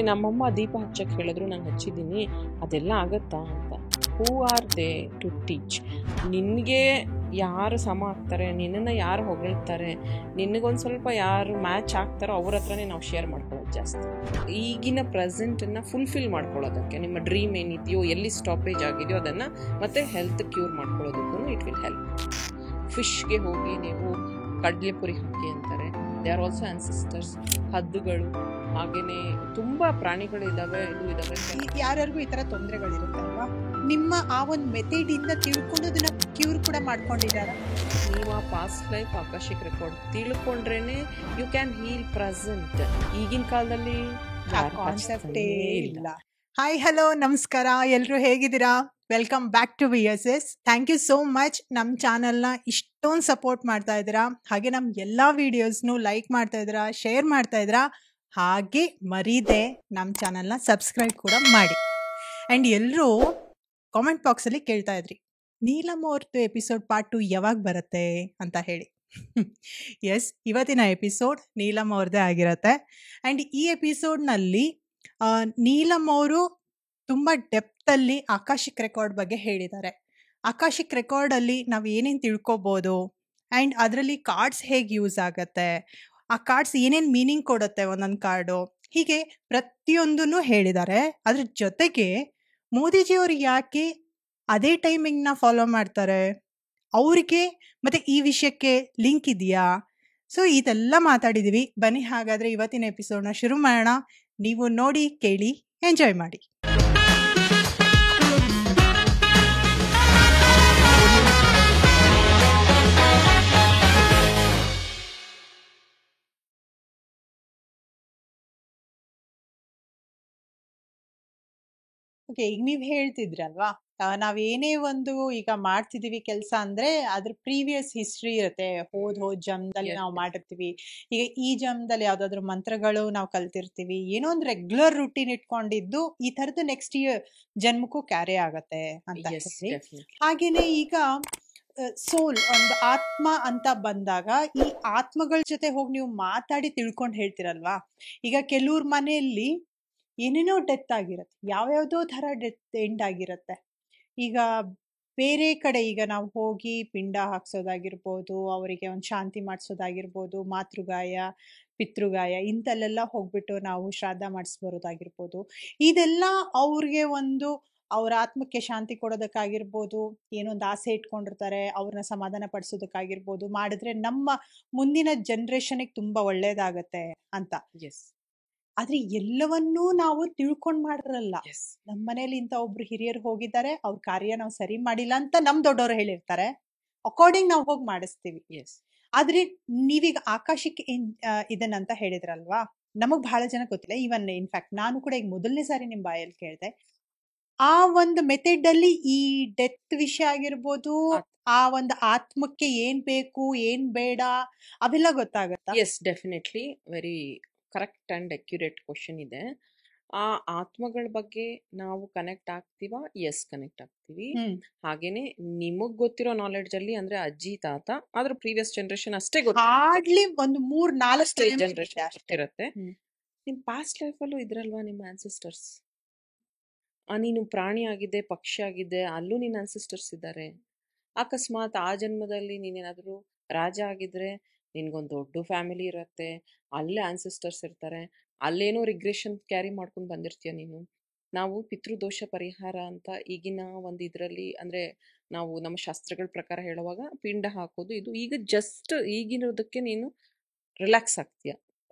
ನಮ್ಮಮ್ಮ ದೀಪ ಹಚ್ಚಕ್ಕೆ ಹೇಳಿದ್ರು, ನಾನು ಹಚ್ಚಿದ್ದೀನಿ, ಅದೆಲ್ಲ ಆಗತ್ತಾ ಅಂತ. Who are they to teach? ನಿನಗೆ ಯಾರು ಸಮ ಆಗ್ತಾರೆ, ನಿನ್ನನ್ನು ಯಾರು ಹೊಗಳ್ತಾರೆ, ನಿನಗೊಂದು ಸ್ವಲ್ಪ ಯಾರು ಮ್ಯಾಚ್ ಆಗ್ತಾರೋ ಅವ್ರ ಹತ್ರನೇ ನಾವು ಶೇರ್ ಮಾಡ್ಕೊಳ್ಳೋದು ಜಾಸ್ತಿ. ಈಗಿನ ಪ್ರೆಸೆಂಟನ್ನು ಫುಲ್ಫಿಲ್ ಮಾಡ್ಕೊಳ್ಳೋದಕ್ಕೆ, ನಿಮ್ಮ ಡ್ರೀಮ್ ಏನಿದೆಯೋ, ಎಲ್ಲಿ ಸ್ಟಾಪೇಜ್ ಆಗಿದೆಯೋ ಅದನ್ನು ಮತ್ತೆ ಹೆಲ್ತ್ ಕ್ಯೂರ್ ಮಾಡ್ಕೊಳ್ಳೋದಕ್ಕೂ ಇಟ್ ವಿಲ್ ಹೆಲ್ಪ್. ಫಿಶ್ಗೆ ಹೋಗಿ ನೀವು ಕಡಲೆಪುರಿ ಹಾಕಿ ಅಂತಾರೆ, ದೇ ಆರ್ ಆಲ್ಸೋ ಆನ್ಸಿಸ್ಟರ್ಸ್. ಹದ್ದುಗಳು, ಹಾಗೇನೆ ತುಂಬಾ ಪ್ರಾಣಿಗಳು ಇದಾವೆ, ಇದಾವೆ. ಯಾರ್ಯಾರಿಗೂ ಈ ತರ ತೊಂದರೆಗಳಿರುತ್ತಲ್ವಾ, ನಿಮ್ಮ ಆ ಒಂದು ಮೆಥಡ್ ಇಂದ ತಿಳ್ಕೊಂಡು ಅದನ್ನ ಕ್ಯೂರ್ ಕೂಡ ಮಾಡ್ಕೊಂಡಿದ್ದಾರೆ. ನೀವು ಆ ಪಾಸ್ಟ್ ಲೈಫ್ ಆಕಾಶಿಕ್ ರೆಕಾರ್ಡ್ ತಿಳ್ಕೊಂಡ್ರೇನೆ ಯು ಕ್ಯಾನ್ ಹೀಲ್ ಪ್ರೆಸೆಂಟ್. ಈಗಿನ ಕಾಲದಲ್ಲಿ ಕಾನ್ಸೆಪ್ಟೇ ಇಲ್ಲ. ಹಾಯ್ ಹಲೋ ನಮಸ್ಕಾರ, ಎಲ್ರು ಹೇಗಿದ್ದೀರಾ? Welcome back to VSS. Thank you so much ನಮ್ಮ ಚಾನಲ್ನ ಇಷ್ಟೊಂದು ಸಪೋರ್ಟ್ ಮಾಡ್ತಾ ಇದ್ದೀರಾ, ಹಾಗೆ ನಮ್ಮ ಎಲ್ಲ ವಿಡಿಯೋಸ್ನು ಲೈಕ್ ಮಾಡ್ತಾ ಇದ್ದೀರಾ, ಶೇರ್ ಮಾಡ್ತಾ ಇದ್ದೀರಾ, ಹಾಗೆ ಮರೀದೆ ನಮ್ಮ ಚಾನಲ್ನ ಸಬ್ಸ್ಕ್ರೈಬ್ ಕೂಡ ಮಾಡಿ. ಆ್ಯಂಡ್ ಎಲ್ಲರೂ ಕಾಮೆಂಟ್ ಬಾಕ್ಸಲ್ಲಿ ಕೇಳ್ತಾ ಇದ್ರಿ, ನೀಲಮ್ ಅವ್ರದ್ದು ಎಪಿಸೋಡ್ ಪಾರ್ಟ್ 2 ಯಾವಾಗ ಬರುತ್ತೆ ಅಂತ ಹೇಳಿ. ಎಸ್, ಇವತ್ತಿನ ಎಪಿಸೋಡ್ ನೀಲಮ್ ಅವ್ರದ್ದೇ ಆಗಿರುತ್ತೆ. ಆ್ಯಂಡ್ ಈ ಎಪಿಸೋಡ್ನಲ್ಲಿ ನೀಲಮ್ ಅವರು ತುಂಬ ಡೆಪ್ತಲ್ಲಿ ಆಕಾಶಿಕ್ ರೆಕಾರ್ಡ್ ಬಗ್ಗೆ ಹೇಳಿದ್ದಾರೆ. ಆಕಾಶಿಕ್ ರೆಕಾರ್ಡಲ್ಲಿ ನಾವು ಏನೇನು ತಿಳ್ಕೊಬೋದು, ಆ್ಯಂಡ್ ಅದರಲ್ಲಿ ಕಾರ್ಡ್ಸ್ ಹೇಗೆ ಯೂಸ್ ಆಗುತ್ತೆ, ಆ ಕಾರ್ಡ್ಸ್ ಏನೇನು ಮೀನಿಂಗ್ ಕೊಡುತ್ತೆ ಒಂದೊಂದು ಕಾರ್ಡು, ಹೀಗೆ ಪ್ರತಿಯೊಂದನ್ನು ಹೇಳಿದ್ದಾರೆ. ಅದ್ರ ಜೊತೆಗೆ ಮೋದಿಜಿಯವರು ಯಾಕೆ ಅದೇ ಟೈಮಿಂಗ್ನ ಫಾಲೋ ಮಾಡ್ತಾರೆ, ಅವ್ರಿಗೆ ಮತ್ತು ಈ ವಿಷಯಕ್ಕೆ ಲಿಂಕ್ ಇದೆಯಾ? ಸೊ ಇದೆಲ್ಲ ಮಾತಾಡಿದ್ದೀವಿ. ಬನ್ನಿ ಹಾಗಾದರೆ ಇವತ್ತಿನ ಎಪಿಸೋಡ್ನ ಶುರು ಮಾಡೋಣ. ನೀವು ನೋಡಿ, ಕೇಳಿ, ಎಂಜಾಯ್ ಮಾಡಿ. ಓಕೆ, ಈಗ ನೀವು ಹೇಳ್ತಿದ್ರಲ್ವಾ, ನಾವೇನೇ ಒಂದು ಈಗ ಮಾಡ್ತಿದೀವಿ ಕೆಲಸ ಅಂದ್ರೆ ಅದ್ರ ಪ್ರೀವಿಯಸ್ ಹಿಸ್ಟ್ರಿ ಇರುತ್ತೆ. ಹೋದ್ ಜನ್ಮದಲ್ಲಿ ನಾವು ಮಾಡಿರ್ತೀವಿ. ಈಗ ಈ ಜನ್ಮದಲ್ಲಿ ಯಾವ್ದಾದ್ರು ಮಂತ್ರಗಳು ನಾವು ಕಲ್ತಿರ್ತೀವಿ, ಏನೋ ಒಂದು ರೆಗ್ಯುಲರ್ ರೂಟೀನ್ ಇಟ್ಕೊಂಡಿದ್ದು ಈ ತರದ್ದು ನೆಕ್ಸ್ಟ್ ಜನ್ಮಕ್ಕೂ ಕ್ಯಾರಿ ಆಗತ್ತೆ ಅಂತ ಹೇಳಿ. ಹಾಗೇನೆ ಈಗ ಸೋಲ್, ಒಂದು ಆತ್ಮ ಅಂತ ಬಂದಾಗ ಈ ಆತ್ಮಗಳ ಜೊತೆ ಹೋಗಿ ನೀವು ಮಾತಾಡಿ ತಿಳ್ಕೊಂಡು ಹೇಳ್ತಿರಲ್ವಾ. ಈಗ ಕೆಲವ್ರ ಮನೆಯಲ್ಲಿ ಏನೇನೋ ಡೆತ್ ಆಗಿರುತ್ತೆ, ಯಾವ್ಯಾವುದೋ ಥರ ಡೆತ್ ಎಂಡ್ ಆಗಿರುತ್ತೆ. ಈಗ ಬೇರೆ ಕಡೆ ಈಗ ನಾವು ಹೋಗಿ ಪಿಂಡ ಹಾಕ್ಸೋದಾಗಿರ್ಬೋದು, ಅವರಿಗೆ ಒಂದು ಶಾಂತಿ ಮಾಡಿಸೋದಾಗಿರ್ಬೋದು, ಮಾತೃಗಾಯ ಪಿತೃಗಾಯ ಇಂಥಲ್ಲೆಲ್ಲ ಹೋಗ್ಬಿಟ್ಟು ನಾವು ಶ್ರಾದ್ದ ಮಾಡಿಸ್ಬರೋದಾಗಿರ್ಬೋದು, ಇದೆಲ್ಲ ಅವ್ರಿಗೆ ಒಂದು ಅವ್ರ ಆತ್ಮಕ್ಕೆ ಶಾಂತಿ ಕೊಡೋದಕ್ಕಾಗಿರ್ಬೋದು, ಏನೊಂದು ಆಸೆ ಇಟ್ಕೊಂಡಿರ್ತಾರೆ ಅವ್ರನ್ನ ಸಮಾಧಾನ ಪಡಿಸೋದಕ್ಕಾಗಿರ್ಬೋದು ಮಾಡಿದ್ರೆ ನಮ್ಮ ಮುಂದಿನ ಜನ್ರೇಷನ್ಗೆ ತುಂಬಾ ಒಳ್ಳೇದಾಗತ್ತೆ ಅಂತ. ಆದ್ರೆ ಎಲ್ಲವನ್ನೂ ನಾವು ತಿಳ್ಕೊಂಡ್ ಮಾಡಿರಲ್ಲ. ನಮ್ಮ ಮನೇಲಿ ಇಂತ ಒಬ್ರು ಹಿರಿಯರು ಹೋಗಿದ್ದಾರೆ, ಅವ್ರ ಕಾರ್ಯ ನಾವು ಸರಿ ಮಾಡಿಲ್ಲ ಅಂತ ನಮ್ ದೊಡ್ಡವರು ಹೇಳಿರ್ತಾರೆ, ಅಕಾರ್ಡಿಂಗ್ ನಾವು ಹೋಗಿ ಮಾಡಿಸ್ತೀವಿ. ಆದ್ರೆ ನೀವೀಗ ಆಕಾಶಕ್ಕೆ ಇದನ್ನಂತ ಹೇಳಿದ್ರಲ್ವಾ, ನಮಗ್ ಬಹಳ ಜನ ಗೊತ್ತಿಲ್ಲ. ಇವನ್ ಇನ್ಫ್ಯಾಕ್ಟ್ ನಾನು ಕೂಡ ಈಗ ಮೊದಲನೇ ಸಾರಿ ನಿಮ್ ಬಾಯಲ್ಲಿ ಕೇಳಿದೆ. ಆ ಒಂದು ಮೆಥಡ್ ಅಲ್ಲಿ ಈ ಡೆತ್ ವಿಷಯ ಆಗಿರ್ಬೋದು, ಆ ಒಂದು ಆತ್ಮಕ್ಕೆ ಏನ್ ಬೇಕು ಏನ್ ಬೇಡ ಅವೆಲ್ಲ ಗೊತ್ತಾಗತ್ತಾ? Yes, definitely very correct and accurate question ಇದೆ. ಆ ಆತ್ಮಗಳ ಬಗ್ಗೆ ನಾವು ಕನೆಕ್ಟ್ ಆಗ್ತೀವಾ? ಎಸ್, ಕನೆಕ್ಟ್ ಆಗ್ತೀವಿ. ಹಾಗೇನೆ ನಿಮಗ್ ಗೊತ್ತಿರೋ ನಾಲೆಡ್ಜ್ ಅಲ್ಲಿ ಅಂದ್ರೆ ಅಜ್ಜಿ ತಾತ, ಆದ್ರೆ ಪ್ರೀವಿಯಸ್ ಜನರೇಷನ್ ಅಷ್ಟೇ ಹಾರ್ಡ್ಲಿ ಒಂದು 3-4 ಜನರೇಷನ್ ಅಷ್ಟಿರುತ್ತೆ. ನಿಮ್ ಪಾಸ್ಟ್ ಲೈಫ್ ಅಲ್ಲೂ ಇದ್ರಲ್ವಾ ನಿಮ್ಮ ಆನ್ಸಿಸ್ಟರ್ಸ್. ನೀನು ಪ್ರಾಣಿ ಆಗಿದ್ದೆ, ಪಕ್ಷಿ ಆಗಿದ್ದೆ, ಅಲ್ಲೂ ನಿನ್ನ ಆನ್ಸಿಸ್ಟರ್ಸ್ ಇದ್ದಾರೆ. ಅಕಸ್ಮಾತ್ ಆ ಜನ್ಮದಲ್ಲಿ ನೀನೇನಾದರೂ ರಾಜ ಆಗಿದ್ರೆ ನಿನ್ಗೊಂದು ದೊಡ್ಡ ಫ್ಯಾಮಿಲಿ ಇರುತ್ತೆ, ಅಲ್ಲೇ ಆನ್ಸಿಸ್ಟರ್ಸ್ ಇರ್ತಾರೆ, ಅಲ್ಲೇನೋ ರಿಗ್ರೆಷನ್ ಕ್ಯಾರಿ ಮಾಡ್ಕೊಂಡು ಬಂದಿರ್ತೀಯ ನೀನು. ನಾವು ಪಿತೃದೋಷ ಪರಿಹಾರ ಅಂತ ಈಗಿನ ಒಂದು ಇದರಲ್ಲಿ ಅಂದರೆ ನಾವು ನಮ್ಮ ಶಾಸ್ತ್ರಗಳ ಪ್ರಕಾರ ಹೇಳುವಾಗ ಪಿಂಡ ಹಾಕೋದು, ಇದು ಈಗ ಜಸ್ಟ್ ಈಗಿನದಕ್ಕೆ ನೀನು ರಿಲ್ಯಾಕ್ಸ್ ಆಗ್ತೀಯ,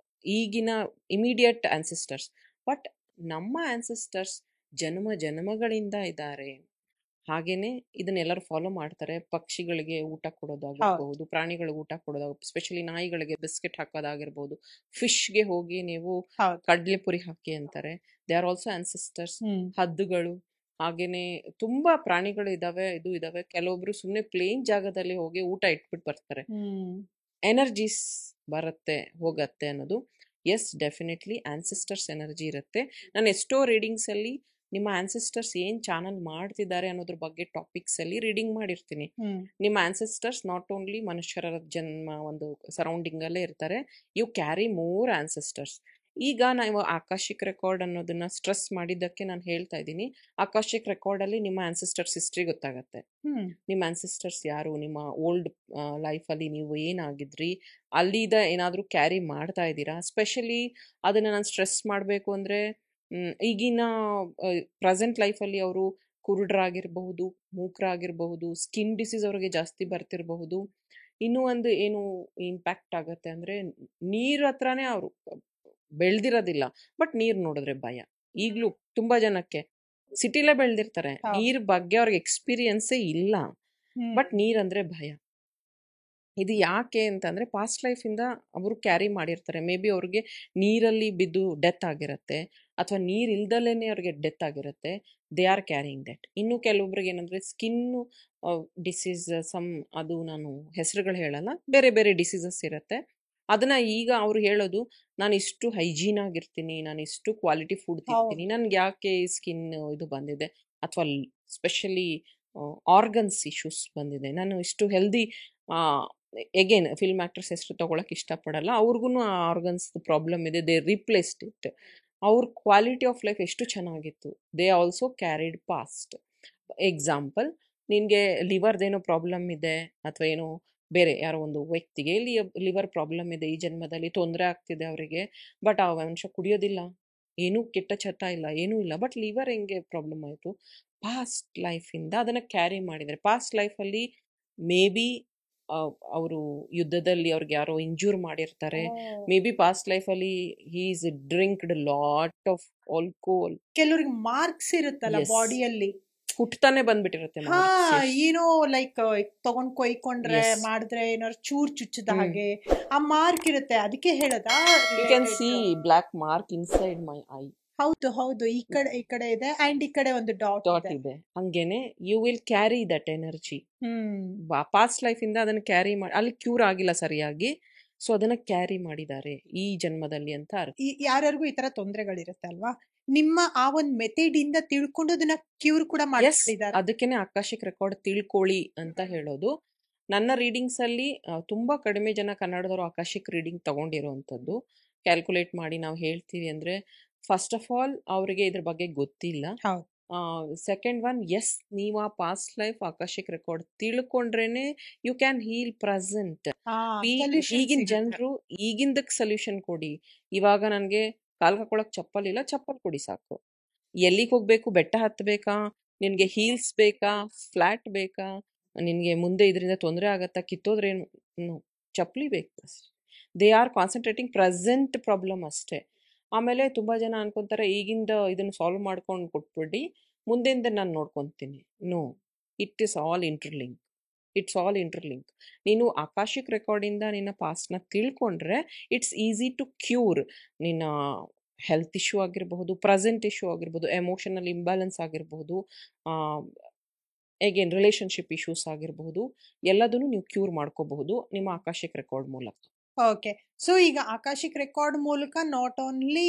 ಈಗಿನ ಇಮಿಡಿಯೇಟ್ ಆನ್ಸಿಸ್ಟರ್ಸ್. ಬಟ್ ನಮ್ಮ ಆನ್ಸಿಸ್ಟರ್ಸ್ ಜನ್ಮಗಳಿಂದ ಇದ್ದಾರೆ. ಹಾಗೇನೆ ಇದನ್ನೆಲ್ಲರೂ ಫಾಲೋ ಮಾಡ್ತಾರೆ. ಪಕ್ಷಿಗಳಿಗೆ ಊಟ ಕೊಡೋದಾಗಿರ್ಬಹುದು, ಪ್ರಾಣಿಗಳಿಗೆ ಊಟ ಕೊಡೋದಾಗಿರ್ಬೋದು, ಸ್ಪೆಷಲಿ ನಾಯಿಗಳಿಗೆ ಬಿಸ್ಕೆಟ್ ಹಾಕೋದಾಗಿರ್ಬೋದು, ಫಿಶ್ಗೆ ಹೋಗಿ ನೀವು ಕಡಲೆಪುರಿ ಹಾಕಿ ಅಂತಾರೆ, ದೇ ಆರ್ ಆಲ್ಸೋ ಆನ್ಸಿಸ್ಟರ್ಸ್. ಹದ್ದುಗಳು, ಹಾಗೇನೆ ತುಂಬಾ ಪ್ರಾಣಿಗಳು ಇದಾವೆ, ಇದಾವೆ. ಕೆಲವೊಬ್ರು ಸುಮ್ಮನೆ ಪ್ಲೇನ್ ಜಾಗದಲ್ಲಿ ಹೋಗಿ ಊಟ ಇಟ್ಬಿಟ್ಟು ಬರ್ತಾರೆ. ಎನರ್ಜೀಸ್ ಬರುತ್ತೆ ಹೋಗತ್ತೆ ಅನ್ನೋದು. ಎಸ್, ಡೆಫಿನೆಟ್ಲಿ ಆನ್ಸಿಸ್ಟರ್ಸ್ ಎನರ್ಜಿ ಇರುತ್ತೆ. ನಾನು ಎಷ್ಟೋ ರೀಡಿಂಗ್ಸ್ ಅಲ್ಲಿ ನಿಮ್ಮ ಆನ್ಸಿಸ್ಟರ್ಸ್ ಏನ್ ಚಾನಲ್ ಮಾಡ್ತಿದ್ದಾರೆ ಅನ್ನೋದ್ರ ಬಗ್ಗೆ ಟಾಪಿಕ್ಸ್ ಅಲ್ಲಿ ರೀಡಿಂಗ್ ಮಾಡಿರ್ತೀನಿ. ನಿಮ್ಮ ಆನ್ಸಿಸ್ಟರ್ಸ್ ನಾಟ್ ಓನ್ಲಿ ಮನುಷ್ಯರ ಜನ್ಮ ಒಂದು ಸರೌಂಡಿಂಗ್ ಅಲ್ಲೇ ಇರ್ತಾರೆ, ಯು ಕ್ಯಾರಿ ಮೋರ್ ಆನ್ಸಿಸ್ಟರ್ಸ್. ಈಗ ನಾವು ಆಕಾಶಿಕ್ ರೆಕಾರ್ಡ್ ಅನ್ನೋದನ್ನ ಸ್ಟ್ರೆಸ್ ಮಾಡಿದ್ದಕ್ಕೆ ನಾನು ಹೇಳ್ತಾ ಇದ್ದೀನಿ. ಆಕಾಶಿಕ್ ರೆಕಾರ್ಡಲ್ಲಿ ನಿಮ್ಮ ಆನ್ಸಿಸ್ಟರ್ಸ್ ಹಿಸ್ಟ್ರಿ ಗೊತ್ತಾಗತ್ತೆ. ನಿಮ್ಮ ಆನ್ಸಿಸ್ಟರ್ಸ್ ಯಾರು, ನಿಮ್ಮ ಓಲ್ಡ್ ಲೈಫಲ್ಲಿ ನೀವು ಏನಾಗಿದ್ರಿ, ಅಲ್ಲಿದ ಏನಾದರೂ ಕ್ಯಾರಿ ಮಾಡ್ತಾ ಇದ್ದೀರಾ. ಸ್ಪೆಷಲಿ ಅದನ್ನು ನಾನು ಸ್ಟ್ರೆಸ್ ಮಾಡಬೇಕು ಅಂದರೆ, ಈಗಿನ ಪ್ರೆಸೆಂಟ್ ಲೈಫಲ್ಲಿ ಅವರು ಕುರುಡ್ರಾಗಿರಬಹುದು, ಮೂಕರಾಗಿರಬಹುದು, ಸ್ಕಿನ್ ಡಿಸೀಸ್ ಅವ್ರಿಗೆ ಜಾಸ್ತಿ ಬರ್ತಿರಬಹುದು. ಇನ್ನೂ ಒಂದು ಏನು ಇಂಪ್ಯಾಕ್ಟ್ ಆಗುತ್ತೆ ಅಂದರೆ, ನೀರ್ ಹತ್ರನೇ ಅವರು ಬೆಳೆದಿರೋದಿಲ್ಲ, ಬಟ್ ನೀರು ನೋಡಿದ್ರೆ ಭಯ. ಈಗಲೂ ತುಂಬ ಜನಕ್ಕೆ ಸಿಟಿಲೇ ಬೆಳೆದಿರ್ತಾರೆ, ನೀರ್ ಬಗ್ಗೆ ಅವ್ರಿಗೆ ಎಕ್ಸ್ಪೀರಿಯನ್ಸೇ ಇಲ್ಲ, ಬಟ್ ನೀರಂದ್ರೆ ಭಯ. ಇದು ಯಾಕೆ ಅಂತಂದರೆ ಪಾಸ್ಟ್ ಲೈಫಿಂದ ಅವರು ಕ್ಯಾರಿ ಮಾಡಿರ್ತಾರೆ. ಮೇ ಬಿ ಅವ್ರಿಗೆ ನೀರಲ್ಲಿ ಬಿದ್ದು ಡೆತ್ ಆಗಿರುತ್ತೆ, ಅಥವಾ ನೀರು ಇಲ್ದಲೇ ಅವ್ರಿಗೆ ಡೆತ್ ಆಗಿರುತ್ತೆ. They are caring that. ಇನ್ನು ಕೆಲವೊಬ್ರಿಗೆ ಏನಂದರೆ ಸ್ಕಿನ್ನು ಡಿಸೀಸ್ ಅದು ನಾನು ಹೆಸರುಗಳು ಹೇಳಲ್ಲ, ಬೇರೆ ಬೇರೆ ಡಿಸೀಸಸ್ ಇರುತ್ತೆ. ಅದನ್ನು ಈಗ ಅವ್ರು ಹೇಳೋದು, ನಾನು ಇಷ್ಟು ಹೈಜೀನ್ ಆಗಿರ್ತೀನಿ, ನಾನು ಇಷ್ಟು ಕ್ವಾಲಿಟಿ ಫುಡ್ ತಿಂತೀನಿ, ನನ್ಗೆ ಯಾಕೆ ಸ್ಕಿನ್ ಇದು ಬಂದಿದೆ, ಅಥವಾ ಸ್ಪೆಷಲಿ ಆರ್ಗನ್ಸ್ ಇಶ್ಯೂಸ್ ಬಂದಿದೆ, ನಾನು ಇಷ್ಟು ಹೆಲ್ದಿ. ಎಗೇನ್ ಫಿಲ್ಮ್ ಆ್ಯಕ್ಟರ್ಸ್ ಹೆಸರು ತೊಗೊಳಕ್ಕೆ ಇಷ್ಟಪಡಲ್ಲ, ಅವ್ರಿಗೂ ಆ ಆರ್ಗನ್ಸ್ ಪ್ರಾಬ್ಲಮ್ ಇದೆ, ದೇ ರಿಪ್ಲೇಸ್ಡ್ ಇಟ್. ಅವ್ರ ಕ್ವಾಲಿಟಿ ಆಫ್ ಲೈಫ್ ಎಷ್ಟು ಚೆನ್ನಾಗಿತ್ತು, they also carried past. Example, ನಿನಗೆ ಲಿವರ್ದೇನೋ ಪ್ರಾಬ್ಲಮ್ ಇದೆ, ಅಥವಾ ಏನೋ ಬೇರೆ ಯಾರೋ ಒಂದು ವ್ಯಕ್ತಿಗೆ ಲಿವರ್ ಪ್ರಾಬ್ಲಮ್ ಇದೆ, ಈ ಜನ್ಮದಲ್ಲಿ ತೊಂದರೆ ಆಗ್ತಿದೆ ಅವರಿಗೆ, ಬಟ್ ಆ ಮನುಷ್ಯ ಕುಡಿಯೋದಿಲ್ಲ, ಏನೂ ಕೆಟ್ಟ ಚಟ ಇಲ್ಲ, ಏನೂ ಇಲ್ಲ, ಬಟ್ ಲಿವರ್ ಹೆಂಗೆ ಪ್ರಾಬ್ಲಮ್ ಆಯಿತು, ಪಾಸ್ಟ್ ಲೈಫಿಂದ ಅದನ್ನು ಕ್ಯಾರಿ ಮಾಡಿದ್ದಾರೆ. ಪಾಸ್ಟ್ ಲೈಫಲ್ಲಿ ಮೇ ಬಿ ಅವರು ಯುದ್ಧದಲ್ಲಿ ಅವ್ರಿಗೆ ಯಾರೋ ಇಂಜೂರ್ ಮಾಡಿರ್ತಾರೆ, ಮೇ ಬಿ ಪಾಸ್ಟ್ ಲೈಫಲ್ಲಿ he is drinked lot of alcohol. ಕೆಲವ್ರಿಗೆ ಮಾರ್ಕ್ಸ್ ಇರುತ್ತಲ್ಲ ಬಾಡಿಯಲ್ಲಿ, ಹುಟ್ಟತಾನೆ ಬಂದ್ಬಿಟ್ಟಿರುತ್ತೆ, ಏನೋ ಲೈಕ್ ತಗೊಂಡ್ ಕೊಯ್ಕೊಂಡ್ರೆ ಮಾಡಿದ್ರೆ ಏನಾದ್ರು ಚೂರ್ ಚುಚ್ಚದ ಹಾಗೆ ಆ ಮಾರ್ಕ್ ಇರುತ್ತೆ. ಅದಕ್ಕೆ ಹೇಳದ you can see black mark inside my eye. ಹೌದು ಹೌದು, ಈ ಕಡೆ ಇದೆ ಅಂಡ್ ಈ ಕಡೆ ಒಂದು ಡಾಟ್ ಇದೆ. ಹಂಗೇನೆ you will carry that energy. Past life ಇಂದ ಅದನ್ನ ಕ್ಯಾರಿ ಮಾಡಿ, ಅಲ್ಲಿ ಕ್ಯೂರ್ ಆಗಿಲ್ಲ ಸರಿಯಾಗಿ, ಸೊ ಅದನ್ನ ಕ್ಯಾರಿ ಮಾಡಿದ್ದಾರೆ ಈ ಜನ್ಮದಲ್ಲಿ ಅಂತ. ಯಾರ್ಯಾರಿಗೂ ಈ ತರ ತೊಂದರೆಗಳಿರುತ್ತೆ ಅಲ್ವಾ, ನಿಮ್ಮ ಆ ಒಂದು ಮೆಥಡ್ ಇಂದ ತಿಳ್ಕೊಂಡು ಅದನ್ನ ಕ್ಯೂರ್ ಕೂಡ ಮಾಡಿದ್ದಾರೆ. ಅದಕ್ಕೇನೆ ಆಕಾಶಿಕ್ ರೆಕಾರ್ಡ್ ತಿಳ್ಕೊಳ್ಳಿ ಅಂತ ಹೇಳೋದು. ನನ್ನ ರೀಡಿಂಗ್ಸ್ ಅಲ್ಲಿ ತುಂಬಾ ಕಡಿಮೆ ಜನ ಕನ್ನಡದವರು ಆಕಾಶಿಕ್ ರೀಡಿಂಗ್ ತಗೊಂಡಿರುವಂತದ್ದು. ಕ್ಯಾಲ್ಕುಲೇಟ್ ಮಾಡಿ ನಾವು ಹೇಳ್ತೀವಿ ಅಂದ್ರೆ, ಫಸ್ಟ್ ಆಫ್ ಆಲ್ ಅವರಿಗೆ ಇದ್ರ ಬಗ್ಗೆ ಗೊತ್ತಿಲ್ಲ. ಸೆಕೆಂಡ್ ಒನ್, ಎಸ್, ನೀವು ಆ ಪಾಸ್ಟ್ ಲೈಫ್ ಆಕಾಶಿಕ್ ರೆಕಾರ್ಡ್ ತಿಳ್ಕೊಂಡ್ರೇನೆ ಯು ಕ್ಯಾನ್ ಹೀಲ್ ಪ್ರೆಸೆಂಟ್. ಈಗಿನ ಜನರು ಈಗಿಂದಕ್ಕೆ ಸೊಲ್ಯೂಷನ್ ಕೊಡಿ. ಇವಾಗ ನನಗೆ ಕಾಲ್ ಹಾಕೊಳಕ್ ಚಪ್ಪಲ್ ಇಲ್ಲ, ಚಪ್ಪಲ್ ಕೊಡಿ ಸಾಕು. ಎಲ್ಲಿಗೆ ಹೋಗ್ಬೇಕು, ಬೆಟ್ಟ ಹತ್ತಬೇಕಾ, ನಿನಗೆ ಹೀಲ್ಸ್ ಬೇಕಾ, ಫ್ಲಾಟ್ ಬೇಕಾ, ನಿನಗೆ ಮುಂದೆ ಇದರಿಂದ ತೊಂದರೆ ಆಗತ್ತಾ, ಕಿತ್ತೋದ್ರೇನು, ಚಪ್ಪಲಿ ಬೇಕು. They are concentrating present problem ಅಷ್ಟೇ. ಆಮೇಲೆ ತುಂಬ ಜನ ಅನ್ಕೊಂತಾರೆ ಈಗಿಂದ ಇದನ್ನು ಸಾಲ್ವ್ ಮಾಡ್ಕೊಂಡು ಕೊಟ್ಬಿಡಿ, ಮುಂದೆಯಿಂದ ನಾನು ನೋಡ್ಕೊತೀನಿ. No, it is all interlink. It's all interlink. ನೀನು ಆಕಾಶಿಕ್ ರೆಕಾರ್ಡಿಂದ ನಿನ್ನ ಪಾಸ್ಟ್ನ ತಿಳ್ಕೊಂಡ್ರೆ ಇಟ್ಸ್ ಈಸಿ ಟು ಕ್ಯೂರ್. ನಿನ್ನ ಹೆಲ್ತ್ ಇಶ್ಯೂ ಆಗಿರಬಹುದು, ಪ್ರೆಸೆಂಟ್ ಇಶ್ಯೂ ಆಗಿರ್ಬೋದು, ಎಮೋಷನಲ್ ಇಂಬ್ಯಾಲೆನ್ಸ್ ಆಗಿರಬಹುದು, ಅಗೇನ್ ರಿಲೇಷನ್ಶಿಪ್ ಇಶ್ಯೂಸ್ ಆಗಿರಬಹುದು, ಎಲ್ಲದನ್ನು ನೀವು ಕ್ಯೂರ್ ಮಾಡ್ಕೋಬಹುದು ನಿಮ್ಮ ಆಕಾಶಿಕ್ ರೆಕಾರ್ಡ್ ಮೂಲಕ. ಓಕೆ, ಸೊ ಈಗ ಆಕಾಶಿಕ್ ರೆಕಾರ್ಡ್ ಮೂಲಕ ನಾಟ್ ಓನ್ಲಿ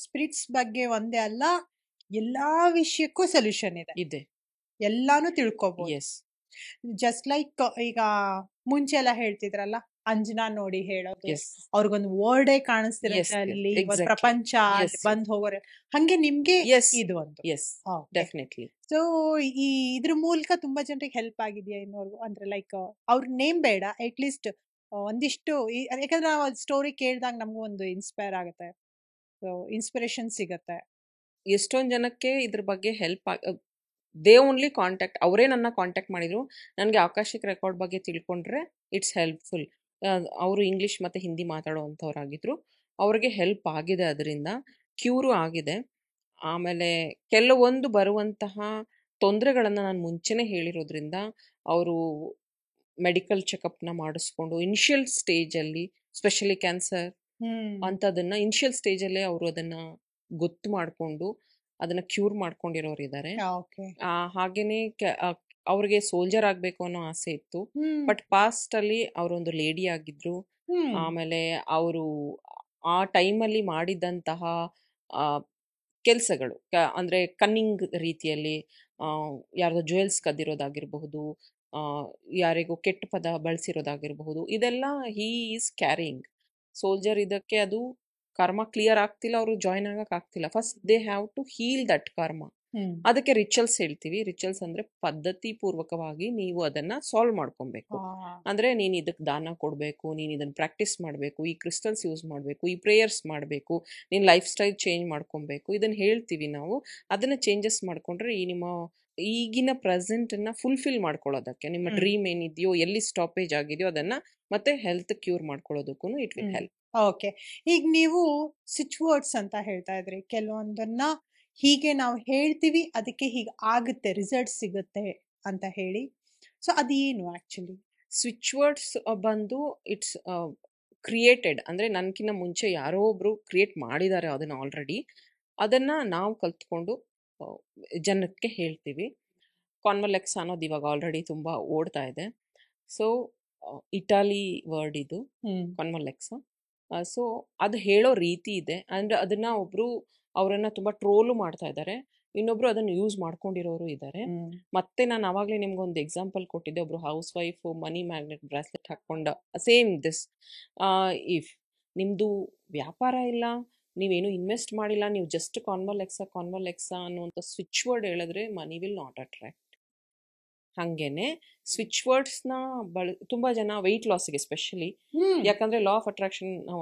ಸ್ಪಿರಿಟ್ಸ್ ಬಗ್ಗೆ ಒಂದೇ ಅಲ್ಲ, ಎಲ್ಲಾ ವಿಷಯಕ್ಕೂ ಸೊಲ್ಯೂಷನ್ ಇದೆ, ಎಲ್ಲಾನು ತಿಳ್ಕೊಬಹುದು. ಜಸ್ಟ್ ಲೈಕ್ ಈಗ ಮುಂಚೆ ಎಲ್ಲ ಹೇಳ್ತಿದ್ರಲ್ಲ, ಅಂಜನಾ ನೋಡಿ ಹೇಳೋದು, ಅವ್ರಿಗೊಂದು ವರ್ಡೇ ಕಾಣಿಸ್ತಿರುತ್ತೆ ಅಲ್ಲಿ, ಪ್ರಪಂಚ ಬಂದ್ ಹೋಗೋರೆ, ಹಂಗೆ ನಿಮ್ಗೆ ಇದು ಒಂದು. ಡೆಫಿನೆಟ್ಲಿ. ಸೊ ಈ ಇದ್ರ ಮೂಲಕ ತುಂಬಾ ಜನರಿಗೆ ಹೆಲ್ಪ್ ಆಗಿದೆಯಾ ಇನ್ನೋರ್ಗು, ಅಂದ್ರೆ ಲೈಕ್ ಅವ್ರ ನೇಮ್ ಬೇಡ, ಅಟ್ ಲೀಸ್ಟ್ ಒಂದಿಷ್ಟು, ಯಾಕಂದ್ರೆ ನಾವು ಸ್ಟೋರಿ ಕೇಳಿದಾಗ ನಮಗೂ ಒಂದು ಇನ್ಸ್ಪೈರ್ ಆಗುತ್ತೆ, ಇನ್ಸ್ಪಿರೇಷನ್ ಸಿಗತ್ತೆ. ಎಷ್ಟೊಂದು ಜನಕ್ಕೆ ಇದ್ರ ಬಗ್ಗೆ ಹೆಲ್ಪ್ ದೇ ಓನ್ಲಿ ಕಾಂಟ್ಯಾಕ್ಟ್, ಅವರೇ ನನ್ನ ಕಾಂಟ್ಯಾಕ್ಟ್ ಮಾಡಿದ್ರು, ನನಗೆ ಆಕಾಶಿಕ್ ರೆಕಾರ್ಡ್ ಬಗ್ಗೆ ತಿಳ್ಕೊಂಡ್ರೆ ಇಟ್ಸ್ ಹೆಲ್ಪ್ಫುಲ್. ಅವರು ಇಂಗ್ಲೀಷ್ ಮತ್ತು ಹಿಂದಿ ಮಾತಾಡುವಂಥವ್ರಾಗಿದ್ರು, ಅವ್ರಿಗೆ ಹೆಲ್ಪ್ ಆಗಿದೆ, ಅದರಿಂದ ಕ್ಯೂರು ಆಗಿದೆ. ಆಮೇಲೆ ಕೆಲವೊಂದು ಬರುವಂತಹ ತೊಂದರೆಗಳನ್ನು ನಾನು ಮುಂಚೆನೇ ಹೇಳಿರೋದ್ರಿಂದ ಅವರು ಮೆಡಿಕಲ್ ಚೆಕಪ್ನ ಮಾಡಿಸ್ಕೊಂಡು ಇನಿಷಿಯಲ್ ಸ್ಟೇಜಲ್ಲಿ, ಸ್ಪೆಷಲಿ ಕ್ಯಾನ್ಸರ್ ಅಂಥದನ್ನು ಇನಿಷಿಯಲ್ ಸ್ಟೇಜಲ್ಲೇ ಅವರು ಅದನ್ನು ಗೊತ್ತು ಮಾಡಿಕೊಂಡು ಅದನ್ನು ಕ್ಯೂರ್ ಮಾಡ್ಕೊಂಡಿರೋರು ಇದ್ದಾರೆ. ಹಾಗೇನೆ ಅವ್ರಿಗೆ ಸೋಲ್ಜರ್ ಆಗಬೇಕು ಅನ್ನೋ ಆಸೆ ಇತ್ತು, ಬಟ್ ಪಾಸ್ಟಲ್ಲಿ ಅವರೊಂದು ಲೇಡಿ ಆಗಿದ್ರು. ಆಮೇಲೆ ಅವರು ಆ ಟೈಮಲ್ಲಿ ಮಾಡಿದಂತಹ ಕೆಲಸಗಳು, ಅಂದರೆ ಕನ್ನಿಂಗ್ ರೀತಿಯಲ್ಲಿ ಯಾರ್ದೋ ಜ್ಯುವೆಲ್ಸ್ ಕದ್ದಿರೋದಾಗಿರಬಹುದು, ಯಾರಿಗೂ ಕೆಟ್ಟ ಪದ ಬಳಸಿರೋದಾಗಿರಬಹುದು, ಇದೆಲ್ಲ ಹೀ ಈಸ್ ಕ್ಯಾರಿಂಗ್. ಸೋಲ್ಜರ್ ಇದಕ್ಕೆ ಅದು ಕರ್ಮ ಕ್ಲಿಯರ್ ಆಗ್ತಿಲ್ಲ, ಅವರು ಜಾಯ್ನ್ ಆಗಕ್ ಆಗ್ತಿಲ್ಲ. First they have to heal that karma. ಅದಕ್ಕೆ ರಿಚುವಲ್ಸ್ ಹೇಳ್ತೀವಿ. ರಿಚುವಲ್ಸ್ ಅಂದ್ರೆ ಪದ್ಧತಿ ಪೂರ್ವಕವಾಗಿ ನೀವು ಅದನ್ನ ಸಾಲ್ವ್ ಮಾಡ್ಕೊಬೇಕು. ಅಂದ್ರೆ ನೀನ್ ಇದಕ್ಕೆ ದಾನ ಕೊಡ್ಬೇಕು, ನೀನ್ ಇದನ್ನ ಪ್ರಾಕ್ಟೀಸ್ ಮಾಡ್ಬೇಕು, ಈ ಕ್ರಿಸ್ಟಲ್ಸ್ ಯೂಸ್ ಮಾಡ್ಬೇಕು, ಈ ಪ್ರೇಯರ್ಸ್ ಮಾಡ್ಬೇಕು, ನೀನ್ ಲೈಫ್ ಸ್ಟೈಲ್ ಚೇಂಜ್ ಮಾಡ್ಕೊಬೇಕು, ಇದನ್ನ ಹೇಳ್ತೀವಿ ನಾವು. ಅದನ್ನ ಚೇಂಜಸ್ ಮಾಡ್ಕೊಂಡ್ರೆ ಈ ನಿಮ್ಮ ಈಗಿನ ಪ್ರೆಸೆಂಟ್ ಅನ್ನ ಫುಲ್ಫಿಲ್ ಮಾಡ್ಕೊಳ್ಳೋದಕ್ಕೆ, ನಿಮ್ಮ ಡ್ರೀಮ್ ಏನಿದೆಯೋ, ಎಲ್ಲಿ ಸ್ಟಾಪೇಜ್ ಆಗಿದೆಯೋ ಅದನ್ನ ಮತ್ತೆ ಹೆಲ್ತ್ ಕ್ಯೂರ್ ಮಾಡ್ಕೊಳ್ಳೋದಕ್ಕೂ ಇಟ್ ವಿಲ್ ಹೆಲ್ಪ್. ಓಕೆ, ಈಗ ನೀವು ಸ್ವಿಚ್ ವರ್ಡ್ಸ್ ಅಂತ ಹೇಳ್ತಾ ಇದ್ರಿ, ಕೆಲವೊಂದನ್ನ ಹೀಗೆ ನಾವು ಹೇಳ್ತೀವಿ ಅದಕ್ಕೆ ಹೀಗೆ ಆಗುತ್ತೆ, ರಿಸಲ್ಟ್ ಸಿಗುತ್ತೆ ಅಂತ ಹೇಳಿ. ಸೊ ಅದೇನು ಆಕ್ಚುಲಿ ಸ್ವಿಚ್ ವರ್ಡ್ಸ್ ಬಂದು ಇಟ್ಸ್ ಕ್ರಿಯೇಟೆಡ್, ಅಂದ್ರೆ ನನ್ಕಿನ್ನ ಮುಂಚೆ ಯಾರೋ ಒಬ್ರು ಕ್ರಿಯೇಟ್ ಮಾಡಿದ್ದಾರೆ ಅದನ್ನ ಆಲ್ರೆಡಿ. ಅದನ್ನ ನಾವು ಕಲ್ತ್ಕೊಂಡು ಜನಕ್ಕೆ ಹೇಳ್ತೀವಿ. ಕಾನ್ವಲೆಕ್ಸ್ ಅನ್ನೋದು ಇವಾಗ ಆಲ್ರೆಡಿ ತುಂಬಾ ಓಡ್ತಾ ಇದೆ. ಸೊ ಇಟಾಲಿ ವರ್ಡ್ ಇದು ಕಾನ್ವಲೆಕ್ಸ್. ಸೊ ಅದು ಹೇಳೋ ರೀತಿ ಇದೆ. ಅಂದ್ರೆ ಅದನ್ನ ಒಬ್ರು ಅವರನ್ನ ತುಂಬಾ ಟ್ರೋಲು ಮಾಡ್ತಾ ಇದ್ದಾರೆ, ಇನ್ನೊಬ್ರು ಅದನ್ನ ಯೂಸ್ ಮಾಡ್ಕೊಂಡಿರೋರು ಇದ್ದಾರೆ. ಮತ್ತೆ ನಾನು ಅವಾಗಲೇ ನಿಮ್ಗೊಂದು ಎಕ್ಸಾಂಪಲ್ ಕೊಟ್ಟಿದ್ದೆ, ಒಬ್ರು house wife money magnet bracelet ಹಾಕೊಂಡ ಸೇಮ್ ದಿಸ್. ಇಫ್ ನಿಮ್ದು ವ್ಯಾಪಾರ ಇಲ್ಲ, ನೀವೇನು ಇನ್ವೆಸ್ಟ್ ಮಾಡಿಲ್ಲ, ನೀವು ಜಸ್ಟ್ ಕಾನ್ವಲೆಕ್ಸಾ ಅನ್ನುವಂಥ ಸ್ವಿಚ್ ವರ್ಡ್ ಹೇಳಿದ್ರೆ ಮನಿ ವಿಲ್ ನಾಟ್ ಅಟ್ರಾಕ್ಟ್. ಹಂಗೇನೆ ಸ್ವಿಚ್ ವರ್ಡ್ಸ್ನ ತುಂಬಾ ಜನ ವೆಯ್ಟ್ ಲಾಸ್ಗೆ ಎಸ್ಪೆಷಲಿ, ಯಾಕಂದ್ರೆ ಲಾ ಆಫ್ ಅಟ್ರಾಕ್ಷನ್ ನಾವು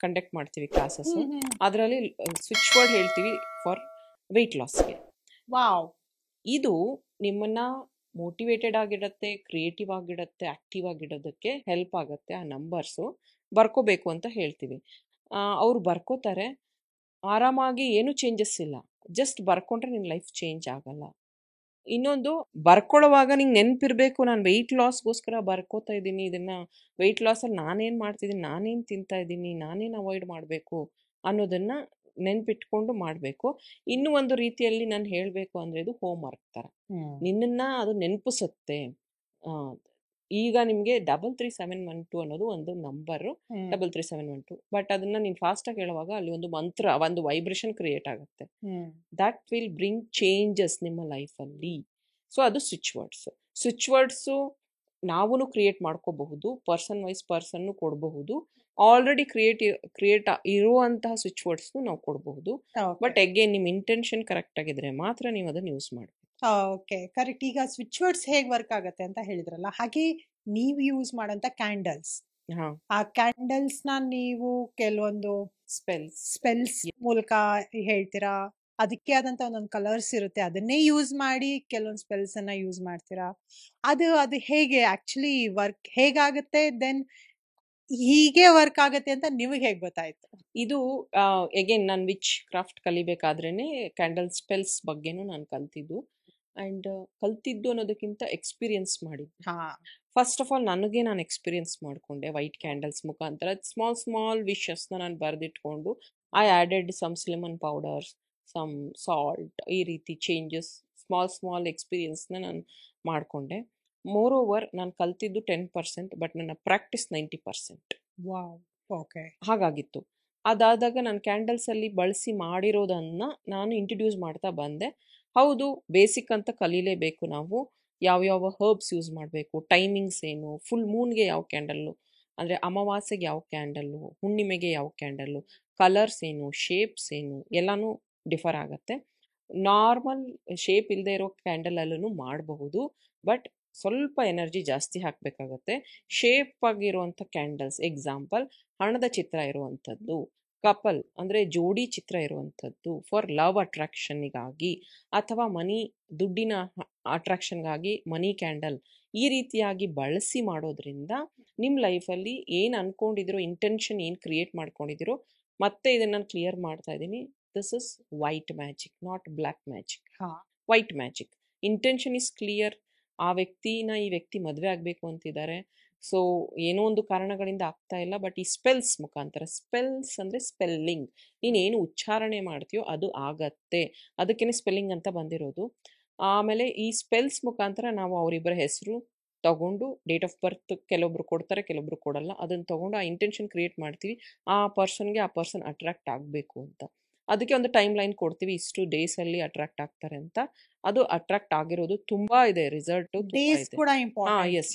ಕಂಡಕ್ಟ್ ಮಾಡ್ತೀವಿ ಕ್ಲಾಸಸ್, ಅದರಲ್ಲಿ ಸ್ವಿಚ್ ವರ್ಡ್ ಹೇಳ್ತೀವಿ ಫಾರ್ ವೆಯ್ಟ್ ಲಾಸ್ಗೆ. ವಾವ್, ಇದು ನಿಮ್ಮನ್ನ ಮೋಟಿವೇಟೆಡ್ ಆಗಿಡತ್ತೆ, ಕ್ರಿಯೇಟಿವ್ ಆಗಿಡತ್ತೆ, ಆಕ್ಟಿವ್ ಆಗಿಡೋದಕ್ಕೆ ಹೆಲ್ಪ್ ಆಗುತ್ತೆ. ಆ ನಂಬರ್ಸು ಬರ್ಕೋಬೇಕು ಅಂತ ಹೇಳ್ತೀವಿ. ಅವ್ರು ಬರ್ಕೋತಾರೆ, ಆರಾಮಾಗಿ ಏನು ಚೇಂಜಸ್ ಇಲ್ಲ, ಜಸ್ಟ್ ಬರ್ಕೊಂಡ್ರೆ ನಿನ್ನ ಲೈಫ್ ಚೇಂಜ್ ಆಗಲ್ಲ. ಇನ್ನೊಂದು, ಬರ್ಕೊಳ್ಳುವಾಗ ನಿಂಗೆ ನೆನಪಿರ್ಬೇಕು, ನಾನು ವೆಯ್ಟ್ ಲಾಸ್ಗೋಸ್ಕರ ಬರ್ಕೋತಾ ಇದ್ದೀನಿ, ಇದನ್ನ ವೆಯ್ಟ್ ಲಾಸಲ್ಲಿ ನಾನೇನು ಮಾಡ್ತಿದ್ದೀನಿ, ನಾನೇನು ತಿಂತಾ ಇದ್ದೀನಿ, ನಾನೇನು ಅವಾಯ್ಡ್ ಮಾಡಬೇಕು ಅನ್ನೋದನ್ನ ನೆನ್ಪಿಟ್ಕೊಂಡು ಮಾಡಬೇಕು. ಇನ್ನೂ ಒಂದು ರೀತಿಯಲ್ಲಿ ನಾನು ಹೇಳಬೇಕು ಅಂದರೆ ಇದು ಹೋಮ್ ವರ್ಕ್ ಥರ, ನಿನ್ನನ್ನ ಅದು ನೆನಪಿಸುತ್ತೆ. ಈಗ ನಿಮಗೆ 33712 ಅನ್ನೋದು ಒಂದು ನಂಬರು, 33712. ಬಟ್ ಅದನ್ನ ನೀನು ಫಾಸ್ಟಾಗಿ ಹೇಳುವಾಗ ಅಲ್ಲಿ ಒಂದು ಮಂತ್ರ, ಒಂದು ವೈಬ್ರೇಷನ್ ಕ್ರಿಯೇಟ್ ಆಗುತ್ತೆ. ದಟ್ ವಿಲ್ ಬ್ರಿಂಗ್ ಚೇಂಜಸ್ ನಿಮ್ಮ ಲೈಫಲ್ಲಿ. ಸೊ ಅದು ಸ್ವಿಚ್ ವರ್ಡ್ಸ್. ಸ್ವಿಚ್ ವರ್ಡ್ಸು ನಾವು ಕ್ರಿಯೇಟ್ ಮಾಡ್ಕೋಬಹುದು, ಪರ್ಸನ್ ವೈಸ್ ಪರ್ಸನ್ನು ಕೊಡಬಹುದು. ಆಲ್ರೆಡಿ ಕ್ರಿಯೇಟ್ ಇರುವಂತಹ ಸ್ವಿಚ್ ವರ್ಡ್ಸ್ನು ನಾವು ಕೊಡಬಹುದು. ಬಟ್ ಅಗೇನ್ ನಿಮ್ಮ ಇಂಟೆನ್ಷನ್ ಕರೆಕ್ಟ್ ಆಗಿದ್ರೆ ಮಾತ್ರ ನೀವು ಅದನ್ನ ಯೂಸ್ ಮಾಡಿ. Okay, correct. ಈಗ ಸ್ವಿಚ್ ವರ್ಡ್ಸ್ ಹೇಗೆ ವರ್ಕ್ ಆಗುತ್ತೆ ಅಂತ ಹೇಳಿದ್ರಲ್ಲ, ಹಾಗೆ ನೀವು ಯೂಸ್ ಮಾಡೋಂಥ ಕ್ಯಾಂಡಲ್ಸ್, ಆ ಕ್ಯಾಂಡಲ್ಸ್ ನ ನೀವು ಕೆಲವೊಂದು ಸ್ಪೆಲ್ಸ್ ಮೂಲಕ ಹೇಳ್ತೀರಾ, ಅದಕ್ಕೆ ಆದಂತ ಒಂದೊಂದು ಕಲರ್ಸ್ ಇರುತ್ತೆ, ಅದನ್ನೇ ಯೂಸ್ ಮಾಡಿ ಕೆಲವೊಂದು ಸ್ಪೆಲ್ಸ್ ಅನ್ನ ಯೂಸ್ ಮಾಡ್ತೀರಾ. ಅದು ಹೇಗೆ ಆಕ್ಚುಲಿ ವರ್ಕ್ ಹೇಗಾಗುತ್ತೆ, ದೆನ್ ಹೀಗೆ ವರ್ಕ್ ಆಗುತ್ತೆ ಅಂತ ನಿಮಗೆ ಹೇಗೆ ಗೊತ್ತಾಯ್ತು? ಇದು ಅಗೇನ್ ನಾನು ವಿಚ್ ಕ್ರಾಫ್ಟ್ ಕಲಿಬೇಕಾದ್ರೇನೆ ಕ್ಯಾಂಡಲ್ ಸ್ಪೆಲ್ಸ್ ಬಗ್ಗೆನೂ ನಾನು ಕಲ್ತಿದ್ದು. ಆ್ಯಂಡ್ ಕಲ್ತಿದ್ದು ಅನ್ನೋದಕ್ಕಿಂತ ಎಕ್ಸ್ಪೀರಿಯನ್ಸ್ ಮಾಡಿದ್ದು. ಫಸ್ಟ್ ಆಫ್ ಆಲ್ ನನಗೆ ನಾನು ಎಕ್ಸ್ಪೀರಿಯನ್ಸ್ ಮಾಡಿಕೊಂಡೆ ವೈಟ್ ಕ್ಯಾಂಡಲ್ಸ್ ಮುಖಾಂತರ. ಸ್ಮಾಲ್ ವಿಶಸ್ನ ನಾನು ಬರೆದಿಟ್ಕೊಂಡು I added some cinnamon powders, some salt, ಈ ರೀತಿ ಚೇಂಜಸ್, ಸ್ಮಾಲ್ ಎಕ್ಸ್ಪೀರಿಯನ್ಸ್ನ ನಾನು ಮಾಡಿಕೊಂಡೆ. ಮೋರ್ ಓವರ್ ನಾನು ಕಲ್ತಿದ್ದು 10%, ಬಟ್ ನನ್ನ ಪ್ರಾಕ್ಟೀಸ್ 90%. ಓಕೆ, ಹಾಗಾಗಿತ್ತು. ಅದಾದಾಗ ನಾನು ಕ್ಯಾಂಡಲ್ಸಲ್ಲಿ ಬಳಸಿ ಮಾಡಿರೋದನ್ನು ನಾನು ಇಂಟ್ರಡ್ಯೂಸ್ ಮಾಡ್ತಾ ಬಂದೆ. ಹೌದು, ಬೇಸಿಕ್ ಅಂತ ಕಲೀಲೇಬೇಕು ನಾವು. ಯಾವ್ಯಾವ ಹರ್ಬ್ಸ್ ಯೂಸ್ ಮಾಡಬೇಕು, ಟೈಮಿಂಗ್ಸ್ ಏನು, ಫುಲ್ ಮೂನ್ಗೆ ಯಾವ ಕ್ಯಾಂಡಲ್ಲು, ಅಂದರೆ ಅಮಾವಾಸ್ಯೆಗೆ ಯಾವ ಕ್ಯಾಂಡಲ್ಲು, ಹುಣ್ಣಿಮೆಗೆ ಯಾವ ಕ್ಯಾಂಡಲ್ಲು, ಕಲರ್ಸ್ ಏನು, ಶೇಪ್ಸ್ ಏನು, ಎಲ್ಲನೂ ಡಿಫರ್ ಆಗುತ್ತೆ. ನಾರ್ಮಲ್ ಶೇಪ್ ಇಲ್ಲದೆ ಇರೋ ಕ್ಯಾಂಡಲಲ್ಲೂ ಮಾಡಬಹುದು, ಬಟ್ ಸ್ವಲ್ಪ ಎನರ್ಜಿ ಜಾಸ್ತಿ ಹಾಕಬೇಕಾಗತ್ತೆ. ಶೇಪ್ ಆಗಿರುವಂಥ ಕ್ಯಾಂಡಲ್ಸ್, ಎಕ್ಸಾಂಪಲ್ ಹಣದ ಚಿತ್ರ ಇರುವಂಥದ್ದು, ಕಪಲ್ ಅಂದರೆ ಜೋಡಿ ಚಿತ್ರ ಇರುವಂಥದ್ದು, ಫಾರ್ ಲವ್ ಅಟ್ರಾಕ್ಷನ್ನಿಗಾಗಿ ಅಥವಾ ದುಡ್ಡಿನ ಅಟ್ರಾಕ್ಷನ್ಗಾಗಿ ಮನಿ ಕ್ಯಾಂಡಲ್, ಈ ರೀತಿಯಾಗಿ ಬಳಸಿ ಮಾಡೋದ್ರಿಂದ ನಿಮ್ಮ ಲೈಫಲ್ಲಿ ಏನು ಅನ್ಕೊಂಡಿದಿರೋ, ಇಂಟೆನ್ಷನ್ ಏನು ಕ್ರಿಯೇಟ್ ಮಾಡ್ಕೊಂಡಿದಿರೋ, ಮತ್ತೆ ಇದನ್ನು ನಾನು ಕ್ಲಿಯರ್ ಮಾಡ್ತಾ ಇದ್ದೀನಿ. This is white magic, not black magic. White magic. Intention is clear. ಆ ವ್ಯಕ್ತಿನ ಈ ವ್ಯಕ್ತಿ ಮದುವೆ ಆಗಬೇಕು ಅಂತಿದ್ದಾರೆ, ಸೊ ಏನೋ ಒಂದು ಕಾರಣಗಳಿಂದ ಆಗ್ತಾ ಇಲ್ಲ, ಬಟ್ ಈ ಸ್ಪೆಲ್ಸ್ ಮುಖಾಂತರ, ಸ್ಪೆಲ್ಸ್ ಅಂದರೆ ಸ್ಪೆಲ್ಲಿಂಗ್, ನೀನೇನು ಉಚ್ಚಾರಣೆ ಮಾಡ್ತೀಯೋ ಅದು ಆಗತ್ತೆ, ಅದಕ್ಕೇನೆ ಸ್ಪೆಲ್ಲಿಂಗ್ ಅಂತ ಬಂದಿರೋದು. ಆಮೇಲೆ ಈ ಸ್ಪೆಲ್ಸ್ ಮುಖಾಂತರ ನಾವು ಅವರಿಬ್ಬರ ಹೆಸರು ತಗೊಂಡು, ಡೇಟ್ ಆಫ್ ಬರ್ತ್ ಕೆಲವೊಬ್ರು ಕೊಡ್ತಾರೆ, ಕೆಲವೊಬ್ರು ಕೊಡಲ್ಲ, ಅದನ್ನು ತಗೊಂಡು ಆ ಇಂಟೆನ್ಷನ್ ಕ್ರಿಯೇಟ್ ಮಾಡ್ತೀವಿ, ಆ ಪರ್ಸನ್ಗೆ ಆ ಪರ್ಸನ್ ಅಟ್ರಾಕ್ಟ್ ಆಗಬೇಕು ಅಂತ. ಅದಕ್ಕೆ ಒಂದು ಟೈಮ್ ಲೈನ್ ಕೊಡ್ತೀವಿ, ಇಷ್ಟು ಡೇಸಲ್ಲಿ ಅಟ್ರಾಕ್ಟ್ ಆಗ್ತಾರೆ ಅಂತ. ಅದು ಅಟ್ರಾಕ್ಟ್ ಆಗಿರೋದು ತುಂಬಾ ಇದೆ, ರಿಸಲ್ಟ್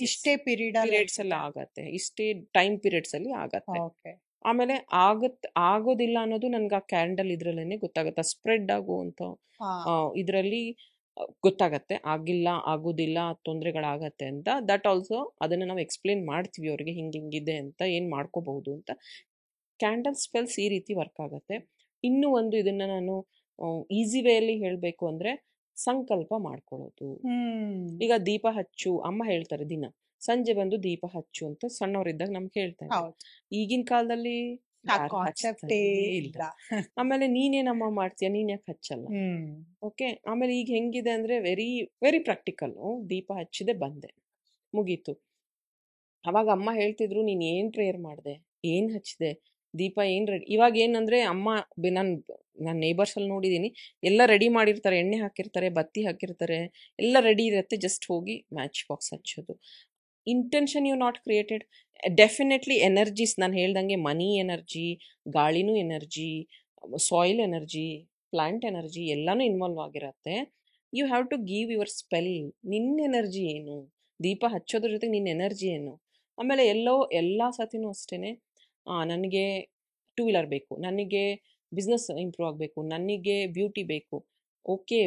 ಇಷ್ಟೇ ಪೀರಿಯಡ್ಸ್ ಅಲ್ಲಿ ಆಗತ್ತೆ, ಇಷ್ಟೇ ಟೈಮ್ ಪೀರಿಯಡ್ಸ್ ಅಲ್ಲಿ ಆಗತ್ತೆ. ಆಮೇಲೆ ಆಗೋದಿಲ್ಲ ಅನ್ನೋದು ನನ್ಗೆ ಆ ಕ್ಯಾಂಡಲ್ ಇದ್ರಲ್ಲೇನೆ ಗೊತ್ತಾಗುತ್ತೆ. ಸ್ಪ್ರೆಡ್ ಆಗುವಂಥ ಇದರಲ್ಲಿ ಗೊತ್ತಾಗತ್ತೆ. ಆಗೋದಿಲ್ಲ, ತೊಂದರೆಗಳಾಗತ್ತೆ ಅಂತ. ದಟ್ ಆಲ್ಸೋ ಅದನ್ನು ನಾವು ಎಕ್ಸ್ಪ್ಲೇನ್ ಮಾಡ್ತೀವಿ ಅವ್ರಿಗೆ, ಹಿಂಗಿದೆ ಅಂತ, ಏನು ಮಾಡ್ಕೋಬಹುದು ಅಂತ. ಕ್ಯಾಂಡಲ್ ಸ್ಪೆಲ್ಸ್ ಈ ರೀತಿ ವರ್ಕ್ ಆಗುತ್ತೆ. ಇನ್ನೂ ಒಂದು ಇದನ್ನ ನಾನು ಈಸಿ ವೇಯಲ್ಲಿ ಹೇಳಬೇಕು ಅಂದರೆ ಸಂಕಲ್ಪ ಮಾಡ್ಕೊಳ್ಳೋದು. ಈಗ ದೀಪ ಹಚ್ಚು, ಅಮ್ಮ ಹೇಳ್ತಾರೆ ದಿನ ಸಂಜೆ ಬಂದು ದೀಪ ಹಚ್ಚು ಅಂತ ಸಣ್ಣವರಿದ್ದಾಗ ನಮ್ಗೆ ಹೇಳ್ತಾ ಇದ್ದಾರೆ. ಈಗಿನ ಕಾಲದಲ್ಲಿ ಇಲ್ಲ. ಆಮೇಲೆ ನೀನೇನಮ್ಮ ಮಾಡ್ತೀಯ, ನೀನ್ ಯಾಕೆ ಹಚ್ಚಲ್ಲ? ಓಕೆ. ಆಮೇಲೆ ಈಗ ಹೆಂಗಿದೆ ಅಂದ್ರೆ ವೆರಿ ವೆರಿ ಪ್ರಾಕ್ಟಿಕಲ್. ದೀಪ ಹಚ್ಚಿದೆ ಬಂದೆ, ಮುಗೀತು. ಅವಾಗ ಅಮ್ಮ ಹೇಳ್ತಿದ್ರು, ನೀನ್ ಏನ್ ಪ್ರೇಯರ್ ಮಾಡಿದೆ, ಏನ್ ಹಚ್ಚಿದೆ, ದೀಪ ಏನ್ ರೆಡಿ. ಇವಾಗ ಏನಂದ್ರೆ ಅಮ್ಮ ನಾನು ನೇಬರ್ಸ್ ಅಲ್ಲಿ ನೋಡಿದೀನಿ, ಎಲ್ಲ ರೆಡಿ ಮಾಡಿರ್ತಾರೆ, ಎಣ್ಣೆ ಹಾಕಿರ್ತಾರೆ, ಬತ್ತಿ ಹಾಕಿರ್ತಾರೆ, ಎಲ್ಲ ರೆಡಿ ಇರುತ್ತೆ, ಜಸ್ಟ್ ಹೋಗಿ ಮ್ಯಾಚ್ ಬಾಕ್ಸ್ ಹಚ್ಚೋದು. Intention you not created. Definitely energies ನಾನು ಹೇಳ್ದಂಗೆ ಮನಿ ಎನರ್ಜಿ, ಗಾಳಿನೂ energy, soil energy, plant energy ಎಲ್ಲಾನು ಇನ್ವಾಲ್ವ್ ಆಗಿರತ್ತೆ. You have to give your spell. ನಿನ್ನ ಎನರ್ಜಿ ಏನು, ದೀಪ ಹಚ್ಚೋದ್ರ ಜೊತೆಗೆ ನಿನ್ನ ಎನರ್ಜಿ ಏನು. ಆಮೇಲೆ ಎಲ್ಲ ಸತಿನೂ ಅಷ್ಟೇ, ನನಗೆ 2 ವೀಲರ್ ಬೇಕು, ನನಗೆ ಬಿಸ್ನೆಸ್ ಇಂಪ್ರೂವ್ ಆಗಬೇಕು, ನನಗೆ ಬ್ಯೂಟಿ ಬೇಕು. ಓಕೆ,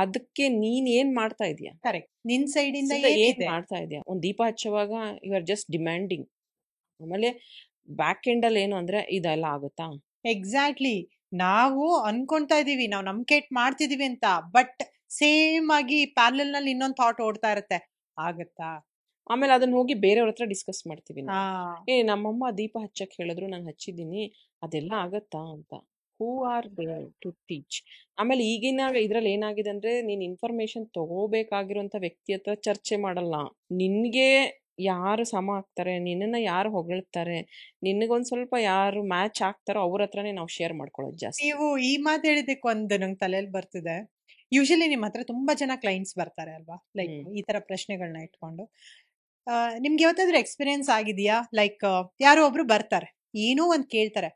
ಅದಕ್ಕೆ ನೀನ್ ಏನ್ ಮಾಡ್ತಾ ಇದೀಯಾ? ಕರೆಕ್ಟ್. ನಿನ್ ಸೈಡ್ ಇಂದ ಏನ್ ಮಾಡ್ತಾ ಇದೀಯಾ? ಒಂದ್ ದೀಪ ಹಚ್ಚುವಾಗ ಯು ಆರ್ ಜಸ್ಟ್ ಡಿಮ್ಯಾಂಡಿಂಗ್. ಆಮೇಲೆ ಬ್ಯಾಕ್ ಎಂಡ್ ಅಲ್ಲಿ ಏನು ಅಂದ್ರೆ ಇದೆಲ್ಲ ಆಗುತ್ತಾ? ಎಕ್ಸಾಕ್ಟ್ಲಿ. ನಾವು ಅನ್ಕೊಂತಾ ಇದೀವಿ, ನಾವು ನಂಬಿಕೆ ಮಾಡ್ತಿದೀವಿ ಅಂತ, ಬಟ್ ಸೇಮ್ ಆಗಿ ಪ್ಯಾರಲಲ್ ನಲ್ಲಿ ಇನ್ನೊಂದು ಥಾಟ್ ಓಡ್ತಾ ಇರುತ್ತೆ, ಆಗುತ್ತಾ? ಆಮೇಲೆ ಅದನ್ನ ಹೋಗಿ ಬೇರೆಯವ್ರ ಹತ್ರ ಡಿಸ್ಕಸ್ ಮಾಡ್ತೀವಿ. ನಮ್ಮಮ್ಮ ದೀಪ ಹಚ್ಚಕ್ ಹೇಳಿದ್ರು, ನಾನು ಹಚ್ಚಿದ್ದೀನಿ, ಅದೆಲ್ಲ ಆಗತ್ತಾ ಅಂತ. Who are there to teach? ಆಮೇಲೆ ಈಗಿನ ಇದ್ರಲ್ಲಿ ಏನಾಗಿದೆ ಅಂದ್ರೆ, ನೀನ್ ಇನ್ಫಾರ್ಮೇಶನ್ ತಗೋಬೇಕಾಗಿರುವಂತ ವ್ಯಕ್ತಿ ಹತ್ರ ಚರ್ಚೆ ಮಾಡಲ್ಲ. ನಿನ್ಗೆ ಯಾರು ಸಮ ಆಗ್ತಾರೆ, ನಿನ್ನನ್ನ ಯಾರು ಹೊಗಳ್ತಾರೆ, ನಿನಗೊಂದ್ ಸ್ವಲ್ಪ ಯಾರು ಮ್ಯಾಚ್ ಆಗ್ತಾರೋ ಅವ್ರ ಹತ್ರನೇ ನಾವು ಶೇರ್ ಮಾಡ್ಕೊಳ್ಳೋದು ಜಾಸ್ತಿ. ನೀವು ಈ ಮಾತು ಹೇಳಿದಕ್ಕೆ ಒಂದು ನಂಗೆ ತಲೆಯಲ್ಲಿ ಬರ್ತಿದೆ. ಯೂಶಲಿ ನಿಮ್ಮ ಹತ್ರ ತುಂಬಾ ಜನ ಕ್ಲೈಂಟ್ಸ್ ಬರ್ತಾರೆ ಅಲ್ವಾ, ಲೈಕ್ ಈ ತರ ಪ್ರಶ್ನೆಗಳನ್ನ ಇಟ್ಕೊಂಡು. ನಿಮ್ಗೆ ಯಾವತ್ತಾದ್ರೂ ಎಕ್ಸ್ಪೀರಿಯನ್ಸ್ ಆಗಿದೆಯಾ? ಲೈಕ್ ಯಾರೋ ಒಬ್ರು ಬರ್ತಾರೆ, ಏನೋ ಒಂದು ಕೇಳ್ತಾರೆ,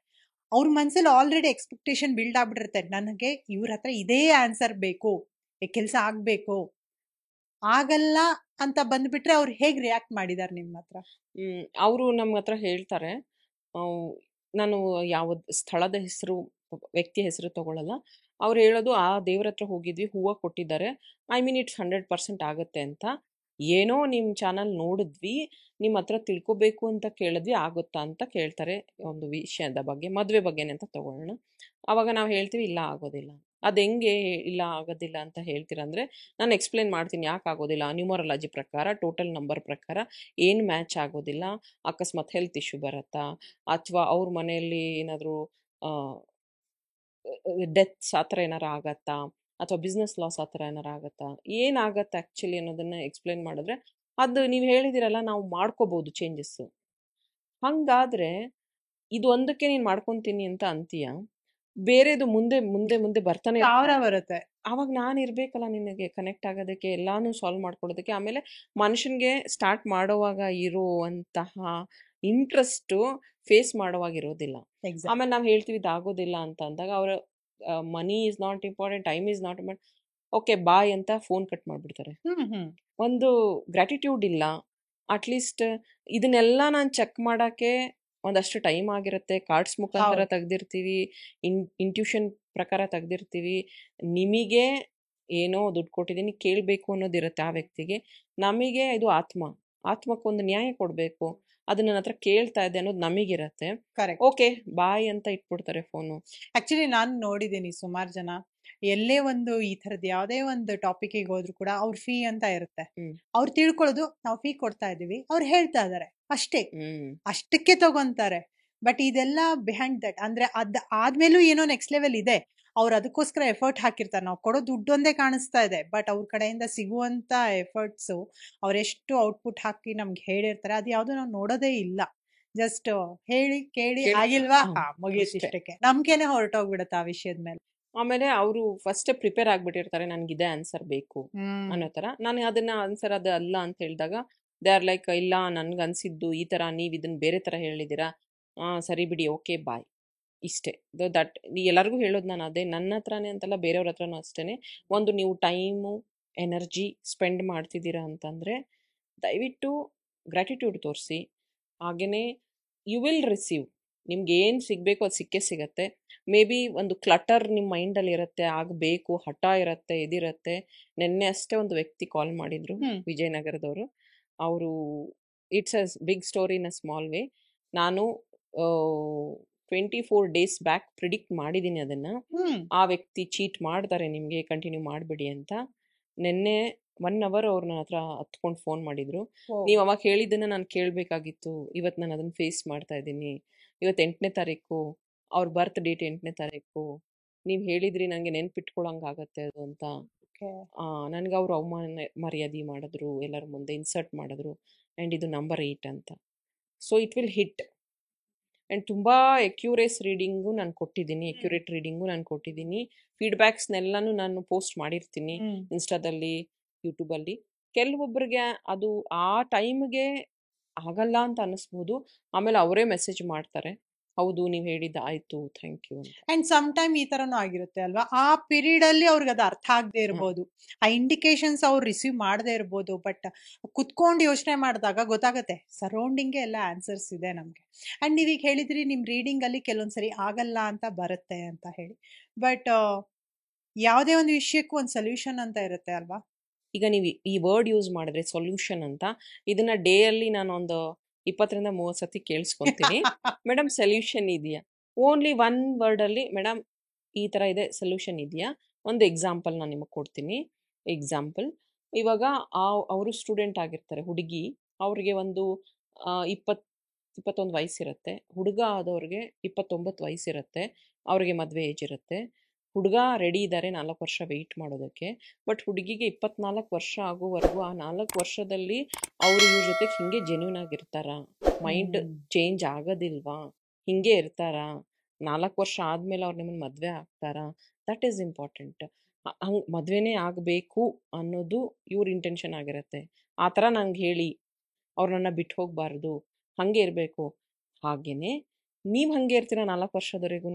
ಅವ್ರ ಮನ್ಸಲ್ಲಿ ಆಲ್ರೆಡಿ ಎಕ್ಸ್ಪೆಕ್ಟೇಷನ್ ಬಿಲ್ಡ್ ಆಗ್ಬಿಟ್ಟಿರುತ್ತೆ, ನನಗೆ ಇವ್ರ ಹತ್ರ ಇದೇ ಆನ್ಸರ್ ಬೇಕು, ಕೆಲಸ ಆಗ್ಬೇಕು, ಆಗಲ್ಲ ಅಂತ ಬಂದ್ಬಿಟ್ರೆ ಅವ್ರು ಹೇಗ್ ರಿಯಾಕ್ಟ್ ಮಾಡಿದಾರೆ ನಿಮ್ಮ ಹತ್ರ? ಅವರು ನಮ್ಮ ಹತ್ರ ಹೇಳ್ತಾರೆ, ನಾನು ಯಾವ ಸ್ಥಳದ ಹೆಸರು, ವ್ಯಕ್ತಿ ಹೆಸರು ತಗೊಳ್ಳಲ್ಲ. ಅವ್ರು ಹೇಳೋದು, ಆ ದೇವ್ರ ಹತ್ರ ಹೋಗಿದ್ವಿ, ಹೂವು ಕೊಟ್ಟಿದ್ದಾರೆ, ಐ ಮೀನ್ ಇಟ್ಸ್ 100% ಆಗುತ್ತೆ ಅಂತ. ಏನೋ ನಿಮ್ಮ ಚಾನಲ್ ನೋಡಿದ್ವಿ, ನಿಮ್ಮ ಹತ್ರ ತಿಳ್ಕೊಬೇಕು ಅಂತ ಕೇಳಿದ್ವಿ, ಆಗುತ್ತಾ ಅಂತ ಕೇಳ್ತಾರೆ. ಒಂದು ವಿಷಯದ ಬಗ್ಗೆ, ಮದುವೆ ಬಗ್ಗೆನೇ ಅಂತ ತಗೊಳ್ಳೋಣ. ಆವಾಗ ನಾವು ಹೇಳ್ತೀವಿ, ಇಲ್ಲ ಆಗೋದಿಲ್ಲ. ಅದು ಹೆಂಗೆ ಇಲ್ಲ ಆಗೋದಿಲ್ಲ ಅಂತ ಹೇಳ್ತೀರಾ ಅಂದರೆ, ನಾನು ಎಕ್ಸ್ಪ್ಲೇನ್ ಮಾಡ್ತೀನಿ ಯಾಕೆ ಆಗೋದಿಲ್ಲ. ನ್ಯೂಮರಾಲಜಿ ಪ್ರಕಾರ, ಟೋಟಲ್ ನಂಬರ್ ಪ್ರಕಾರ ಏನು ಮ್ಯಾಚ್ ಆಗೋದಿಲ್ಲ. ಅಕಸ್ಮಾತ್ ಹೆಲ್ತ್ ಇಶ್ಯೂ ಬರುತ್ತಾ, ಅಥವಾ ಅವ್ರ ಮನೆಯಲ್ಲಿ ಏನಾದರೂ ಡೆತ್ಸ್ ಆ ಥರ ಏನಾರು ಆಗತ್ತಾ, ಅಥವಾ ಬಿಸ್ನೆಸ್ ಲಾಸ್ ಆ ಥರ ಏನಾರು ಆಗತ್ತಾ, ಏನಾಗತ್ತೆ ಆ್ಯಕ್ಚುಲಿ ಅನ್ನೋದನ್ನು ಎಕ್ಸ್ಪ್ಲೇನ್ ಮಾಡಿದ್ರೆ, ಅದು ನೀವು ಹೇಳಿದಿರಲ್ಲ, ನಾವು ಮಾಡ್ಕೋಬೋದು ಚೇಂಜಸ್ಸು. ಹಾಗಾದರೆ ಇದು ಒಂದಕ್ಕೆ ನೀನು ಮಾಡ್ಕೊತೀನಿ ಅಂತ ಅಂತೀಯ, ಬೇರೆದು ಮುಂದೆ ಮುಂದೆ ಮುಂದೆ ಬರ್ತಾನೆ ಬರುತ್ತೆ. ಆವಾಗ ನಾನು ಇರಬೇಕಲ್ಲ ನಿನಗೆ ಕನೆಕ್ಟ್ ಆಗೋದಕ್ಕೆ, ಎಲ್ಲಾನು ಸಾಲ್ವ್ ಮಾಡ್ಕೊಡೋದಕ್ಕೆ. ಆಮೇಲೆ ಮನುಷ್ಯನಿಗೆ ಸ್ಟಾರ್ಟ್ ಮಾಡುವಾಗ ಇರುವಂತಹ ಇಂಟ್ರೆಸ್ಟು ಫೇಸ್ ಮಾಡುವಾಗ ಇರೋದಿಲ್ಲ. ಆಮೇಲೆ ನಾವು ಹೇಳ್ತೀವಿ ಇದಾಗೋದಿಲ್ಲ ಅಂತ ಅಂದಾಗ, ಅವರ money is not important, time is not important, okay bye ಅಂತ ಫೋನ್ ಕಟ್ ಮಾಡಿಬಿಡ್ತಾರೆ. ಒಂದು ಗ್ರ್ಯಾಟಿಟ್ಯೂಡ್ ಇಲ್ಲ. ಅಟ್ಲೀಸ್ಟ್ ಇದನ್ನೆಲ್ಲ ನಾನು ಚೆಕ್ ಮಾಡೋಕ್ಕೆ ಒಂದಷ್ಟು ಟೈಮ್ ಆಗಿರುತ್ತೆ. ಕಾರ್ಡ್ಸ್ ಮುಖಾಂತರ ತೆಗ್ದಿರ್ತೀವಿ, ಇಂಟ್ಯೂಷನ್ ಪ್ರಕಾರ ತೆಗ್ದಿರ್ತೀವಿ. ನಿಮಗೆ ಏನೋ ದುಡ್ಡು ಕೊಟ್ಟಿದ್ದೀನಿ, ಕೇಳಬೇಕು ಅನ್ನೋದಿರುತ್ತೆ ಆ ವ್ಯಕ್ತಿಗೆ. ನಮಗೆ ಇದು ಆತ್ಮಕ್ಕೊಂದು ನ್ಯಾಯ ಕೊಡಬೇಕು, ಅದು ನನ್ನ ಹತ್ರ ಕೇಳ್ತಾ ಇದೆ ಅನ್ನೋದು ನಮಗಿರತ್ತೆ. ಓಕೆ ಬಾಯ್ ಅಂತ ಇಟ್ಬಿಡ್ತಾರೆ ಫೋನು. ಆಕ್ಚುಲಿ ನಾನು ನೋಡಿದ್ದೀನಿ ಸುಮಾರು ಜನ, ಎಲ್ಲೇ ಒಂದು ಈ ಥರದ್ದು ಯಾವುದೇ ಒಂದು ಟಾಪಿಕ್ಗೆ ಹೋದ್ರು ಕೂಡ ಅವ್ರ ಫೀ ಅಂತ ಇರುತ್ತೆ. ಅವ್ರು ತಿಳ್ಕೊಳ್ಳೋದು ನಾವು ಫೀ ಕೊಡ್ತಾ ಇದೀವಿ, ಅವ್ರು ಹೇಳ್ತಾ ಇದಾರೆ ಅಷ್ಟೇ, ಅಷ್ಟಕ್ಕೆ ತಗೊಂತಾರೆ. ಬಟ್ ಇದೆಲ್ಲ ಬಿಹೈಂಡ್ ದಟ್, ಅಂದ್ರೆ ಆದ್ಮೇಲೂ ಏನೋ ನೆಕ್ಸ್ಟ್ ಲೆವೆಲ್ ಇದೆ. ಅವ್ರು ಅದಕ್ಕೋಸ್ಕರ ಎಫರ್ಟ್ ಹಾಕಿರ್ತಾರೆ. ನಾವು ಕೊಡೋ ದುಡ್ಡು ಒಂದೇ ಕಾಣಿಸ್ತಾ ಇದೆ, ಬಟ್ ಅವ್ರ ಕಡೆಯಿಂದ ಸಿಗುವಂತ ಎಫರ್ಟ್ಸು, ಅವ್ರೆಷ್ಟು ಔಟ್ಪುಟ್ ಹಾಕಿ ನಮ್ಗೆ ಹೇಳಿರ್ತಾರೆ, ಅದು ಯಾವ್ದು ನಾವು ನೋಡೋದೇ ಇಲ್ಲ. ಜಸ್ಟ್ ಹೇಳಿ ಕೇಳಿ ಆಗಿಲ್ವಾ, ಮುಗಿಯುತ್ತೆ ಇಷ್ಟಕ್ಕೆ, ನಂಬಿಕೆನೆ ಹೊರಟೋಗ್ಬಿಡುತ್ತೆ ಆ ವಿಷಯದ ಮೇಲೆ. ಆಮೇಲೆ ಅವರು ಫಸ್ಟ್ ಪ್ರಿಪೇರ್ ಆಗ್ಬಿಟ್ಟಿರ್ತಾರೆ, ನನ್ಗಿದೆ ಆನ್ಸರ್ ಬೇಕು ಅನ್ನೋ ತರ. ನಾನು ಅದನ್ನ ಆನ್ಸರ್ ಅದು ಅಲ್ಲ ಅಂತ ಹೇಳಿದಾಗ ದೇ ಆರ್ ಲೈಕ್, ಇಲ್ಲ ನನ್ಗೆ ಅನ್ಸಿದ್ದು ಈ ತರ, ನೀವು ಇದನ್ನ ಬೇರೆ ತರ ಹೇಳಿದ್ದೀರಾ, ಸರಿ ಬಿಡಿ, ಓಕೆ ಬಾಯ್, ಇಷ್ಟೇ. ದಟ್ ಎಲ್ಲರಿಗೂ ಹೇಳೋದು ನಾನು ಅದೇ, ನನ್ನ ಹತ್ರನೇ ಅಂತಲ್ಲ ಬೇರೆಯವ್ರ ಹತ್ರನೂ ಅಷ್ಟೇ. ಒಂದು ನೀವು ಟೈಮು ಎನರ್ಜಿ ಸ್ಪೆಂಡ್ ಮಾಡ್ತಿದ್ದೀರಾ ಅಂತಂದರೆ ದಯವಿಟ್ಟು ಗ್ರ್ಯಾಟಿಟ್ಯೂಡ್ ತೋರಿಸಿ. ಹಾಗೆಯೇ ಯು ವಿಲ್ ರಿಸೀವ್. ನಿಮ್ಗೆ ಏನು ಸಿಗಬೇಕು ಅದು ಸಿಕ್ಕೇ ಸಿಗತ್ತೆ. ಮೇ ಬಿ ಒಂದು ಕ್ಲಟರ್ ನಿಮ್ಮ ಮೈಂಡಲ್ಲಿ ಇರುತ್ತೆ, ಆಗಬೇಕು ಹಠ ಇರುತ್ತೆ, ಇದಿರುತ್ತೆ. ನಿನ್ನೆ ಅಷ್ಟೇ ಒಂದು ವ್ಯಕ್ತಿ ಕಾಲ್ ಮಾಡಿದ್ರು, ವಿಜಯನಗರದವರು. ಅವರು it's a big story in a small way. ನಾನು 24 ಡೇಸ್ ಬ್ಯಾಕ್ ಪ್ರಿಡಿಕ್ಟ್ ಮಾಡಿದ್ದೀನಿ ಅದನ್ನು. ಆ ವ್ಯಕ್ತಿ ಚೀಟ್ ಮಾಡ್ತಾರೆ, ನಿಮಗೆ ಕಂಟಿನ್ಯೂ ಮಾಡಬೇಡಿ ಅಂತ. ನಿನ್ನೆ 1 ಅವರ್ ಅವ್ರು ನನ್ನ ಹತ್ರ ಹತ್ಕೊಂಡು ಫೋನ್ ಮಾಡಿದ್ರು. ನೀವು ಅವಾಗ ಹೇಳಿದ್ದನ್ನು ನಾನು ಕೇಳಬೇಕಾಗಿತ್ತು, ಇವತ್ತು ನಾನು ಅದನ್ನು ಫೇಸ್ ಮಾಡ್ತಾ ಇದ್ದೀನಿ. ಇವತ್ತು 8ನೇ ತಾರೀಕು, ಅವ್ರ ಬರ್ತ್ ಡೇಟ್ 8ನೇ ತಾರೀಕು. ನೀವು ಹೇಳಿದ್ರಿ ನನಗೆ ನೆನ್ಪಿಟ್ಕೊಳಂಗಾಗತ್ತೆ ಅದು ಅಂತ. ನನಗೆ ಅವರು ಅವಮಾನ ಮರ್ಯಾದೆ ಮಾಡಿದ್ರು, ಎಲ್ಲರ ಮುಂದೆ ಇನ್ಸರ್ಟ್ ಮಾಡಿದ್ರು. ಆ್ಯಂಡ್ ಇದು ನಂಬರ್ 8 ಅಂತ. So it will hit. And ತುಂಬ ಎಕ್ಯುರೇಟ್ ರೀಡಿಂಗು ನಾನು ಕೊಟ್ಟಿದ್ದೀನಿ. ಫೀಡ್ಬ್ಯಾಕ್ಸ್ನೆಲ್ಲನೂ ನಾನು ಪೋಸ್ಟ್ ಮಾಡಿರ್ತೀನಿ ಇನ್ಸ್ಟಾದಲ್ಲಿ, ಯೂಟ್ಯೂಬಲ್ಲಿ. ಕೆಲವೊಬ್ಬರಿಗೆ ಅದು ಆ ಟೈಮ್ಗೆ ಆಗಲ್ಲ ಅಂತ ಅನ್ನಿಸ್ಬೋದು. ಆಮೇಲೆ ಅವರೇ ಮೆಸೇಜ್ ಮಾಡ್ತಾರೆ, ಹೌದು ನೀವು ಹೇಳಿದ್ದು ಆಯಿತು, ಥ್ಯಾಂಕ್ ಯು ಅಂತ. ಆ್ಯಂಡ್ ಸಮ್ ಟೈಮ್ ಈ ಥರನೂ ಆಗಿರುತ್ತೆ ಅಲ್ವಾ, ಆ ಪೀರಿಯಡಲ್ಲಿ ಅವ್ರಿಗೆ ಅದು ಅರ್ಥ ಆಗದೆ ಇರ್ಬೋದು, ಆ ಇಂಡಿಕೇಶನ್ಸ್ ಅವ್ರು ರಿಸೀವ್ ಮಾಡದೇ ಇರ್ಬೋದು. ಬಟ್ ಕುತ್ಕೊಂಡು ಯೋಚನೆ ಮಾಡಿದಾಗ ಗೊತ್ತಾಗುತ್ತೆ ಸರೌಂಡಿಂಗೇ ಎಲ್ಲ ಆನ್ಸರ್ಸ್ ಇದೆ ನಮಗೆ. ಆ್ಯಂಡ್ ನೀವೀಗ ಹೇಳಿದ್ರಿ ನಿಮ್ಮ ರೀಡಿಂಗಲ್ಲಿ ಕೆಲವೊಂದ್ಸರಿ ಆಗಲ್ಲ ಅಂತ ಬರುತ್ತೆ ಅಂತ ಹೇಳಿ. ಬಟ್ ಯಾವುದೇ ಒಂದು ವಿಷಯಕ್ಕೂ ಒಂದು ಸೊಲ್ಯೂಷನ್ ಅಂತ ಇರುತ್ತೆ ಅಲ್ವಾ. ಈಗ ನೀವು ಈ ವರ್ಡ್ ಯೂಸ್ ಮಾಡಿದ್ರೆ ಸೊಲ್ಯೂಷನ್ ಅಂತ, ಇದನ್ನ ಡೇಯಲ್ಲಿ ನಾನು ಒಂದು 20-30 ಸತಿ ಕೇಳಿಸ್ಕೊತೀನಿ. ಮೇಡಮ್ ಸೊಲ್ಯೂಷನ್ ಇದೆಯಾ? ಓನ್ಲಿ 1 ವರ್ಡಲ್ಲಿ ಮೇಡಮ್ ಈ ಥರ ಇದೆ, ಸೊಲ್ಯೂಷನ್ ಇದೆಯಾ? ಒಂದು ಎಕ್ಸಾಂಪಲ್ ನಾನು ನಿಮಗೆ ಕೊಡ್ತೀನಿ. ಎಕ್ಸಾಂಪಲ್, ಇವಾಗ ಅವರು ಸ್ಟೂಡೆಂಟ್ ಆಗಿರ್ತಾರೆ, ಹುಡುಗಿ. ಅವ್ರಿಗೆ ಒಂದು 21 ವಯಸ್ಸಿರುತ್ತೆ. ಹುಡುಗ ಆದವ್ರಿಗೆ 29 ವಯಸ್ಸಿರುತ್ತೆ. ಅವ್ರಿಗೆ ಮದುವೆ ಏಜ್ ಇರುತ್ತೆ. ಹುಡುಗ ರೆಡಿ ಇದ್ದಾರೆ 4 ವರ್ಷ ವೆಯ್ಟ್ ಮಾಡೋದಕ್ಕೆ. ಬಟ್ ಹುಡುಗಿಗೆ 24 ವರ್ಷ ಆಗೋವರೆಗೂ ಆ 4 ವರ್ಷದಲ್ಲಿ ಅವರು ಇವ್ರ ಜೊತೆಗೆ ಹಿಂಗೆ ಜೆನ್ಯೂನ್ ಆಗಿರ್ತಾರಾ? ಮೈಂಡ್ ಚೇಂಜ್ ಆಗೋದಿಲ್ವಾ? ಹಿಂಗೆ ಇರ್ತಾರಾ? 4 ವರ್ಷ ಆದಮೇಲೆ ಅವ್ರು ನಿಮ್ಮನ್ನು ಮದುವೆ ಆಗ್ತಾರಾ? That is important. ಹಂಗೆ ಮದುವೆನೇ ಆಗಬೇಕು ಅನ್ನೋದು ಇವ್ರ ಇಂಟೆನ್ಷನ್ ಆಗಿರುತ್ತೆ. ಆ ಥರ ನಂಗೆ ಹೇಳಿ, ಅವ್ರು ನನ್ನ ಬಿಟ್ಟು ಹೋಗಬಾರ್ದು, ಹಾಗೆ ಇರಬೇಕು. ಹಾಗೆಯೇ ನೀವು ಹಾಗೆ ಇರ್ತೀರಾ 4 ವರ್ಷದವರೆಗೂ?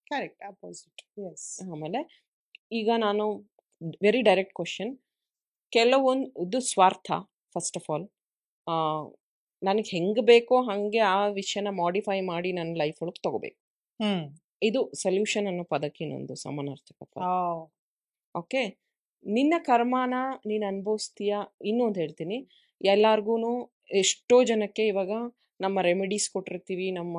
Correct, opposite. ಎಸ್. ಆಮೇಲೆ ಈಗ ನಾನು ವೆರಿ ಡೈರೆಕ್ಟ್ ಕ್ವಶನ್, ಕೆಲವೊಂದು ಸ್ವಾರ್ಥ. ಫಸ್ಟ್ ಆಫ್ ಆಲ್, ನನಗೆ ಹೆಂಗೆ ಬೇಕೋ ಹಾಗೆ ಆ ವಿಷಯನ ಮಾಡಿಫೈ ಮಾಡಿ ನನ್ನ ಲೈಫ್ ಒಳಗೆ ತಗೋಬೇಕು. ಇದು ಸೊಲ್ಯೂಷನ್ ಅನ್ನೋ ಪದಕ್ಕೆ ಇನ್ನೊಂದು ಸಮಾನಾರ್ಥಕ ಪದ. ಓಕೆ, ನಿನ್ನ ಕರ್ಮಾನ ನೀನು ಅನುಭವಿಸ್ತೀಯ. ಇನ್ನೊಂದು ಹೇಳ್ತೀನಿ, ಎಲ್ಲಾರ್ಗು ಎಷ್ಟೋ ಜನಕ್ಕೆ ಇವಾಗ ನಮ್ಮ ರೆಮಿಡೀಸ್ ಕೊಟ್ಟಿರ್ತೀವಿ, ನಮ್ಮ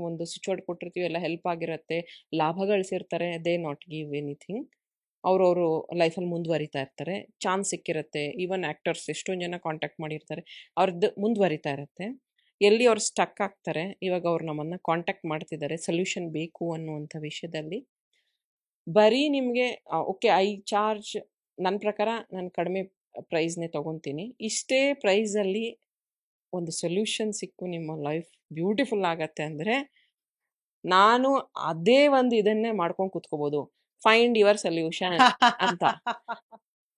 ಒಂದು ಸ್ವಿಚ್ ಕೊಟ್ಟಿರ್ತೀವಿ, ಎಲ್ಲ ಹೆಲ್ಪ್ ಆಗಿರುತ್ತೆ, ಲಾಭ ಗಳಿಸಿರ್ತಾರೆ. They not give anything. ಅವ್ರವರು ಲೈಫಲ್ಲಿ ಮುಂದುವರಿತಾ ಇರ್ತಾರೆ, ಚಾನ್ಸ್ ಸಿಕ್ಕಿರುತ್ತೆ. ಈವನ್ ಆ್ಯಕ್ಟರ್ಸ್ ಎಷ್ಟೊಂದು ಜನ ಕಾಂಟ್ಯಾಕ್ಟ್ ಮಾಡಿರ್ತಾರೆ, ಅವ್ರದ್ದು ಮುಂದುವರಿತಾ ಇರುತ್ತೆ. ಎಲ್ಲಿ ಅವ್ರು ಸ್ಟಕ್ ಆಗ್ತಾರೆ, ಇವಾಗ ಅವ್ರು ನಮ್ಮನ್ನು ಕಾಂಟ್ಯಾಕ್ಟ್ ಮಾಡ್ತಿದ್ದಾರೆ ಸೊಲ್ಯೂಷನ್ ಬೇಕು ಅನ್ನುವಂಥ ವಿಷಯದಲ್ಲಿ. ಬರೀ ನಿಮಗೆ ಓಕೆ, ಐ ಚಾರ್ಜ್, ನನ್ನ ಪ್ರಕಾರ ನಾನು ಕಡಿಮೆ ಪ್ರೈಸ್ನೇ ತೊಗೊತೀನಿ, ಇಷ್ಟೇ ಪ್ರೈಸಲ್ಲಿ ಒಂದು ಸೊಲ್ಯೂಷನ್ ಸಿಕ್ಕು ನಿಮ್ಮ ಲೈಫ್ ಬ್ಯೂಟಿಫುಲ್ ಆಗತ್ತೆ ಅಂದರೆ, ನಾನು ಅದೇ ಒಂದು ಇದನ್ನೇ ಮಾಡ್ಕೊಂಡು ಕೂತ್ಕೋಬೋದು, ಫೈಂಡ್ ಯುವರ್ ಸೊಲ್ಯೂಷನ್ ಅಂತ.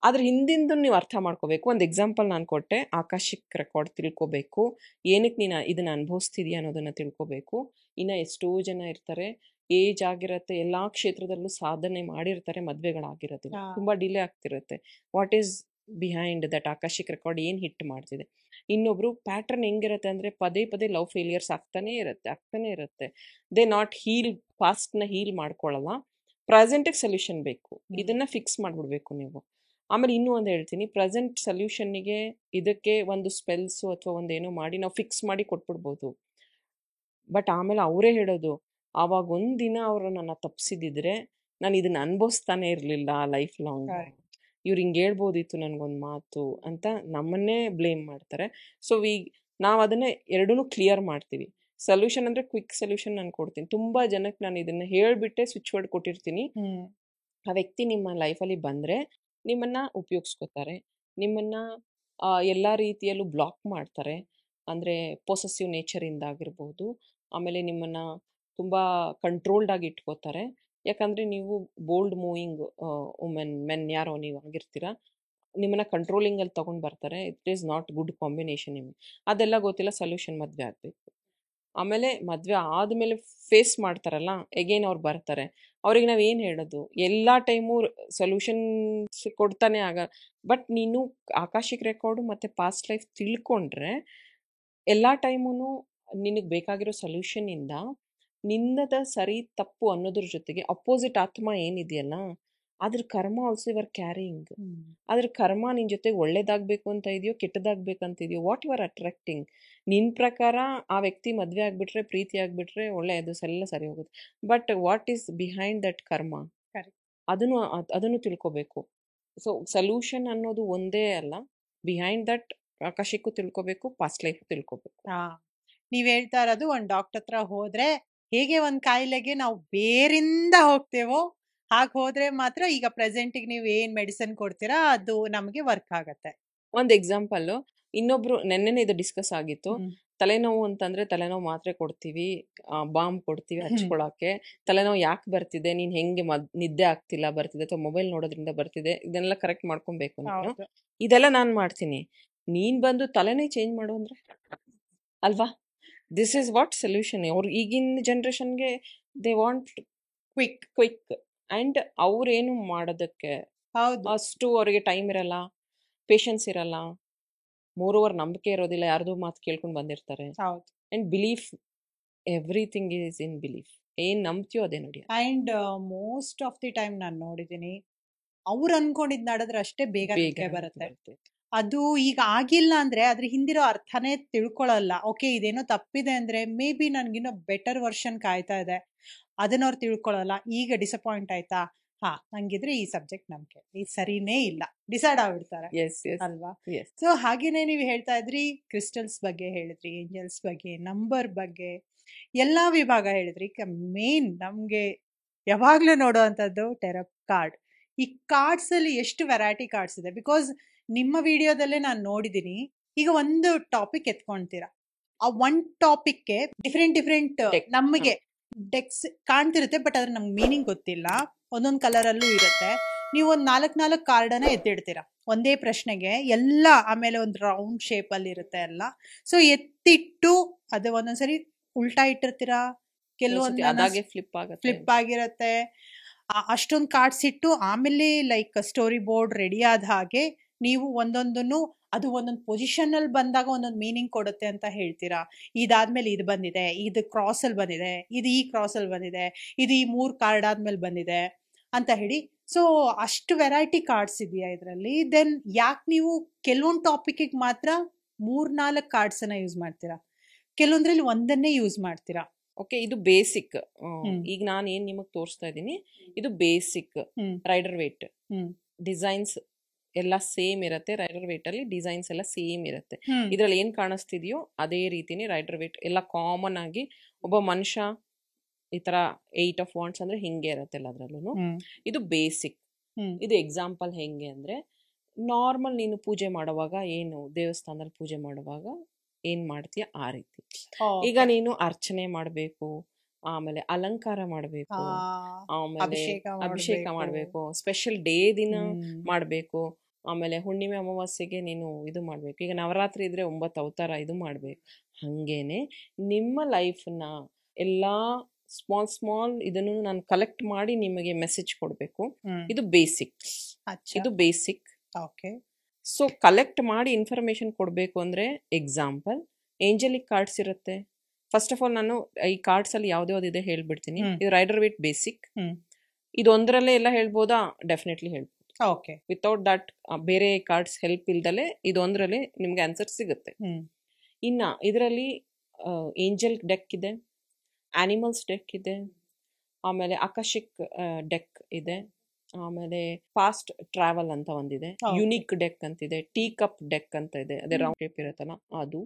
ಅದ್ರ ಹಿಂದಿಂದು ನೀವು ಅರ್ಥ ಮಾಡ್ಕೋಬೇಕು. ಒಂದು ಎಕ್ಸಾಂಪಲ್ ನಾನು ಕೊಟ್ಟೆ, ಆಕಾಶಿಕ್ ರೆಕಾರ್ಡ್ ತಿಳ್ಕೊಬೇಕು, ಏನಕ್ಕೆ ನೀನು ಇದನ್ನು ಅನುಭವಿಸ್ತಿದೀಯ ಅನ್ನೋದನ್ನು ತಿಳ್ಕೊಬೇಕು. ಇನ್ನು ಎಷ್ಟೋ ಜನ ಇರ್ತಾರೆ, ಏಜ್ ಆಗಿರುತ್ತೆ, ಎಲ್ಲ ಕ್ಷೇತ್ರದಲ್ಲೂ ಸಾಧನೆ ಮಾಡಿರ್ತಾರೆ, ಮದುವೆಗಳಾಗಿರೋದಿಲ್ಲ, ತುಂಬ ಡಿಲೇ ಆಗ್ತಿರುತ್ತೆ. What is behind that akashic record? ಏನು ಹಿಟ್ ಮಾಡ್ತಿದೆ? ಇನ್ನೊಬ್ರು ಪ್ಯಾಟರ್ನ್ ಹೆಂಗಿರುತ್ತೆ ಅಂದರೆ, ಪದೇ ಪದೇ ಲವ್ ಫೇಲಿಯರ್ಸ್ ಆಗ್ತಾನೇ ಇರುತ್ತೆ. ದೇ ನಾಟ್ ಹೀಲ್, ಪಾಸ್ಟ್ನ ಹೀಲ್ ಮಾಡ್ಕೊಳ್ಳಲ್ಲ, ಪ್ರೆಸೆಂಟಿಗೆ ಸೊಲ್ಯೂಷನ್ ಬೇಕು. ಇದನ್ನು ಫಿಕ್ಸ್ ಮಾಡಿಬಿಡ್ಬೇಕು ನೀವು. ಆಮೇಲೆ ಇನ್ನೂ ಒಂದು ಹೇಳ್ತೀನಿ, ಪ್ರೆಸೆಂಟ್ ಸೊಲ್ಯೂಷನ್ನಿಗೆ ಇದಕ್ಕೆ ಒಂದು ಸ್ಪೆಲ್ಸು ಅಥವಾ ಒಂದೇನೋ ಮಾಡಿ ನಾವು ಫಿಕ್ಸ್ ಮಾಡಿ ಕೊಟ್ಬಿಡ್ಬೋದು. ಬಟ್ ಆಮೇಲೆ ಅವರೇ ಹೇಳೋದು, ಆವಾಗ ಒಂದಿನ ಅವರು ನನ್ನ ತಪ್ಪಿಸಿದ್ರೆ ನಾನು ಇದನ್ನು ಅನುಭವಿಸ್ತಾನೆ ಇರಲಿಲ್ಲ ಲೈಫ್ ಲಾಂಗ್. ಇವ್ರು ಹಿಂಗೆ ಹೇಳ್ಬೋದಿತ್ತು ನನಗೊಂದು ಮಾತು ಅಂತ ನಮ್ಮನ್ನೇ ಬ್ಲೇಮ್ ಮಾಡ್ತಾರೆ. ಸೊ ನಾವು ಅದನ್ನು ಎರಡೂ ಕ್ಲಿಯರ್ ಮಾಡ್ತೀವಿ. ಸೊಲ್ಯೂಷನ್ ಅಂದರೆ ಕ್ವಿಕ್ ಸೊಲ್ಯೂಷನ್ ನಾನು ಕೊಡ್ತೀನಿ. ತುಂಬ ಜನಕ್ಕೆ ನಾನು ಇದನ್ನು ಹೇಳಿಬಿಟ್ಟೆ ಸ್ವಿಚ್ ವರ್ಡ್ ಕೊಟ್ಟಿರ್ತೀನಿ. ಆ ವ್ಯಕ್ತಿ ನಿಮ್ಮ ಲೈಫಲ್ಲಿ ಬಂದರೆ ನಿಮ್ಮನ್ನು ಉಪಯೋಗಿಸ್ಕೋತಾರೆ, ನಿಮ್ಮನ್ನು ಎಲ್ಲ ರೀತಿಯಲ್ಲೂ ಬ್ಲಾಕ್ ಮಾಡ್ತಾರೆ. ಅಂದರೆ ಪೊಸೆಸಿವ್ ನೇಚರಿಂದ ಆಗಿರ್ಬೋದು. ಆಮೇಲೆ ನಿಮ್ಮನ್ನು ತುಂಬ ಕಂಟ್ರೋಲ್ಡಾಗಿ ಇಟ್ಕೋತಾರೆ. ಯಾಕಂದರೆ ನೀವು ಬೋಲ್ಡ್ ಮೂವಿಂಗ್ ಮೆನ್ ಯಾರೋ ನೀವು ಆಗಿರ್ತೀರ, ನಿಮ್ಮನ್ನು ಕಂಟ್ರೋಲಿಂಗಲ್ಲಿ ತೊಗೊಂಡು ಬರ್ತಾರೆ. It is not good combination. ನಿಮಗೆ ಅದೆಲ್ಲ ಗೊತ್ತಿಲ್ಲ, ಸೊಲ್ಯೂಷನ್ ಮದುವೆ ಆಗಬೇಕು. ಆಮೇಲೆ ಮದುವೆ ಆದಮೇಲೆ ಫೇಸ್ ಮಾಡ್ತಾರಲ್ಲ, ಎಗೇನ್ ಅವ್ರು ಬರ್ತಾರೆ. ಅವ್ರಿಗೆ ನಾವು ಏನು ಹೇಳೋದು? ಎಲ್ಲ ಟೈಮು ಸೊಲ್ಯೂಷನ್ಸ್ ಕೊಡ್ತಾನೆ ಬಟ್ ನೀನು ಆಕಾಶಿಕ್ ರೆಕಾರ್ಡು ಮತ್ತು ಪಾಸ್ಟ್ ಲೈಫ್ ತಿಳ್ಕೊಂಡ್ರೆ ಎಲ್ಲ ಟೈಮೂ ನಿನಗೆ ಬೇಕಾಗಿರೋ ಸೊಲ್ಯೂಷನ್ನಿಂದ ನಿನ್ನದ ಸರಿ ತಪ್ಪು ಅನ್ನೋದ್ರ ಜೊತೆಗೆ ಅಪೋಸಿಟ್ ಆತ್ಮ ಏನಿದೆಯಲ್ಲ ಅದ್ರ ಕರ್ಮ ಆಲ್ಸೋ ಯುವರ್ ಕ್ಯಾರಿಂಗ್. ಅದ್ರ ಕರ್ಮ ನಿನ್ ಜೊತೆಗೆ ಒಳ್ಳೇದಾಗ್ಬೇಕು ಅಂತ ಇದೆಯೋ ಕೆಟ್ಟದಾಗ್ಬೇಕಂತ ಇದೆಯೋ ವಾಟ್ ಯು ಆರ್ ಅಟ್ರಾಕ್ಟಿಂಗ್. ನಿನ್ ಪ್ರಕಾರ ಆ ವ್ಯಕ್ತಿ ಮದ್ವೆ ಆಗ್ಬಿಟ್ರೆ ಪ್ರೀತಿ ಆಗ್ಬಿಟ್ರೆ ಒಳ್ಳೆಯದು ಎಲ್ಲ ಸರಿ ಹೋಗುತ್ತೆ. But what is behind that ಕರ್ಮ ಅದನ್ನು ತಿಳ್ಕೊಬೇಕು. ಸೊ ಸೊಲ್ಯೂಷನ್ ಅನ್ನೋದು ಒಂದೇ ಅಲ್ಲ, ಬಿಹೈಂಡ್ ದಟ್ ಆಕಾಶಕ್ಕೂ ತಿಳ್ಕೊಬೇಕು, ಪಾಸ್ಟ್ ಲೈಫ್ ತಿಳ್ಕೊಬೇಕು. ನೀವ್ ಹೇಳ್ತಾ ಇರೋದು ಒಂದ್ ಡಾಕ್ಟರ್ ಹತ್ರ ಹೋದ್ರೆ ಹೇಗೆ ಒಂದ್ ಕಾಯಿಲೆಗೆ ನಾವು ಬೇರಿಂದ ಹೋಗ್ತೇವೋ ಹಾಗೆ ಹೋದ್ರೆ ಮಾತ್ರ ಈಗ ಪ್ರೆಸೆಂಟಿಗೆ ನೀವು ಏನ್ ಮೆಡಿಸಿನ್ ಕೊಡ್ತೀರಾ ಅದು ನಮಗೆ ವರ್ಕ್ ಆಗತ್ತೆ. ಒಂದ್ ಎಕ್ಸಾಂಪಲ್, ಇನ್ನೊಬ್ರು ನೆನ್ನೆನೆ ಇದು ಡಿಸ್ಕಸ್ ಆಗಿತ್ತು. ತಲೆನೋವು ಅಂತಂದ್ರೆ ತಲೆನೋವು ಮಾತ್ರೆ ಕೊಡ್ತೀವಿ, ಬಾಂಬ್ ಕೊಡ್ತೀವಿ ಹಚ್ಕೊಳಕ್ಕೆ. ತಲೆನೋವು ಯಾಕೆ ಬರ್ತಿದೆ, ನೀನ್ ಹೆಂಗೆ ನಿದ್ದೆ ಆಗ್ತಿಲ್ಲ ಬರ್ತಿದೆ ಅಥವಾ ಮೊಬೈಲ್ ನೋಡೋದ್ರಿಂದ ಬರ್ತಿದೆ, ಇದನ್ನೆಲ್ಲ ಕರೆಕ್ಟ್ ಮಾಡ್ಕೊಬೇಕು ನೀನು. ಇದೆಲ್ಲ ನಾನ್ ಮಾಡ್ತೀನಿ, ನೀನ್ ಬಂದು ತಲೆನೇ ಚೇಂಜ್ ಮಾಡು ಅಂದ್ರೆ ಅಲ್ವಾ? This is what solution. ಅವ್ರು ಈಗಿನ ಜನರೇಷನ್ಗೆ ದೇ ವಾಂಟ್ ಕ್ವಿಕ್ ಅಂಡ್ ಅವ್ರೇನು ಮಾಡೋದಕ್ಕೆ ಅಷ್ಟು ಅವ್ರಿಗೆ ಟೈಮ್ ಇರಲ್ಲ, ಪೇಷನ್ಸ್ ಇರಲ್ಲ, ಮೋರೋವರ್ ನಂಬಿಕೆ ಇರೋದಿಲ್ಲ, ಯಾರ್ದು ಮಾತು ಕೇಳ್ಕೊಂಡು ಬಂದಿರ್ತಾರೆ. And belief, everything is in belief. ಏನ್ ನಂಬ್ತೀಯೋ ಅದೇ ನೋಡಿ. And most of the time ನಾನು ನೋಡಿದೀನಿ ಅವ್ರು ಅನ್ಕೊಂಡಿದ್ ನಡೆದ್ರೆ ಅಷ್ಟೇ ಬೇಗ ಬರುತ್ತೆ. ಅದು ಈಗ ಆಗಿಲ್ಲ ಅಂದ್ರೆ ಅದ್ರ ಹಿಂದಿರೋ ಅರ್ಥನೇ ತಿಳ್ಕೊಳಲ್ಲ. ಓಕೆ ಇದೇನೋ ತಪ್ಪಿದೆ ಅಂದ್ರೆ ಮೇ ಬಿ ನನ್ಗಿನ್ನೋ ಬೆಟರ್ ವರ್ಷನ್ ಕಾಯ್ತಾ ಇದೆ, ಅದನ್ನ ಅವ್ರು ತಿಳ್ಕೊಳಲ್ಲ. ಈಗ ಡಿಸಪಾಯಿಂಟ್ ಆಯ್ತಾ, ಹಂಗಿದ್ರೆ ಈ ಸಬ್ಜೆಕ್ಟ್ ನಮ್ಗೆ ಇದು ಸರಿನೇ ಇಲ್ಲ, ಡಿಸೈಡ್ ಆಗ್ಬಿಡ್ತಾರೆ ಅಲ್ವಾ? ಸೊ ಹಾಗೇನೆ ನೀವು ಹೇಳ್ತಾ ಇದ್ರಿ, ಕ್ರಿಸ್ಟಲ್ಸ್ ಬಗ್ಗೆ ಹೇಳಿದ್ರಿ, ಏಂಜಲ್ಸ್ ಬಗ್ಗೆ, ನಂಬರ್ ಬಗ್ಗೆ, ಎಲ್ಲಾ ವಿಭಾಗ ಹೇಳಿದ್ರಿ. ಮೇನ್ ನಮ್ಗೆ ಯಾವಾಗ್ಲೂ ನೋಡುವಂತದ್ದು ಟೆರೋ ಕಾರ್ಡ್. ಈ ಕಾರ್ಡ್ಸ್ ಅಲ್ಲಿ ಎಷ್ಟು ವೆರೈಟಿ ಕಾರ್ಡ್ಸ್ ಇದೆ, ಬಿಕಾಸ್ ನಿಮ್ಮ ವಿಡಿಯೋದಲ್ಲೇ ನಾನು ನೋಡಿದೀನಿ. ಈಗ ಒಂದು ಟಾಪಿಕ್ ಎತ್ಕೊಂತೀರಾ, ಆ ಒನ್ ಟಾಪಿಕ್ಗೆ ಡಿಫ್ರೆಂಟ್ ನಮಗೆ ಡೆಕ್ಸ್ ಕಾಣ್ತಿರುತ್ತೆ, ಬಟ್ ಅದ್ರ ನಮ್ಗೆ ಮೀನಿಂಗ್ ಗೊತ್ತಿಲ್ಲ. ಒಂದೊಂದು ಕಲರ್ ಅಲ್ಲೂ ಇರುತ್ತೆ. ನೀವು ಒಂದ್ 4 ಕಾರ್ಡನ್ನ ಎತ್ತಿಡ್ತೀರಾ ಒಂದೇ ಪ್ರಶ್ನೆಗೆ ಎಲ್ಲ, ಆಮೇಲೆ ಒಂದು ರೌಂಡ್ ಶೇಪ್ ಅಲ್ಲಿ ಇರುತ್ತೆ ಎಲ್ಲ. ಸೊ ಎತ್ತಿಟ್ಟು ಅದು ಒಂದೊಂದ್ಸರಿ ಉಲ್ಟಾ ಇಟ್ಟಿರ್ತೀರಾ, ಕೆಲವೊಂದು ಫ್ಲಿಪ್ ಆಗಿರತ್ತೆ. ಅಷ್ಟೊಂದು ಕಾರ್ಡ್ಸ್ ಇಟ್ಟು ಆಮೇಲೆ ಲೈಕ್ ಸ್ಟೋರಿ ಬೋರ್ಡ್ ರೆಡಿ ಆದ ಹಾಗೆ ನೀವು ಒಂದೊಂದನ್ನು ಅದು ಒಂದೊಂದು ಪೊಸಿಷನ್ ಅಲ್ಲಿ ಬಂದಾಗ ಒಂದೊಂದು ಮೀನಿಂಗ್ ಕೊಡುತ್ತೆ ಅಂತ ಹೇಳ್ತೀರಾ. ಇದಾದ್ಮೇಲೆ ಇದು ಬಂದಿದೆ, ಇದು ಕ್ರಾಸ್ ಅಲ್ಲಿ ಬಂದಿದೆ, ಇದು ಈ ಕ್ರಾಸ್ ಅಲ್ಲಿ ಬಂದಿದೆ, ಇದು ಈ 3 ಕಾರ್ಡ್ ಆದ್ಮೇಲೆ ಬಂದಿದೆ ಅಂತ ಹೇಳಿ. ಸೊ ಅಷ್ಟು ವೆರೈಟಿ ಕಾರ್ಡ್ಸ್ ಇದೆಯಾ ಇದರಲ್ಲಿ? ದೆನ್ ಯಾಕೆ ನೀವು ಕೆಲವೊಂದು ಟಾಪಿಕ್ಗೆ ಮಾತ್ರ 3-4 ಕಾರ್ಡ್ಸ್ ಅನ್ನ ಯೂಸ್ ಮಾಡ್ತೀರಾ, ಕೆಲವೊಂದ್ರಲ್ಲಿ ಒಂದನ್ನೇ ಯೂಸ್ ಮಾಡ್ತೀರಾ? ಓಕೆ, ಇದು ಬೇಸಿಕ್. ಈಗ ನಾನು ಏನ್ ನಿಮಗ್ ತೋರಿಸ್ತಾ ಇದ್ದೀನಿ ಇದು ಬೇಸಿಕ್. ರೈಡರ್ ವೇಟ್ ಡಿಸೈನ್ಸ್ ಎಲ್ಲ ಸೇಮ್ ಇರುತ್ತೆ. ರೈಡರ್ ವೇಟ್ ಅಲ್ಲಿ ಡಿಸೈನ್ಸ್ ಎಲ್ಲ ಸೇಮ್ ಇರುತ್ತೆ. ಇದ್ರಲ್ಲಿ ಏನ್ ಕಾಣಿಸ್ತಿದ್ಯೋ ಅದೇ ರೀತಿನೇ ರೈಡರ್ ವೇಟ್ ಎಲ್ಲ ಕಾಮನ್ ಆಗಿ ಒಬ್ಬ ಮನುಷ್ಯ ಈ ತರ 8 ಆಫ್ ವಾಂಡ್ಸ್ ಅಂದ್ರೆ ಹಿಂಗೆ ಇರುತ್ತೆ ಎಲ್ಲದ್ರಲ್ಲೂ. ಇದು ಬೇಸಿಕ್. ಇದು ಎಕ್ಸಾಂಪಲ್ ಹೆಂಗೆ ಅಂದ್ರೆ, ನಾರ್ಮಲ್ ನೀನು ಪೂಜೆ ಮಾಡುವಾಗ ಏನು ದೇವಸ್ಥಾನದಲ್ಲಿ ಪೂಜೆ ಮಾಡುವಾಗ ಏನ್ ಮಾಡ್ತೀಯ ಆ ರೀತಿ. ಈಗ ನೀನು ಅರ್ಚನೆ ಮಾಡ್ಬೇಕು, ಆಮೇಲೆ ಅಲಂಕಾರ ಮಾಡ್ಬೇಕು, ಆಮೇಲೆ ಅಭಿಷೇಕ ಮಾಡ್ಬೇಕು, ಸ್ಪೆಷಲ್ ಡೇ ದಿನ ಮಾಡ್ಬೇಕು, ಆಮೇಲೆ ಹುಣ್ಣಿಮೆ ಅಮಾವಾಸ್ಯೆಗೆ ನೀನು ಇದು ಮಾಡ್ಬೇಕು. ಈಗ ನವರಾತ್ರಿ ಇದ್ರೆ 9 ಅವತಾರ ಇದು ಮಾಡ್ಬೇಕು. ಹಂಗೇನೆ ನಿಮ್ಮ ಲೈಫ್ನ ಎಲ್ಲಾ ಸ್ಮಾಲ್ ಇದನ್ನು ನಾನು ಕಲೆಕ್ಟ್ ಮಾಡಿ ನಿಮಗೆ ಮೆಸೇಜ್ ಕೊಡ್ಬೇಕು. ಇದು ಬೇಸಿಕ್. ಇದು ಬೇಸಿಕ್. ಸೊ ಕಲೆಕ್ಟ್ ಮಾಡಿ ಇನ್ಫಾರ್ಮೇಶನ್ ಕೊಡ್ಬೇಕು ಅಂದ್ರೆ, ಎಕ್ಸಾಂಪಲ್ ಏಂಜಲಿಕ್ ಕಾರ್ಡ್ಸ್ ಇರುತ್ತೆ. ಫಸ್ಟ್ ಆಫ್ ಆಲ್ ನಾನು ಈ ಕಾರ್ಡ್ಸ್ ಅಲ್ಲಿ ಯಾವ್ದು ಇದೆ ಹೇಳ್ಬಿಡ್ತೀನಿ. ಇದು ರೈಡರ್ ವೇಟ್ ಬೇಸಿಕ್. ಇದೊಂದರಲ್ಲೇ ಎಲ್ಲ ಹೇಳ್ಬೋದಾ? ಡೆಫಿನೆಟ್ಲಿ ಹೇಳ್ಬೋದು. ವಿತೌಟ್ ದಟ್ ಬೇರೆ ಕಾರ್ಡ್ಸ್ ಹೆಲ್ಪ್ ಇಲ್ದಲೆ ಇದೊಂದ್ರಲ್ಲಿ ನಿಮ್ಗೆ ಆನ್ಸರ್ ಸಿಗುತ್ತೆ. ಇನ್ನ ಇದರಲ್ಲಿ ಏಂಜಲ್ ಡೆಕ್ ಇದೆ, ಆನಿಮಲ್ಸ್ ಡೆಕ್ ಇದೆ, ಆಮೇಲೆ ಆಕಾಶಿಕ್ ಡೆಕ್ ಇದೆ, ಆಮೇಲೆ ಫಾಸ್ಟ್ ಟ್ರಾವೆಲ್ ಅಂತ ಒಂದಿದೆ, ಯುನಿಕ್ ಡೆಕ್ ಅಂತಿದೆ, ಟೀ ಕಪ್ ಡೆಕ್ ಅಂತ ಇದೆ, ಅದೇ ರೌಂಡ್ ಶೇಪ್ ಇರುತ್ತಲ್ಲ ಅದು.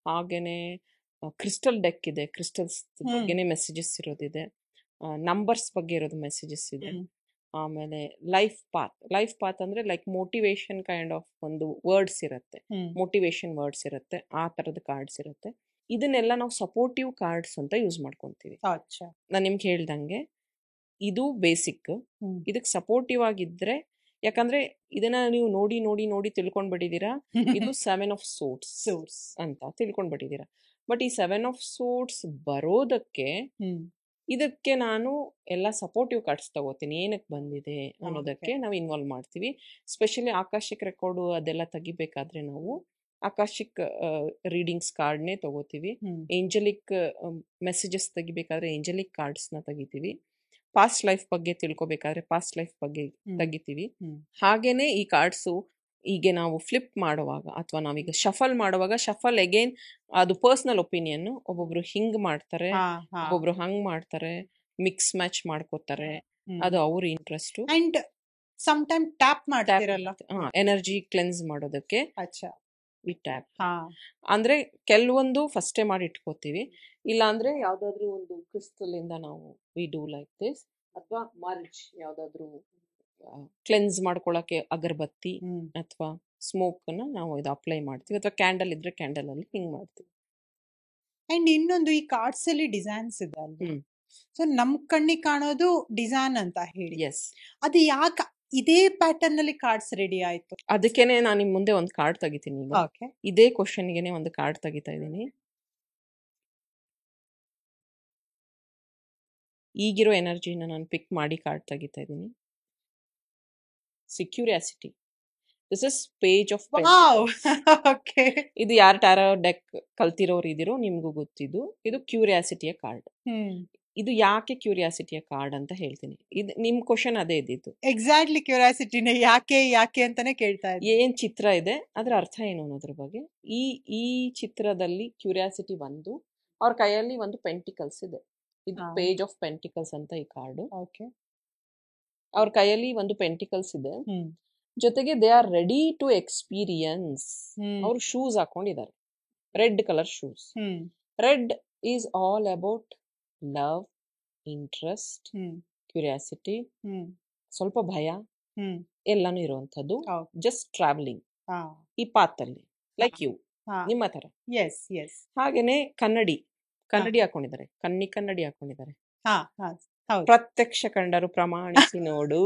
ಹಾಗೇನೆ ಕ್ರಿಸ್ಟಲ್ ಡೆಕ್ ಇದೆ, ಕ್ರಿಸ್ಟಲ್ಸ್ ಬಗ್ಗೆನೇ ಮೆಸೇಜಸ್ ಇರೋದಿದೆ, ನಂಬರ್ಸ್ ಬಗ್ಗೆ ಇರೋದು ಮೆಸೇಜಸ್ ಇದೆ. ಆಮೇಲೆ ಲೈಫ್ ಪಾತ್ ಅಂದ್ರೆ ಲೈಕ್ ಮೋಟಿವೇಶನ್ ಕೈಂಡ್ ಆಫ್ ಒಂದು ವರ್ಡ್ಸ್ ಇರುತ್ತೆ, ಮೋಟಿವೇಶನ್ ವರ್ಡ್ಸ್ ಇರುತ್ತೆ, ಆ ತರದ ಕಾರ್ಡ್ಸ್ ಇರುತ್ತೆ. ಇದನ್ನೆಲ್ಲ ನಾವು ಸಪೋರ್ಟಿವ್ ಕಾರ್ಡ್ಸ್ ಅಂತ ಯೂಸ್ ಮಾಡ್ಕೊಂತೀವಿ. ನಾನು ನಿಮ್ಗೆ ಹೇಳ್ದಂಗೆ ಇದು ಬೇಸಿಕ್. ಇದಕ್ ಸಪೋರ್ಟಿವ್ ಆಗಿದ್ರೆ, ಯಾಕಂದ್ರೆ ಇದನ್ನ ನೀವು ನೋಡಿ ತಿಳ್ಕೊಂಡ್ಬಿಟ್ಟಿದೀರಾ. ಇದು 7 ಆಫ್ ಸೋರ್ಸ್ ಅಂತ ತಿಳ್ಕೊಂಡ್ಬಿಟ್ಟಿದೀರಾ. ಬಟ್ ಈ 7 ಆಫ್ ಸೋರ್ಸ್ ಬರೋದಕ್ಕೆ ಇದಕ್ಕೆ ನಾನು ಎಲ್ಲ ಸಪೋರ್ಟಿವ್ ಕಾರ್ಡ್ಸ್ ತಗೋತೀನಿ. ಏನಕ್ಕೆ ಬಂದಿದೆ ಅನ್ನೋದಕ್ಕೆ ನಾವು ಇನ್ವಾಲ್ವ್ ಮಾಡ್ತೀವಿ. ಸ್ಪೆಷಲಿ ಆಕಾಶಿಕ್ ರೆಕಾರ್ಡು ಅದೆಲ್ಲ ತೆಗಿಬೇಕಾದ್ರೆ ನಾವು ಆಕಾಶಿಕ್ ರೀಡಿಂಗ್ಸ್ ಕಾರ್ಡ್ನೇ ತಗೋತೀವಿ. ಏಂಜಲಿಕ್ ಮೆಸೇಜಸ್ ತೆಗಿಬೇಕಾದ್ರೆ ಏಂಜಲಿಕ್ ಕಾರ್ಡ್ಸ್ನ ತೆಗಿತೀವಿ. ಪಾಸ್ಟ್ ಲೈಫ್ ಬಗ್ಗೆ ತಿಳ್ಕೊಬೇಕಾದ್ರೆ ಪಾಸ್ಟ್ ಲೈಫ್ ಬಗ್ಗೆ ತೆಗಿತೀವಿ. ಹಾಗೇನೆ ಈ ಕಾರ್ಡ್ಸು ಈಗ ನಾವು ಫ್ಲಿಪ್ ಮಾಡುವಾಗ ಅಥವಾ ನಾವೀಗ ಶಫಲ್ ಮಾಡುವಾಗ ಶಫಲ್ ಅಗೇನ್ ಅದು ಪರ್ಸನಲ್ ಒಪಿನಿಯನ್. ಒಬ್ಬೊಬ್ರು ಹಿಂಗ್ ಮಾಡ್ತಾರೆ, ಒಬ್ಬೊಬ್ರು ಹಂಗ್ ಮಾಡ್ತಾರೆ, ಮಿಕ್ಸ್ ಮ್ಯಾಚ್ ಮಾಡ್ಕೋತಾರೆ, ಅದು ಅವ್ರ interest. And some time tap ಮಾಡ್ತಿರಲ್ಲ ಎನರ್ಜಿ ಕ್ಲೆನ್ಸ್ ಮಾಡೋದಕ್ಕೆ ಈ ಟ್ಯಾಪ್. ಅಂದ್ರೆ ಕೆಲವೊಂದು ಫಸ್ಟೇ ಮಾಡಿ ಇಟ್ಕೋತೀವಿ, ಇಲ್ಲ ಅಂದ್ರೆ ಯಾವ್ದಾದ್ರು ಒಂದು ಕ್ರಿಸ್ಟಲ್ ಇಂದ ನಾವು ವಿ ಡೂ ಲೈಕ್ ದಿಸ್, ಅಥವಾ ಮರ್ಜ್ ಯಾವ್ದಾದ್ರು ಕ್ಲೆನ್ಸ್ ಮಾಡ್ಕೊಳಕ್ಕೆ ಅಗರಬತ್ತಿ ಅಥವಾ ಸ್ಮೋಕ್ ಅನ್ನ ನಾವು ಇದು ಅಪ್ಲೈ ಮಾಡ್ತೀವಿ, ಅಥವಾ ಕ್ಯಾಂಡಲ್ ಇದ್ರೆ ಕ್ಯಾಂಡಲ್ ಅಲ್ಲಿ ಹಿಂಗ್ ಮಾಡ್ತೀವಿ. ಅಂಡ್ ಇನ್ನೊಂದು ಈ ಕಾರ್ಡ್ಸ್ ಅಲ್ಲಿ ಡಿಸೈನ್ಸ್ ಇದೆ ಅಲ್ವಾ, ಸೊ ನಮ್ ಕಣ್ಣಿಗೆ ಕಾಣೋದು ಡಿಸೈನ್ ಅಂತ ಹೇಳಿ, ಅದು ಯಾಕೆ ಇದೇ ಪ್ಯಾಟರ್ನ್ ಅಲ್ಲಿ ಕಾರ್ಡ್ಸ್ ರೆಡಿ ಆಯ್ತು? ಅದಕ್ಕೇನೆ ನಾನು ನಿಮ್ ಮುಂದೆ ಒಂದು ಕಾರ್ಡ್ ತೆಗಿತೀನಿ ಈಗ. ಇದೇ ಕ್ವಶನ್ ಗೆನೆ ಒಂದು ಕಾರ್ಡ್ ತೆಗಿತಾ ಇದ್ದೀನಿ. ಈಗಿರೋ ಎನರ್ಜಿನ ನಾನು ಪಿಕ್ ಮಾಡಿ ಕಾರ್ಡ್ ತೆಗಿತಾ ಇದ್ದೀನಿ. Curiosity. This is page of ಇದು ಯಾರು ಟ್ಯಾರೋ ಡೆಕ್ ಕಲ್ತಿರೋರು ಇದಿರೋ ನಿಮ್ಗೂ ಗೊತ್ತಿದ್ದು, ಇದು ಕ್ಯೂರಿಯಾಸಿಟಿಯ ಕಾರ್ಡ್. ಇದು ಯಾಕೆ ಕ್ಯೂರಿಯಾಸಿಟಿಯ ಕಾರ್ಡ್ ಅಂತ ಹೇಳ್ತೀನಿ. ಇದು ನಿಮ್ ಕ್ವಶನ್ ಅದೇ ಇದ್ದಿತ್ತು. ಎಕ್ಸಾಕ್ಟ್ಲಿ ಕ್ಯೂರಿಯಾಸಿಟಿನೇ ಯಾಕೆ ಅಂತಾನೆ ಕೇಳ್ತಾ ಇದ್ದೀನಿ. ಏನ್ ಚಿತ್ರ ಇದೆ, ಅದ್ರ ಅರ್ಥ ಏನು ಅನ್ನೋದ್ರ ಬಗ್ಗೆ. ಈ ಚಿತ್ರದಲ್ಲಿ ಕ್ಯೂರಿಯಾಸಿಟಿ ಬಂದು ಅವ್ರ ಕೈಯಲ್ಲಿ ಒಂದು ಪೆಂಟಿಕಲ್ಸ್ ಇದೆ. ಇದು ಪೇಜ್ ಆಫ್ ಪೆಂಟಿಕಲ್ಸ್ ಅಂತ ಈ ಕಾರ್ಡು. ಅವ್ರ ಕೈಯಲ್ಲಿ ಒಂದು ಪೆಂಟಿಕಲ್ಸ್ ಇದೆ, ಜೊತೆಗೆ they are ready to experience. ಅವ್ರು ಶೂಸ್ ಹಾಕೊಂಡಿದ್ದಾರೆ, red colour shoes. Red is all about love, interest, curiosity, ಸ್ವಲ್ಪ ಭಯ, ಎಲ್ಲಾನು ಇರುವಂತದ್ದು. ಜಸ್ಟ್ ಟ್ರಾವೆಲಿಂಗ್ ಈ ಪಾತ್ ಅಲ್ಲಿ, ಲೈಕ್ ಯು, ನಿಮ್ಮ ತರ. ಹಾಗೇನೆ ಕನ್ನಡಿ ಹಾಕೊಂಡಿದ್ದಾರೆ, ಕನ್ನಡಿ ಹಾಕೊಂಡಿದ್ದಾರೆ. ಪ್ರತ್ಯಕ್ಷ ಕಂಡರು ಪ್ರಮಾಣಿಸಿ ನೋಡು.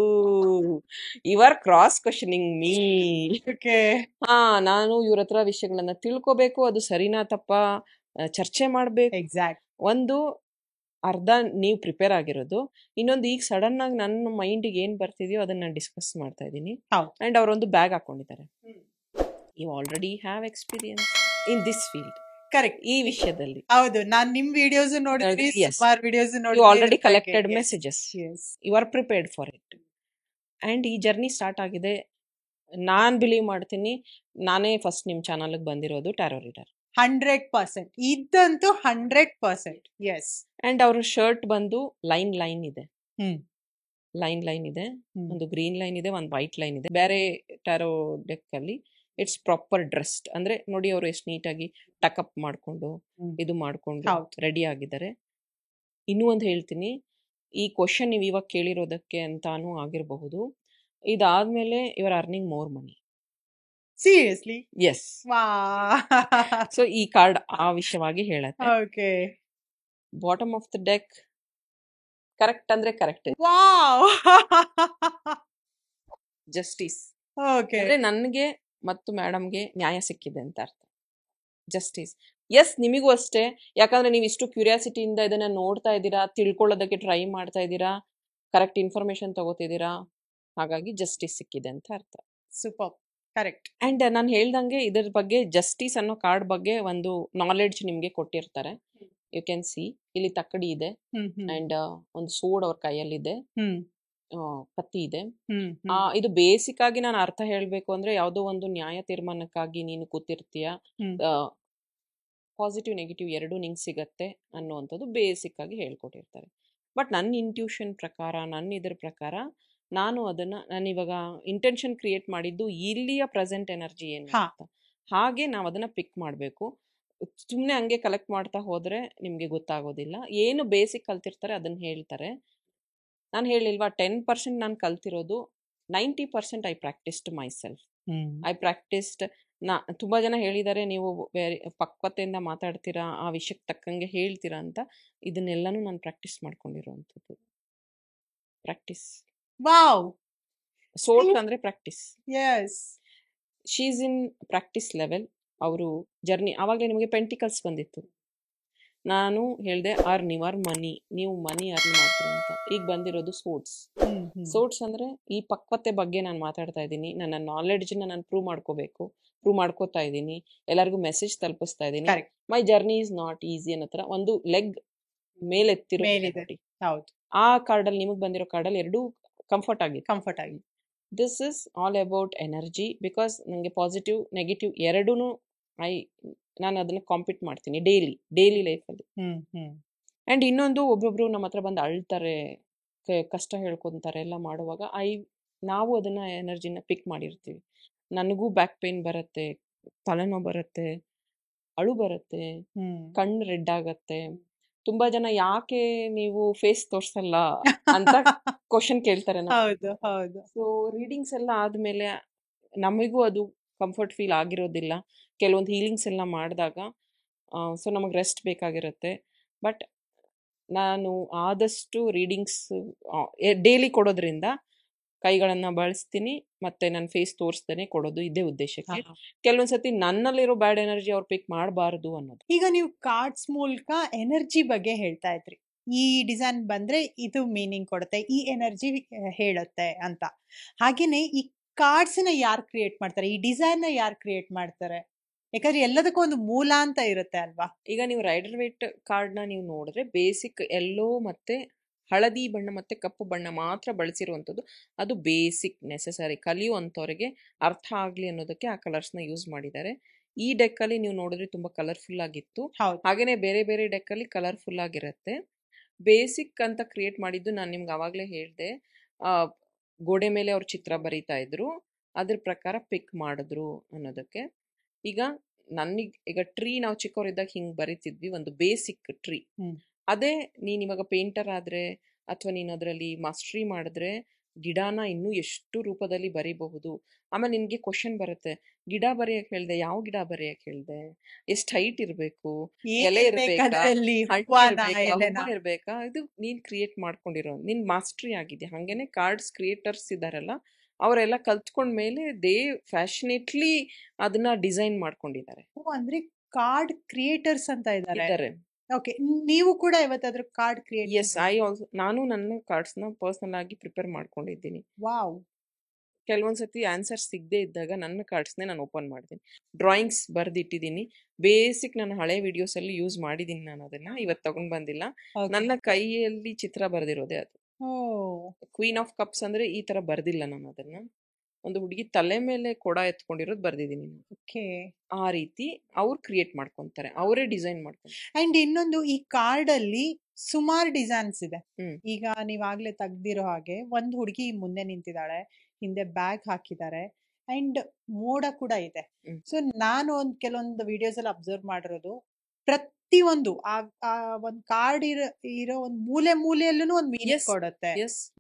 Your cross questioning me. ನಾನು ಇವ್ರ ಹತ್ರ ವಿಷಯಗಳನ್ನ ತಿಳ್ಕೋಬೇಕು, ಅದು ಸರಿನಾ ತಪ್ಪ ಚರ್ಚೆ ಮಾಡ್ಬೇಕು. ಒಂದು ಅರ್ಧ ನೀವು ಪ್ರಿಪೇರ್ ಆಗಿರೋದು, ಇನ್ನೊಂದು ಈಗ ಸಡನ್ ಆಗಿ ನನ್ನ ಮೈಂಡಿಗೆ ಏನ್ ಬರ್ತಿದ್ಯೋ ಅದನ್ನ ನಾನು ಡಿಸ್ಕಸ್ ಮಾಡ್ತಾ ಇದ್ದೀನಿ. ಅಂಡ್ ಅವರೊಂದು ಬ್ಯಾಗ್ ಹಾಕೊಂಡಿದ್ದಾರೆ. You already have experience in this field. Correct, ಈ ವಿಷಯದಲ್ಲಿ. ಹೌದು, ನಾನು ನಿಮ್ ವಿಡಿಯೋಸ್ ನೋಡಿದ್ರಿ, ಸುಮಾರು ವಿಡಿಯೋಸ್ ನೋಡಿದ್ರಿ. You already collected messages, you are prepared for it. And ಈ ಜರ್ನಿ ಸ್ಟಾರ್ಟ್ ಆಗಿದೆ. ನಾನ್ ಬಿಲೀವ್ ಮಾಡ್ತೀನಿ, ನಾನೇ ಫಸ್ಟ್ ನಿಮ್ ಚಾನಲ್ ಬಂದಿರೋದು ಟ್ಯಾರೋ ರೀಡರ್. 100% ಇದಂತೂ 100%. ಎಸ್. ಅಂಡ್ ಅವ್ರ ಶರ್ಟ್ ಬಂದು ಲೈನ್ ಇದೆ, ಲೈನ್ ಇದೆ, ಒಂದು ಗ್ರೀನ್ ಲೈನ್ ಇದೆ, ಒಂದು ವೈಟ್ ಲೈನ್ ಇದೆ. ಬೇರೆ ಟ್ಯಾರೋ ಡೆಕ್ ಅಲ್ಲಿ ಇಟ್ಸ್ ಪ್ರಾಪರ್ ಡ್ರೆಸ್ಡ್. ಅಂದ್ರೆ ನೋಡಿ ಅವರು ಎಷ್ಟು ನೀಟಾಗಿ ಟಕಪ್ ಮಾಡ್ಕೊಂಡು ಇದು ಮಾಡ್ಕೊಂಡು ರೆಡಿ ಆಗಿದ್ದಾರೆ. ಇನ್ನೂ ಒಂದು ಹೇಳ್ತೀನಿ, ಈ ಕ್ವಶನ್ ನೀವು ಇವಾಗ ಕೇಳಿರೋದಕ್ಕೆ ಅಂತಾನು ಆಗಿರಬಹುದು. ಇದಾದ್ಮೇಲೆ your earning more money. Seriously? Yes. So ಈ ಕಾರ್ಡ್ ಆ ವಿಷಯವಾಗಿ ಹೇಳತ್ತೆ. Okay. Bottom of the deck correct ಅಂದ್ರೆ ಕರೆಕ್ಟ್. ಜಸ್ಟಿಸ್. ಅಂದ್ರೆ ನನ್ಗೆ ಮತ್ತು ಮೇಡಮ್ಗೆ ನ್ಯಾಯ ಸಿಕ್ಕಿದೆ ಅಂತ ಅರ್ಥ. ಜಸ್ಟಿಸ್. ಎಸ್, ನಿಮಗೂ ಅಷ್ಟೇ. ಯಾಕಂದ್ರೆ ನೀವು ಇಷ್ಟು ಕ್ಯೂರಿಯಾಸಿಟಿಯಿಂದ ಇದನ್ನ ನೋಡ್ತಾ ಇದ್ದೀರಾ, ತಿಳ್ಕೊಳ್ಳೋದಕ್ಕೆ ಟ್ರೈ ಮಾಡ್ತಾ ಇದ್ದೀರಾ, ಕರೆಕ್ಟ್ ಇನ್ಫಾರ್ಮೇಶನ್ ತಗೋತಿದ್ದೀರಾ, ಹಾಗಾಗಿ ಜಸ್ಟಿಸ್ ಸಿಕ್ಕಿದೆ ಅಂತ ಅರ್ಥ. Super, correct. ಅಂಡ್ ನಾನು ಹೇಳ್ದಂಗೆ ಇದ್ರ ಬಗ್ಗೆ, ಜಸ್ಟಿಸ್ ಅನ್ನೋ ಕಾರ್ಡ್ ಬಗ್ಗೆ ಒಂದು ನಾಲೆಡ್ಜ್ ನಿಮ್ಗೆ ಕೊಟ್ಟಿರ್ತಾರೆ. ಯು ಕ್ಯಾನ್ ಸಿ, ಇಲ್ಲಿ ತಕ್ಕಡಿ ಇದೆ ಅಂಡ್ ಒಂದು ಸೋಡ್ ಅವ್ರ ಕೈಯಲ್ಲಿದೆ, ಕತ್ತಿ ಇದೆ. ಇದು ಬೇಸಿಕ್ ಆಗಿ ನಾನು ಅರ್ಥ ಹೇಳ್ಬೇಕು ಅಂದ್ರೆ, ಯಾವುದೋ ಒಂದು ನ್ಯಾಯ ತೀರ್ಮಾನಕ್ಕಾಗಿ ನೀನು ಕೂತಿರ್ತೀಯ, ಪಾಸಿಟಿವ್ ನೆಗೆಟಿವ್ ಎರಡೂ ನಿಂಗೆ ಸಿಗತ್ತೆ ಅನ್ನುವಂಥದ್ದು ಬೇಸಿಕ್ ಆಗಿ ಹೇಳ್ಕೊಟ್ಟಿರ್ತಾರೆ. ಬಟ್ ನನ್ನ ಇಂಟ್ಯೂಷನ್ ಪ್ರಕಾರ, ನನ್ನ ಇದ್ರ ಪ್ರಕಾರ ನಾನು ಅದನ್ನ, ನಾನು ಇವಾಗ ಇಂಟೆನ್ಷನ್ ಕ್ರಿಯೇಟ್ ಮಾಡಿದ್ದು ಇಲ್ಲಿಯ ಪ್ರೆಸೆಂಟ್ ಎನರ್ಜಿ ಏನು ಅಂತ. ಹಾಗೆ ನಾವು ಅದನ್ನ ಪಿಕ್ ಮಾಡಬೇಕು. ಸುಮ್ಮನೆ ಹಂಗೆ ಕಲೆಕ್ಟ್ ಮಾಡ್ತಾ ಹೋದ್ರೆ ನಿಮ್ಗೆ ಗೊತ್ತಾಗೋದಿಲ್ಲ. ಏನು ಬೇಸಿಕ್ ಕಲ್ತಿರ್ತಾರೆ ಅದನ್ನ ಹೇಳ್ತಾರೆ. ನಾನು ಹೇಳಿಲ್ವಾ, 10% ನಾನು ಕಲ್ತಿರೋದು, 90% I practised my self. I practised. ತುಂಬಾ ಜನ ಹೇಳಿದ್ದಾರೆ, ನೀವು ಪಕ್ವತೆಯಿಂದ ಮಾತಾಡ್ತೀರಾ, ಆ ವಿಷಯಕ್ಕೆ ತಕ್ಕಂಗೆ ಹೇಳ್ತೀರಾ ಅಂತ. ಇದನ್ನೆಲ್ಲಾನು ನಾನು ಪ್ರಾಕ್ಟೀಸ್ ಮಾಡ್ಕೊಂಡಿರುವಂಥದ್ದು. ಪ್ರಾಕ್ಟೀಸ್. ವಾವ್. ಸೋರ್ಸ್ ಅಂದ್ರೆ practice. Yes. She is in practice level. ಅವರು ಜರ್ನಿ, ಆವಾಗಲೇ ನಿಮಗೆ ಪೆಂಟಿಕಲ್ಸ್ ಬಂದಿತ್ತು. ನಾನು ಹೇಳ್ದೆ ಅರ್ನ್ ಯುವರ್ ಮನಿ, ನೀವು ಮನಿ ಅರ್ನ್ ಮಾಡ್ತೀರ ಅಂತ. ಈಗ ಬಂದಿರೋದು ಸೋರ್ಟ್ಸ್. ಸೋರ್ಟ್ಸ್ ಅಂದ್ರೆ ಈ ಪಕ್ವತೆ ಬಗ್ಗೆ ನಾನು ಮಾತಾಡ್ತಾ ಇದ್ದೀನಿ. ನನ್ನ ನಾಲೆಡ್ಜ್ನ ನಾನು ಪ್ರೂವ್ ಮಾಡ್ಕೋತಾ ಇದ್ದೀನಿ, ಎಲ್ಲರಿಗೂ ಮೆಸೇಜ್ ತಲುಪಿಸ್ತಾ ಇದ್ದೀನಿ. Correct. My journey is not easy ಅನ್ನೋ ಥರ ಒಂದು ಲೆಗ್ ಮೇಲೆತ್ತಿರೋ ಮೇಲಿದೆ. ಹೌದು, ಆ ಕಾರ್ಡಲ್ಲಿ ನಿಮಗೆ ಬಂದಿರೋ ಕಾರ್ಡಲ್ಲಿ ಎರಡೂ ಕಂಫರ್ಟ್ ಆಗಿದೆ. ಕಂಫರ್ಟ್ ಆಗಿ. This is all about energy. Because ನನಗೆ ಪಾಸಿಟಿವ್ ನೆಗೆಟಿವ್ ಎರಡೂ ನಾನು ಅದನ್ನ ಕಾಂಪೀಟ್ ಮಾಡ್ತೀನಿ ಡೈಲಿ ಲೈಫಲ್ಲಿ. ಆ್ಯಂಡ್ ಇನ್ನೊಂದು, ಒಬ್ಬೊಬ್ರು ನಮ್ಮ ಹತ್ರ ಬಂದು ಅಳ್ತಾರೆ, ಕಷ್ಟ ಹೇಳ್ಕೊತಾರೆ ಎಲ್ಲ ಮಾಡುವಾಗ ನಾವು ಅದನ್ನ ಎನರ್ಜಿನ ಪಿಕ್ ಮಾಡಿರ್ತೀವಿ. ನನಗೂ ಬ್ಯಾಕ್ ಪೇನ್ ಬರುತ್ತೆ, ತಲೆನೋವು ಬರುತ್ತೆ, ಅಳು ಬರುತ್ತೆ, ಕಣ್ಣು ರೆಡ್ ಆಗತ್ತೆ. ತುಂಬಾ ಜನ ಯಾಕೆ ನೀವು ಫೇಸ್ ತೋರ್ಸಲ್ಲ ಅಂತ ಕ್ವಶನ್ ಕೇಳ್ತಾರೆ. ಹೌದು ಹೌದು. ಸೊ ರೀಡಿಂಗ್ಸ್ ಎಲ್ಲ ಆದ್ಮೇಲೆ ನಮಗೂ ಅದು ಕಂಫರ್ಟ್ ಫೀಲ್ ಆಗಿರೋದಿಲ್ಲ. ಕೆಲವೊಂದು ಹೀಲಿಂಗ್ಸ್ ಎಲ್ಲ ಮಾಡಿದಾಗ ಸೊ ನಮಗೆ ರೆಸ್ಟ್ ಬೇಕಾಗಿರುತ್ತೆ. ಬಟ್ ನಾನು ಆದಷ್ಟು ರೀಡಿಂಗ್ಸ್ ಡೈಲಿ ಕೊಡೋದ್ರಿಂದ ಕೈಗಳನ್ನ ಬಳಸ್ತೀನಿ, ಮತ್ತೆ ನನ್ನ ಫೇಸ್ ತೋರಿಸ್ದೇನೆ ಕೊಡೋದು, ಇದೇ ಉದ್ದೇಶಕ್ಕೆ. ಕೆಲವೊಂದ್ಸತಿ ನನ್ನಲ್ಲಿರೋ ಬ್ಯಾಡ್ ಎನರ್ಜಿ ಅವ್ರು ಪಿಕ್ ಮಾಡಬಾರ್ದು ಅನ್ನೋದು. ಈಗ ನೀವು ಕಾರ್ಡ್ಸ್ ಮೂಲಕ ಎನರ್ಜಿ ಬಗ್ಗೆ ಹೇಳ್ತಾ ಇದ್ರಿ, ಈ ಡಿಸೈನ್ ಬಂದ್ರೆ ಇದು ಮೀನಿಂಗ್ ಕೊಡುತ್ತೆ, ಈ ಎನರ್ಜಿ ಹೇಳುತ್ತೆ ಅಂತ. ಹಾಗೇನೆ ಈ ಕಾರ್ಡ್ಸ್ ನ ಯಾರು ಕ್ರಿಯೇಟ್ ಮಾಡ್ತಾರೆ, ಈ ಡಿಸೈನ್ ನ ಯಾರು ಕ್ರಿಯೇಟ್ ಮಾಡ್ತಾರೆ? ಯಾಕಂದ್ರೆ ಎಲ್ಲದಕ್ಕೂ ಒಂದು ಮೂಲ ಅಂತ ಇರುತ್ತೆ ಅಲ್ವಾ. ಈಗ ನೀವು ರೈಡರ್ ವೇಟ್ ಕಾರ್ಡ್ನ ನೀವು ನೋಡಿದ್ರೆ ಬೇಸಿಕ್ ಎಲ್ಲೋ ಮತ್ತೆ ಹಳದಿ ಬಣ್ಣ ಮತ್ತೆ ಕಪ್ಪು ಬಣ್ಣ ಮಾತ್ರ ಬಳಸಿರುವಂಥದ್ದು. ಅದು ಬೇಸಿಕ್ ನೆಸೆಸರಿ, ಕಲಿಯುವಂಥವ್ರಿಗೆ ಅರ್ಥ ಆಗಲಿ ಅನ್ನೋದಕ್ಕೆ ಆ ಕಲರ್ಸ್ನ ಯೂಸ್ ಮಾಡಿದ್ದಾರೆ. ಈ ಡೆಕ್ಕಲ್ಲಿ ನೀವು ನೋಡಿದ್ರೆ ತುಂಬ ಕಲರ್ಫುಲ್ ಆಗಿತ್ತು. ಹಾಗೇನೆ ಬೇರೆ ಬೇರೆ ಡೆಕ್ಕಲ್ಲಿ ಕಲರ್ಫುಲ್ ಆಗಿರುತ್ತೆ. ಬೇಸಿಕ್ ಅಂತ ಕ್ರಿಯೇಟ್ ಮಾಡಿದ್ದು ನಾನು ನಿಮ್ಗೆ ಆವಾಗಲೇ ಹೇಳಿದೆ, ಗೋಡೆ ಮೇಲೆ ಅವ್ರ ಚಿತ್ರ ಬರೀತಾ ಇದ್ರು, ಅದ್ರ ಪ್ರಕಾರ ಪಿಕ್ ಮಾಡಿದ್ರು ಅನ್ನೋದಕ್ಕೆ. ಈಗ ಈಗ ಟ್ರೀ ನಾವು ಚಿಕ್ಕವರಿದ್ದಾಗ ಹಿಂಗೆ ಬರೀತಿದ್ವಿ, ಒಂದು ಬೇಸಿಕ್ ಟ್ರೀ. ಅದೇ ನೀನ್ ಇವಾಗ ಪೇಂಟರ್ ಆದ್ರೆ ಅಥವಾ ನೀನು ಅದರಲ್ಲಿ ಮಾಸ್ಟ್ರಿ ಮಾಡಿದ್ರೆ ಗಿಡನ ಇನ್ನೂ ಎಷ್ಟು ರೂಪದಲ್ಲಿ ಬರೀಬಹುದು. ಆಮೇಲೆ ನಿನ್ಗೆ ಕ್ವಶನ್ ಬರುತ್ತೆ, ಗಿಡ ಬರೆಯಕ್ ಹೇಳ್ದೆ, ಯಾವ ಗಿಡ ಬರೆಯಕ್ ಹೇಳ್ದೆ, ಎಷ್ಟು ಹೈಟ್ ಇರ್ಬೇಕು, ಎಲೆ ಇರ್ಬೇಕಾ, ಇರ್ಬೇಕಾ, ಇದು ನೀನ್ ಕ್ರಿಯೇಟ್ ಮಾಡ್ಕೊಂಡಿರೋ ನಿನ್ ಮಾಸ್ಟ್ರಿ ಆಗಿದೆ. ಹಂಗೇನೆ ಕಾರ್ಡ್ಸ್ ಕ್ರಿಯೇಟರ್ಸ್ ಇದಾರಲ್ಲ, ಅವರೆಲ್ಲ ಕಲ್ತ್ಕೊಂಡ್ಮೇಲೆ ದೇ ಫ್ಯಾಷನೇಟ್ಲಿ ಅದನ್ನ ಡಿಸೈನ್ ಮಾಡ್ಕೊಂಡಿದ್ದಾರೆ. ಅಂದ್ರೆ ಕಾರ್ಡ್ ಕ್ರಿಯೇಟರ್ಸ್ ಅಂತ ಇದ್ದಾರೆ. ಓಕೆ, ನೀವು ಕೂಡ ಯಾವತ್ತಾದ್ರೂ ಕಾರ್ಡ್ ಕ್ರಿಯೇಟ್? ಎಸ್, ನಾನು ನನ್ನ ಕಾರ್ಡ್ಸ್ನ ಪರ್ಸನಲ್ ಆಗಿ ಪ್ರಿಪೇರ್ ಮಾಡ್ಕೊಂಡಿದ್ದೀನಿ. ವಾವ್. ಕೆಲವೊಂದ್ಸತಿ ಆನ್ಸರ್ ಸಿಗದೆ ಇದ್ದಾಗ ನನ್ನ ಕಾರ್ಡ್ಸ್ನೇ ನಾನು ಓಪನ್ ಮಾಡ್ತೀನಿ, ಡ್ರಾಯಿಂಗ್ಸ್ ಬರ್ದಿಟ್ಟಿದ್ದೀನಿ. ಬೇಸಿಕ್ ನನ್ನ ಹಳೆ ವಿಡಿಯೋಸ್ ಅಲ್ಲಿ ಯೂಸ್ ಮಾಡಿದ್ದೀನಿ ನಾನು ಅದನ್ನ, ಇವತ್ತು ತಗೊಂಡ್ ಬಂದಿಲ್ಲ. ನನ್ನ ಕೈಯಲ್ಲಿ ಚಿತ್ರ ಬರ್ದಿರೋದೇ ಅದು. ಕ್ವೀನ್ ಆಫ್ ಕಪ್ಸ್ ಅಂದ್ರೆ ಈ ತರ ಬರ್ದಿಲ್ಲ ನಾನು ಅದನ್ನ, ಒಂದು ಹುಡುಗಿ ತಲೆ ಮೇಲೆ ಕೊಡ ಎತ್ಕೊಂಡಿರೋದು ಬರ್ದಿದ್ದೀನಿ. ಆ ರೀತಿ ಅವ್ರು ಕ್ರಿಯೇಟ್ ಮಾಡ್ಕೊಂತಾರೆ, ಅವರೇ ಡಿಸೈನ್ ಮಾಡ್ತಾರೆ. ಅಂಡ್ ಇನ್ನೊಂದು, ಈ ಕಾರ್ಡ್ ಅಲ್ಲಿ ಸುಮಾರು ಡಿಸೈನ್ಸ್ ಇದೆ. ಈಗ ನೀವಾಗ್ಲೇ ತೆಗ್ದಿರೋ ಹಾಗೆ ಒಂದು ಹುಡುಗಿ ಮುಂದೆ ನಿಂತಿದ್ದಾಳೆ, ಹಿಂದೆ ಬ್ಯಾಗ್ ಹಾಕಿದ್ದಾರೆ, ಅಂಡ್ ಮೋಡ ಕೂಡ ಇದೆ. ಸೊ ನಾನು ಕೆಲವೊಂದು ವಿಡಿಯೋಸ್ ಅಲ್ಲಿ ಅಬ್ಸರ್ವ್ ಮಾಡಿರೋದು, ಪ್ರತಿಯೊಂದು ಒಂದ್ ಕಾರ್ಡ್ ಇರೋ ಒಂದ್ ಮೂಲೆಯಲ್ಲೂ ಒಂದ್ ಮೀನಿಂಗ್ ಕೊಡುತ್ತೆ.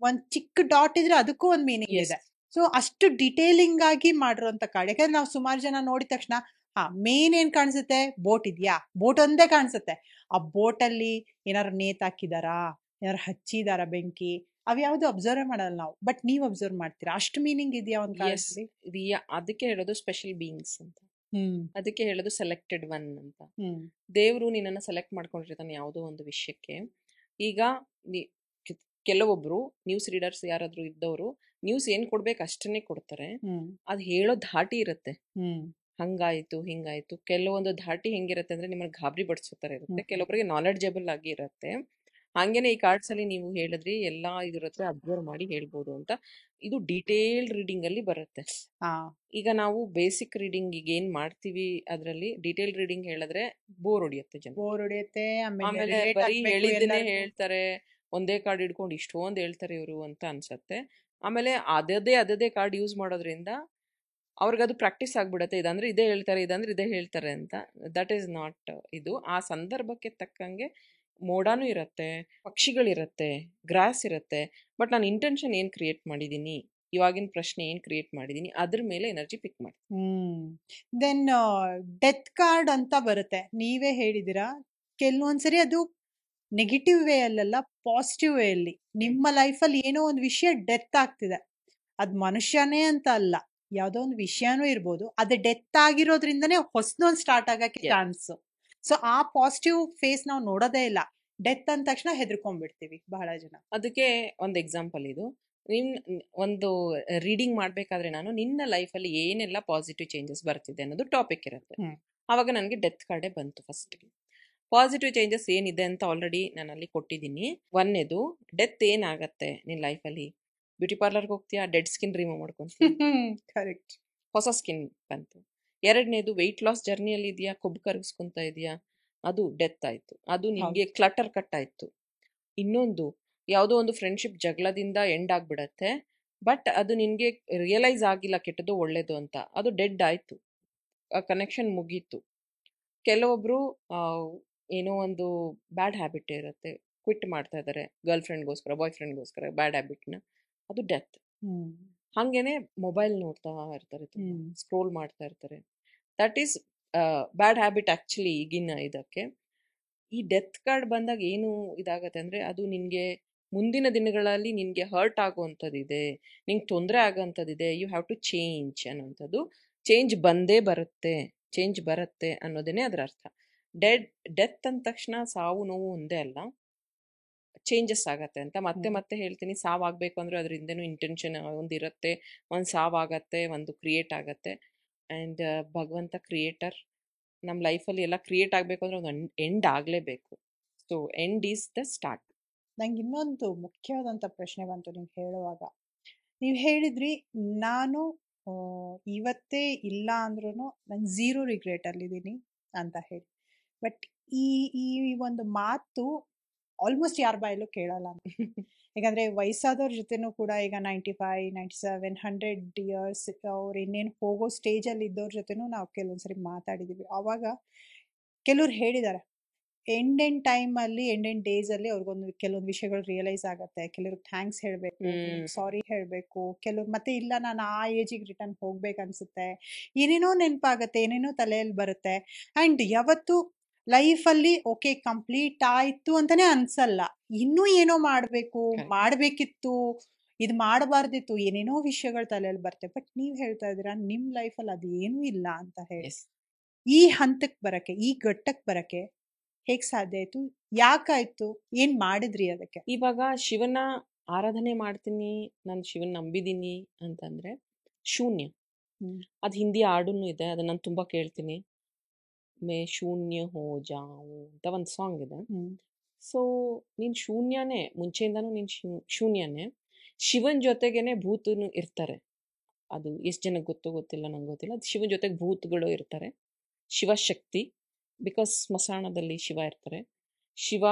ಒಂದ್ ಚಿಕ್ಕ ಡಾಟ್ ಇದ್ರೆ ಅದಕ್ಕೂ ಒಂದ್ ಮೀನಿಂಗ್ ಇದೆ. ಸೊ ಅಷ್ಟು ಡಿಟೇಲಿಂಗ್ ಆಗಿ ಮಾಡಿರುವಂತ ಕಾರ್ಡ್. ಯಾಕಂದ್ರೆ ನಾವು ಸುಮಾರು ಜನ ನೋಡಿದ ತಕ್ಷಣ ಮೇನ್ ಏನ್ ಕಾಣಿಸುತ್ತೆ, ಬೋಟ್ ಇದೆಯಾ, ಬೋಟ್ ಒಂದೇ ಕಾಣಿಸುತ್ತೆ. ಆ ಬೋಟ್ ಅಲ್ಲಿ ಏನಾರು ನೇತ್ ಹಾಕಿದಾರಾ, ಏನಾರು ಹಚ್ಚಿದಾರ ಬೆಂಕಿ, ಅವ್ಯಾವ್ದು ಅಬ್ಸರ್ವ್ ಮಾಡಲ್ಲ ನಾವು. ಬಟ್ ನೀವ್ ಅಬ್ಸರ್ವ್ ಮಾಡ್ತೀರಾ, ಅಷ್ಟು ಮೀನಿಂಗ್ ಇದೆಯಾ ಒಂದ್ ಕಾರ್ಡ್? ಅದಕ್ಕೆ ಹೇಳೋದು ಸ್ಪೆಷಲ್ ಬೀಯಿಂಗ್ಸ್ ಅಂತ, ಅದಕ್ಕೆ ಹೇಳೋದು ಸೆಲೆಕ್ಟೆಡ್ ಒನ್ ಅಂತ. ದೇವ್ರು ನಿನ್ನನ್ನು ಸೆಲೆಕ್ಟ್ ಮಾಡ್ಕೊಂಡಿರ್ತಾನೆ ಯಾವುದೋ ಒಂದು ವಿಷಯಕ್ಕೆ. ಈಗ ಕೆಲವೊಬ್ರು ನ್ಯೂಸ್ ರೀಡರ್ಸ್ ಯಾರಾದ್ರೂ ಇದ್ದವರು ನ್ಯೂಸ್ ಏನ್ ಕೊಡ್ಬೇಕು ಅಷ್ಟನ್ನೇ ಕೊಡ್ತಾರೆ. ಅದ್ ಹೇಳೋ ಧಾಟಿ ಇರುತ್ತೆ, ಹಂಗಾಯ್ತು ಹಿಂಗಾಯ್ತು. ಕೆಲವೊಂದು ಧಾಟಿ ಹೆಂಗಿರುತ್ತೆ ಅಂದ್ರೆ ನಿಮ್ಮನ್ನ ಗಾಬರಿ ಬಡಿಸೋ ಇರುತ್ತೆ, ಕೆಲವೊಬ್ಬರಿಗೆ ನಾಲೆಡ್ಜಬಲ್ ಆಗಿ ಇರುತ್ತೆ. ಹಂಗೇನೆ ಈ ಕಾರ್ಡ್ಸ್ ಅಲ್ಲಿ ನೀವು ಹೇಳಿದ್ರಿ ಎಲ್ಲಾ ಇದಿರುತ್ತೆ, ಅಬ್ಸರ್ವ್ ಮಾಡಿ ಹೇಳ್ಬೋದು ಅಂತ. ಇದು ಡೀಟೇಲ್ಡ್ ರೀಡಿಂಗ್ ಅಲ್ಲಿ ಬರುತ್ತೆ. ಈಗ ನಾವು ಬೇಸಿಕ್ ರೀಡಿಂಗ್ ಈಗ ಏನ್ ಮಾಡ್ತೀವಿ ಅದ್ರಲ್ಲಿ ಡೀಟೇಲ್ ರೀಡಿಂಗ್ ಹೇಳಿದ್ರೆ ಬೋರ್ ಹೊಡಿಯುತ್ತೆ ಜನ, ಬೋರ್ ಹೊಡಿಯುತ್ತೆ. ಆಮೇಲೆ ಬರೀ ಹೇಳಿದ್ದನ್ನೇ ಹೇಳ್ತಾರೆ, ಒಂದೇ ಕಾರ್ಡ್ ಇಟ್ಕೊಂಡು ಇಷ್ಟೊಂದು ಹೇಳ್ತಾರೆ ಇವರು ಅಂತ ಅನ್ಸತ್ತೆ. ಆಮೇಲೆ ಅದೇ ಕಾರ್ಡ್ ಯೂಸ್ ಮಾಡೋದ್ರಿಂದ ಅವ್ರಿಗದು ಪ್ರಾಕ್ಟೀಸ್ ಆಗ್ಬಿಡತ್ತೆ, ಇದಂದ್ರೆ ಇದೇ ಹೇಳ್ತಾರೆ, ಇದಂದ್ರೆ ಇದೇ ಹೇಳ್ತಾರೆ ಅಂತ. ದಟ್ ಈಸ್ ನಾಟ್ ಇದು. ಆ ಸಂದರ್ಭಕ್ಕೆ ತಕ್ಕಂಗೆ ಮೋಡಾನು ಇರುತ್ತೆ, ಪಕ್ಷಿಗಳಿರುತ್ತೆ, ಗ್ರಾಸ್ ಇರುತ್ತೆ. ಬಟ್ ನಾನು ಇಂಟೆನ್ಷನ್ ಏನ್ ಕ್ರಿಯೇಟ್ ಮಾಡಿದೀನಿ, ಇವಾಗಿನ ಪ್ರಶ್ನೆ ಏನ್ ಕ್ರಿಯೇಟ್ ಮಾಡಿದೀನಿ, ಅದ್ರ ಮೇಲೆ ಎನರ್ಜಿ ಪಿಕ್ ಮಾಡಿ. ದೆನ್ ಡೆತ್ ಕಾರ್ಡ್ ಅಂತ ಬರುತ್ತೆ, ನೀವೇ ಹೇಳಿದಿರಾ. ಕೆಲವೊಂದ್ಸರಿ ಅದು ನೆಗೆಟಿವ್ ವೇ ಅಲ್ಲ, ಪಾಸಿಟಿವ್ ವೇ ಅಲ್ಲಿ ನಿಮ್ಮ ಲೈಫಲ್ಲಿ ಏನೋ ಒಂದು ವಿಷಯ ಡೆತ್ ಆಗ್ತಿದೆ. ಅದ್ ಮನುಷ್ಯನೇ ಅಂತ ಅಲ್ಲ, ಯಾವ್ದೋ ಒಂದು ವಿಷಯನೂ ಇರ್ಬೋದು, ಅದು ಡೆತ್ ಆಗಿರೋದ್ರಿಂದನೇ ಹೊಸದೊಂದು ಸ್ಟಾರ್ಟ್ ಆಗಕ್ಕೆ ಚಾನ್ಸ್. ಸೊ ಆ ಪಾಸಿಟಿವ್ ಫೇಸ್ ನಾವು ನೋಡೋದೇ ಇಲ್ಲ. ಡೆತ್ ಅಂದ ತಕ್ಷಣ ಹೆದರ್ಕೊಂಡ್ಬಿಡ್ತೀವಿ ಬಹಳ ಜನ. ಅದಕ್ಕೆ ಒಂದು ಎಕ್ಸಾಂಪಲ್ ಇದು. ನಿನ್ ಒಂದು ರೀಡಿಂಗ್ ಮಾಡ್ಬೇಕಾದ್ರೆ ನಾನು ನಿನ್ನ ಲೈಫಲ್ಲಿ ಏನೆಲ್ಲ ಪಾಸಿಟಿವ್ ಚೇಂಜಸ್ ಬರ್ತಿದೆ ಅನ್ನೋದು ಟಾಪಿಕ್ ಇರುತ್ತೆ. ಆವಾಗ ನನಗೆ ಡೆತ್ ಕಾರ್ಡೇ ಬಂತು ಫಸ್ಟ್ಗೆ. ಪಾಸಿಟಿವ್ ಚೇಂಜಸ್ ಏನಿದೆ ಅಂತ ಆಲ್ರೆಡಿ ನಾನು ಅಲ್ಲಿ ಕೊಟ್ಟಿದ್ದೀನಿ. ಒಂದೇದು, ಡೆತ್ ಏನಾಗತ್ತೆ ನಿನ್ನ ಲೈಫಲ್ಲಿ? ಬ್ಯೂಟಿ ಪಾರ್ಲರ್ಗೆ ಹೋಗ್ತೀಯಾ, ಡೆಡ್ ಸ್ಕಿನ್ ರಿಮೂವ್ ಮಾಡ್ಕೊಂತೀಯ, ಕರೆಕ್ಟ್, ಹೊಸ ಸ್ಕಿನ್ ಬಂತು. ಎರಡನೇದು, ವೆಯ್ಟ್ ಲಾಸ್ ಜರ್ನಿಯಲ್ಲಿ ಇದೆಯಾ, ಕೊಬ್ಬು ಕರಗಿಸ್ಕೊಂತ ಇದೆಯಾ, ಅದು ಡೆತ್ ಆಯ್ತು, ಅದು ನಿಮಗೆ ಕ್ಲಟರ್ ಕಟ್ ಆಯ್ತು. ಇನ್ನೊಂದು, ಯಾವುದೋ ಒಂದು ಫ್ರೆಂಡ್ಶಿಪ್ ಜಗಳದಿಂದ ಎಂಡ್ ಆಗ್ಬಿಡತ್ತೆ, ಬಟ್ ಅದು ನಿನಗೆ ರಿಯಲೈಸ್ ಆಗಿಲ್ಲ ಕೆಟ್ಟದ್ದು ಒಳ್ಳೇದು ಅಂತ, ಅದು ಡೆಡ್ ಆಯ್ತು, ಆ ಕನೆಕ್ಷನ್ ಮುಗೀತು. ಕೆಲವೊಬ್ರು ಏನೋ ಒಂದು ಬ್ಯಾಡ್ ಹ್ಯಾಬಿಟ್ ಇರುತ್ತೆ, ಕ್ವಿಟ್ ಮಾಡ್ತಾ ಇದ್ದಾರೆ ಗರ್ಲ್ ಫ್ರೆಂಡ್ಗೋಸ್ಕರ, ಬಾಯ್ ಫ್ರೆಂಡ್ಗೋಸ್ಕರ ಬ್ಯಾಡ್ ಹ್ಯಾಬಿಟ್ನ, ಅದು ಡೆತ್. ಹಾಗೇನೆ ಮೊಬೈಲ್ ನೋಡ್ತಾ ಇರ್ತಾರೆ, ಸ್ಕ್ರೋಲ್ ಮಾಡ್ತಾ ಇರ್ತಾರೆ, that is bad habit actually ಈಗಿನ ಇದಕ್ಕೆ. ಈ ಡೆತ್ ಕಾರ್ಡ್ ಬಂದಾಗ ಏನು ಇದಾಗತ್ತೆ ಅಂದರೆ, ಅದು ನಿನಗೆ ಮುಂದಿನ ದಿನಗಳಲ್ಲಿ ನಿನಗೆ ಹರ್ಟ್ ಆಗುವಂಥದ್ದಿದೆ, ನಿಂಗೆ ತೊಂದರೆ ಆಗೋವಂಥದ್ದಿದೆ, ಯು ಹ್ಯಾವ್ ಟು ಚೇಂಜ್ ಅನ್ನೋಂಥದ್ದು. ಚೇಂಜ್ ಬಂದೇ ಬರುತ್ತೆ, ಚೇಂಜ್ ಬರುತ್ತೆ ಅನ್ನೋದೇ ಅದರ ಅರ್ಥ. ಡೆತ್ ಅಂದ ತಕ್ಷಣ ಸಾವು ನೋವು ಒಂದೇ ಅಲ್ಲ, ಚೇಂಜಸ್ ಆಗತ್ತೆ ಅಂತ ಮತ್ತೆ ಮತ್ತೆ ಹೇಳ್ತೀನಿ. ಸಾವಾಗಬೇಕು ಅಂದರೆ ಅದ್ರ ಹಿಂದೆನೂ ಇಂಟೆನ್ಷನ್ ಒಂದು ಇರುತ್ತೆ, ಒಂದು ಸಾವಾಗತ್ತೆ, ಒಂದು ಕ್ರಿಯೇಟ್ ಆಗತ್ತೆ. ಆ್ಯಂಡ್ ಭಗವಂತ ಕ್ರಿಯೇಟರ್, ನಮ್ಮ ಲೈಫಲ್ಲಿ ಎಲ್ಲ ಕ್ರಿಯೇಟ್ ಆಗಬೇಕು ಅಂದರೆ ಒಂದು ಎಂಡ್ ಆಗಲೇಬೇಕು. So end is the start. ನಂಗೆ ಇನ್ನೊಂದು ಮುಖ್ಯವಾದಂಥ ಪ್ರಶ್ನೆ ಬಂತು ನೀವು ಹೇಳುವಾಗ. ನೀವು ಹೇಳಿದ್ರಿ, ನಾನು ಇವತ್ತೇ ಇಲ್ಲ ಅಂದ್ರೂ ನಾನು 0 ರಿಗ್ರೆಟಲ್ಲಿದ್ದೀನಿ ಅಂತ ಹೇಳಿ. ಬಟ್ ಈ ಈ ಒಂದು ಮಾತು ಆಲ್ಮೋಸ್ಟ್ ಯಾರ ಬಾಯಲ್ಲೂ ಕೇಳಲ್ಲ. ಯಾಕಂದರೆ ವಯಸ್ಸಾದವ್ರ ಜೊತೆನೂ ಕೂಡ ಈಗ 95, 97, 100 ಇಯರ್ಸ್ ಅವ್ರು ಇನ್ನೇನು ಹೋಗೋ ಸ್ಟೇಜಲ್ಲಿ ಇದ್ದವ್ರ ಜೊತೆನೂ ನಾವು ಕೆಲವೊಂದ್ಸರಿ ಮಾತಾಡಿದ್ದೀವಿ. ಆವಾಗ ಕೆಲವ್ರು ಹೇಳಿದ್ದಾರೆ, ಎಂಡ್ ಟೈಮಲ್ಲಿ, ಎಂಡ್ ಡೇಸಲ್ಲಿ ಅವ್ರಿಗೊಂದು ಕೆಲವೊಂದು ವಿಷಯಗಳು ರಿಯಲೈಸ್ ಆಗುತ್ತೆ. ಕೆಲವ್ರಿಗೆ ಥ್ಯಾಂಕ್ಸ್ ಹೇಳಬೇಕು, ಸಾರಿ ಹೇಳಬೇಕು, ಕೆಲವ್ರು ಮತ್ತೆ ಇಲ್ಲ ನಾನು ಆ ಏಜಿಗೆ ರಿಟರ್ನ್ ಹೋಗ್ಬೇಕು ಅನ್ಸುತ್ತೆ, ಏನೇನೋ ನೆನಪಾಗುತ್ತೆ, ಏನೇನೋ ತಲೆಯಲ್ಲಿ ಬರುತ್ತೆ. ಆ್ಯಂಡ್ ಯಾವತ್ತು ಲೈಫಲ್ಲಿ ಓಕೆ ಕಂಪ್ಲೀಟ್ ಆಯಿತು ಅಂತಲೇ ಅನ್ಸಲ್ಲ, ಇನ್ನೂ ಏನೋ ಮಾಡಬೇಕು, ಮಾಡಬೇಕಿತ್ತು, ಇದು ಮಾಡಬಾರ್ದಿತ್ತು, ಏನೇನೋ ವಿಷಯಗಳು ತಲೆಯಲ್ಲಿ ಬರುತ್ತೆ. ಬಟ್ ನೀವು ಹೇಳ್ತಾ ಇದ್ದೀರಾ ನಿಮ್ಮ ಲೈಫಲ್ಲಿ ಅದು ಏನೂ ಇಲ್ಲ ಅಂತ ಹೇಳಿ. ಈ ಹಂತಕ್ಕೆ ಬರೋಕ್ಕೆ, ಈ ಘಟ್ಟಕ್ಕೆ ಬರೋಕ್ಕೆ ಹೇಗೆ ಸಾಧ್ಯ ಆಯಿತು, ಯಾಕಾಯ್ತು, ಏನು ಮಾಡಿದ್ರಿ ಅದಕ್ಕೆ? ಇವಾಗ ಶಿವನ ಆರಾಧನೆ ಮಾಡ್ತೀನಿ, ನಾನು ಶಿವನ ನಂಬಿದ್ದೀನಿ ಅಂತಂದರೆ ಶೂನ್ಯ. ಅದು ಹಿಂದಿ ಹಾಡೂ ಇದೆ, ಅದನ್ನು ನಾನು ತುಂಬ ಕೇಳ್ತೀನಿ. ಮೇ ಶೂನ್ಯ ಹೋ ಜಾವು ಅಂತ ಒಂದು ಸಾಂಗ್ ಇದೆ. ಸೊ ನೀನು ಶೂನ್ಯನೇ, ಮುಂಚೆಯಿಂದನೂ ನೀನು ಶೂನ್ಯನೇ. ಶಿವನ ಜೊತೆಗೇನೆ ಭೂತನು ಇರ್ತಾರೆ, ಅದು ಎಷ್ಟು ಜನಕ್ಕೆ ಗೊತ್ತಿಲ್ಲ, ನಂಗೆ ಗೊತ್ತಿಲ್ಲ. ಅದು ಶಿವನ ಜೊತೆಗೆ ಭೂತಗಳು ಇರ್ತಾರೆ, ಶಿವಶಕ್ತಿ, ಬಿಕಾಸ್ ಸ್ಮಶಾನದಲ್ಲಿ ಶಿವ ಇರ್ತಾರೆ. ಶಿವ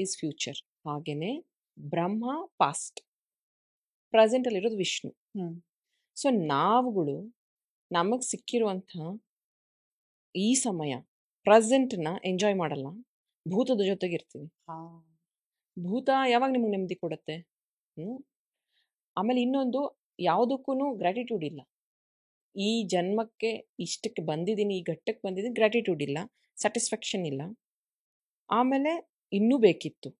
ಈಸ್ ಫ್ಯೂಚರ್, ಹಾಗೇನೆ ಬ್ರಹ್ಮ ಪಾಸ್ಟ್, ಪ್ರೆಸೆಂಟಲ್ಲಿರೋದು ವಿಷ್ಣು. ಸೊ ನಾವುಗಳು ನಮಗೆ ಸಿಕ್ಕಿರುವಂಥ ಈ ಸಮಯ ಪ್ರೆಸೆಂಟ್ನ ಎಂಜಾಯ್ ಮಾಡಲ್ಲ, ಭೂತದ ಜೊತೆಗೆ ಇರ್ತೀವಿ. ಭೂತ ಯಾವಾಗ ನಿಮಗೆ ನೆಮ್ಮದಿ ಕೊಡುತ್ತೆ? ಆಮೇಲೆ ಇನ್ನೊಂದು, ಯಾವುದಕ್ಕೂ ಗ್ರ್ಯಾಟಿಟ್ಯೂಡ್ ಇಲ್ಲ. ಈ ಜನ್ಮಕ್ಕೆ ಇಷ್ಟಕ್ಕೆ ಬಂದಿದ್ದೀನಿ, ಈ ಘಟ್ಟಕ್ಕೆ ಬಂದಿದ್ದೀನಿ, ಗ್ರ್ಯಾಟಿಟ್ಯೂಡ್ ಇಲ್ಲ, ಸ್ಯಾಟಿಸ್ಫ್ಯಾಕ್ಷನ್ ಇಲ್ಲ. ಆಮೇಲೆ ಇನ್ನೂ ಬೇಕಿತ್ತು,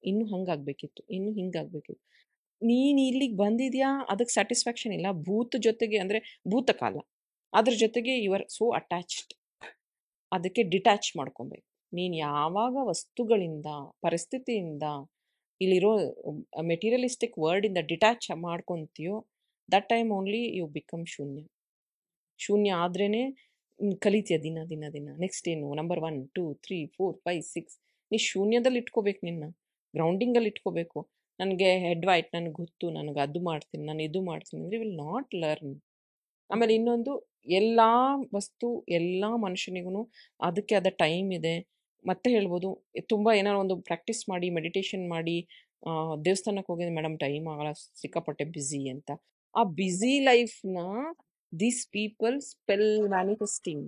ಇನ್ನೂ ಹಂಗಾಗಬೇಕಿತ್ತು, ಇನ್ನೂ ಹಿಂಗಾಗಬೇಕಿತ್ತು. ನೀನು ಇಲ್ಲಿಗೆ ಬಂದಿದ್ಯಾ, ಅದಕ್ಕೆ ಸ್ಯಾಟಿಸ್ಫ್ಯಾಕ್ಷನ್ ಇಲ್ಲ. ಭೂತ ಜೊತೆಗೆ ಅಂದರೆ ಭೂತಕಾಲ, ಅದ್ರ ಜೊತೆಗೆ ಯು ಆರ್ ಸೋ ಅಟ್ಯಾಚ್ಡ್, ಅದಕ್ಕೆ ಡಿಟ್ಯಾಚ್ ಮಾಡ್ಕೊಬೇಕು. ನೀನು ಯಾವಾಗ ವಸ್ತುಗಳಿಂದ, ಪರಿಸ್ಥಿತಿಯಿಂದ, ಇಲ್ಲಿರೋ ಮೆಟೀರಿಯಲಿಸ್ಟಿಕ್ ವರ್ಡಿಂದ ಡಿಟ್ಯಾಚ್ ಮಾಡ್ಕೊತೀಯೋ, that time only you become ಶೂನ್ಯ. ಶೂನ್ಯ ಆದ್ರೇ ಕಲಿತೀಯ ದಿನ ದಿನ ದಿನ. ನೆಕ್ಸ್ಟ್ ಏನು, ನಂಬರ್ 1, 2, 3, 4, 5, 6, ನೀ ಶೂನ್ಯದಲ್ಲಿ ಇಟ್ಕೋಬೇಕು, ನಿನ್ನ ಗ್ರೌಂಡಿಂಗಲ್ಲಿ ಇಟ್ಕೋಬೇಕು. ನನಗೆ ಹೆಡ್ ವೈಟ್, ನನಗೆ ಗೊತ್ತು, ನನಗೆ ಅದು ಮಾಡ್ತೀನಿ, ನಾನು ಇದು ಮಾಡ್ತೀನಿ ಅಂದರೆ ವಿಲ್ ನಾಟ್ ಲರ್ನ್. ಆಮೇಲೆ ಇನ್ನೊಂದು, ಎಲ್ಲ ವಸ್ತು, ಎಲ್ಲ ಮನುಷ್ಯನಿಗೂ ಅದಕ್ಕೆ ಆದ ಟೈಮ್ ಇದೆ. ಮತ್ತೆ ಹೇಳ್ಬೋದು, ತುಂಬ ಏನಾರು ಒಂದು ಪ್ರಾಕ್ಟೀಸ್ ಮಾಡಿ, ಮೆಡಿಟೇಷನ್ ಮಾಡಿ, ದೇವಸ್ಥಾನಕ್ಕೆ ಹೋಗಿದ್ರೆ ಮೇಡಮ್ ಟೈಮ್ ಆಗಲ್ಲ, ಸಿಕ್ಕಾಪಟ್ಟೆ ಬ್ಯುಸಿ ಅಂತ. ಆ ಬ್ಯುಸಿ ಲೈಫ್ನ these people spell manifesting.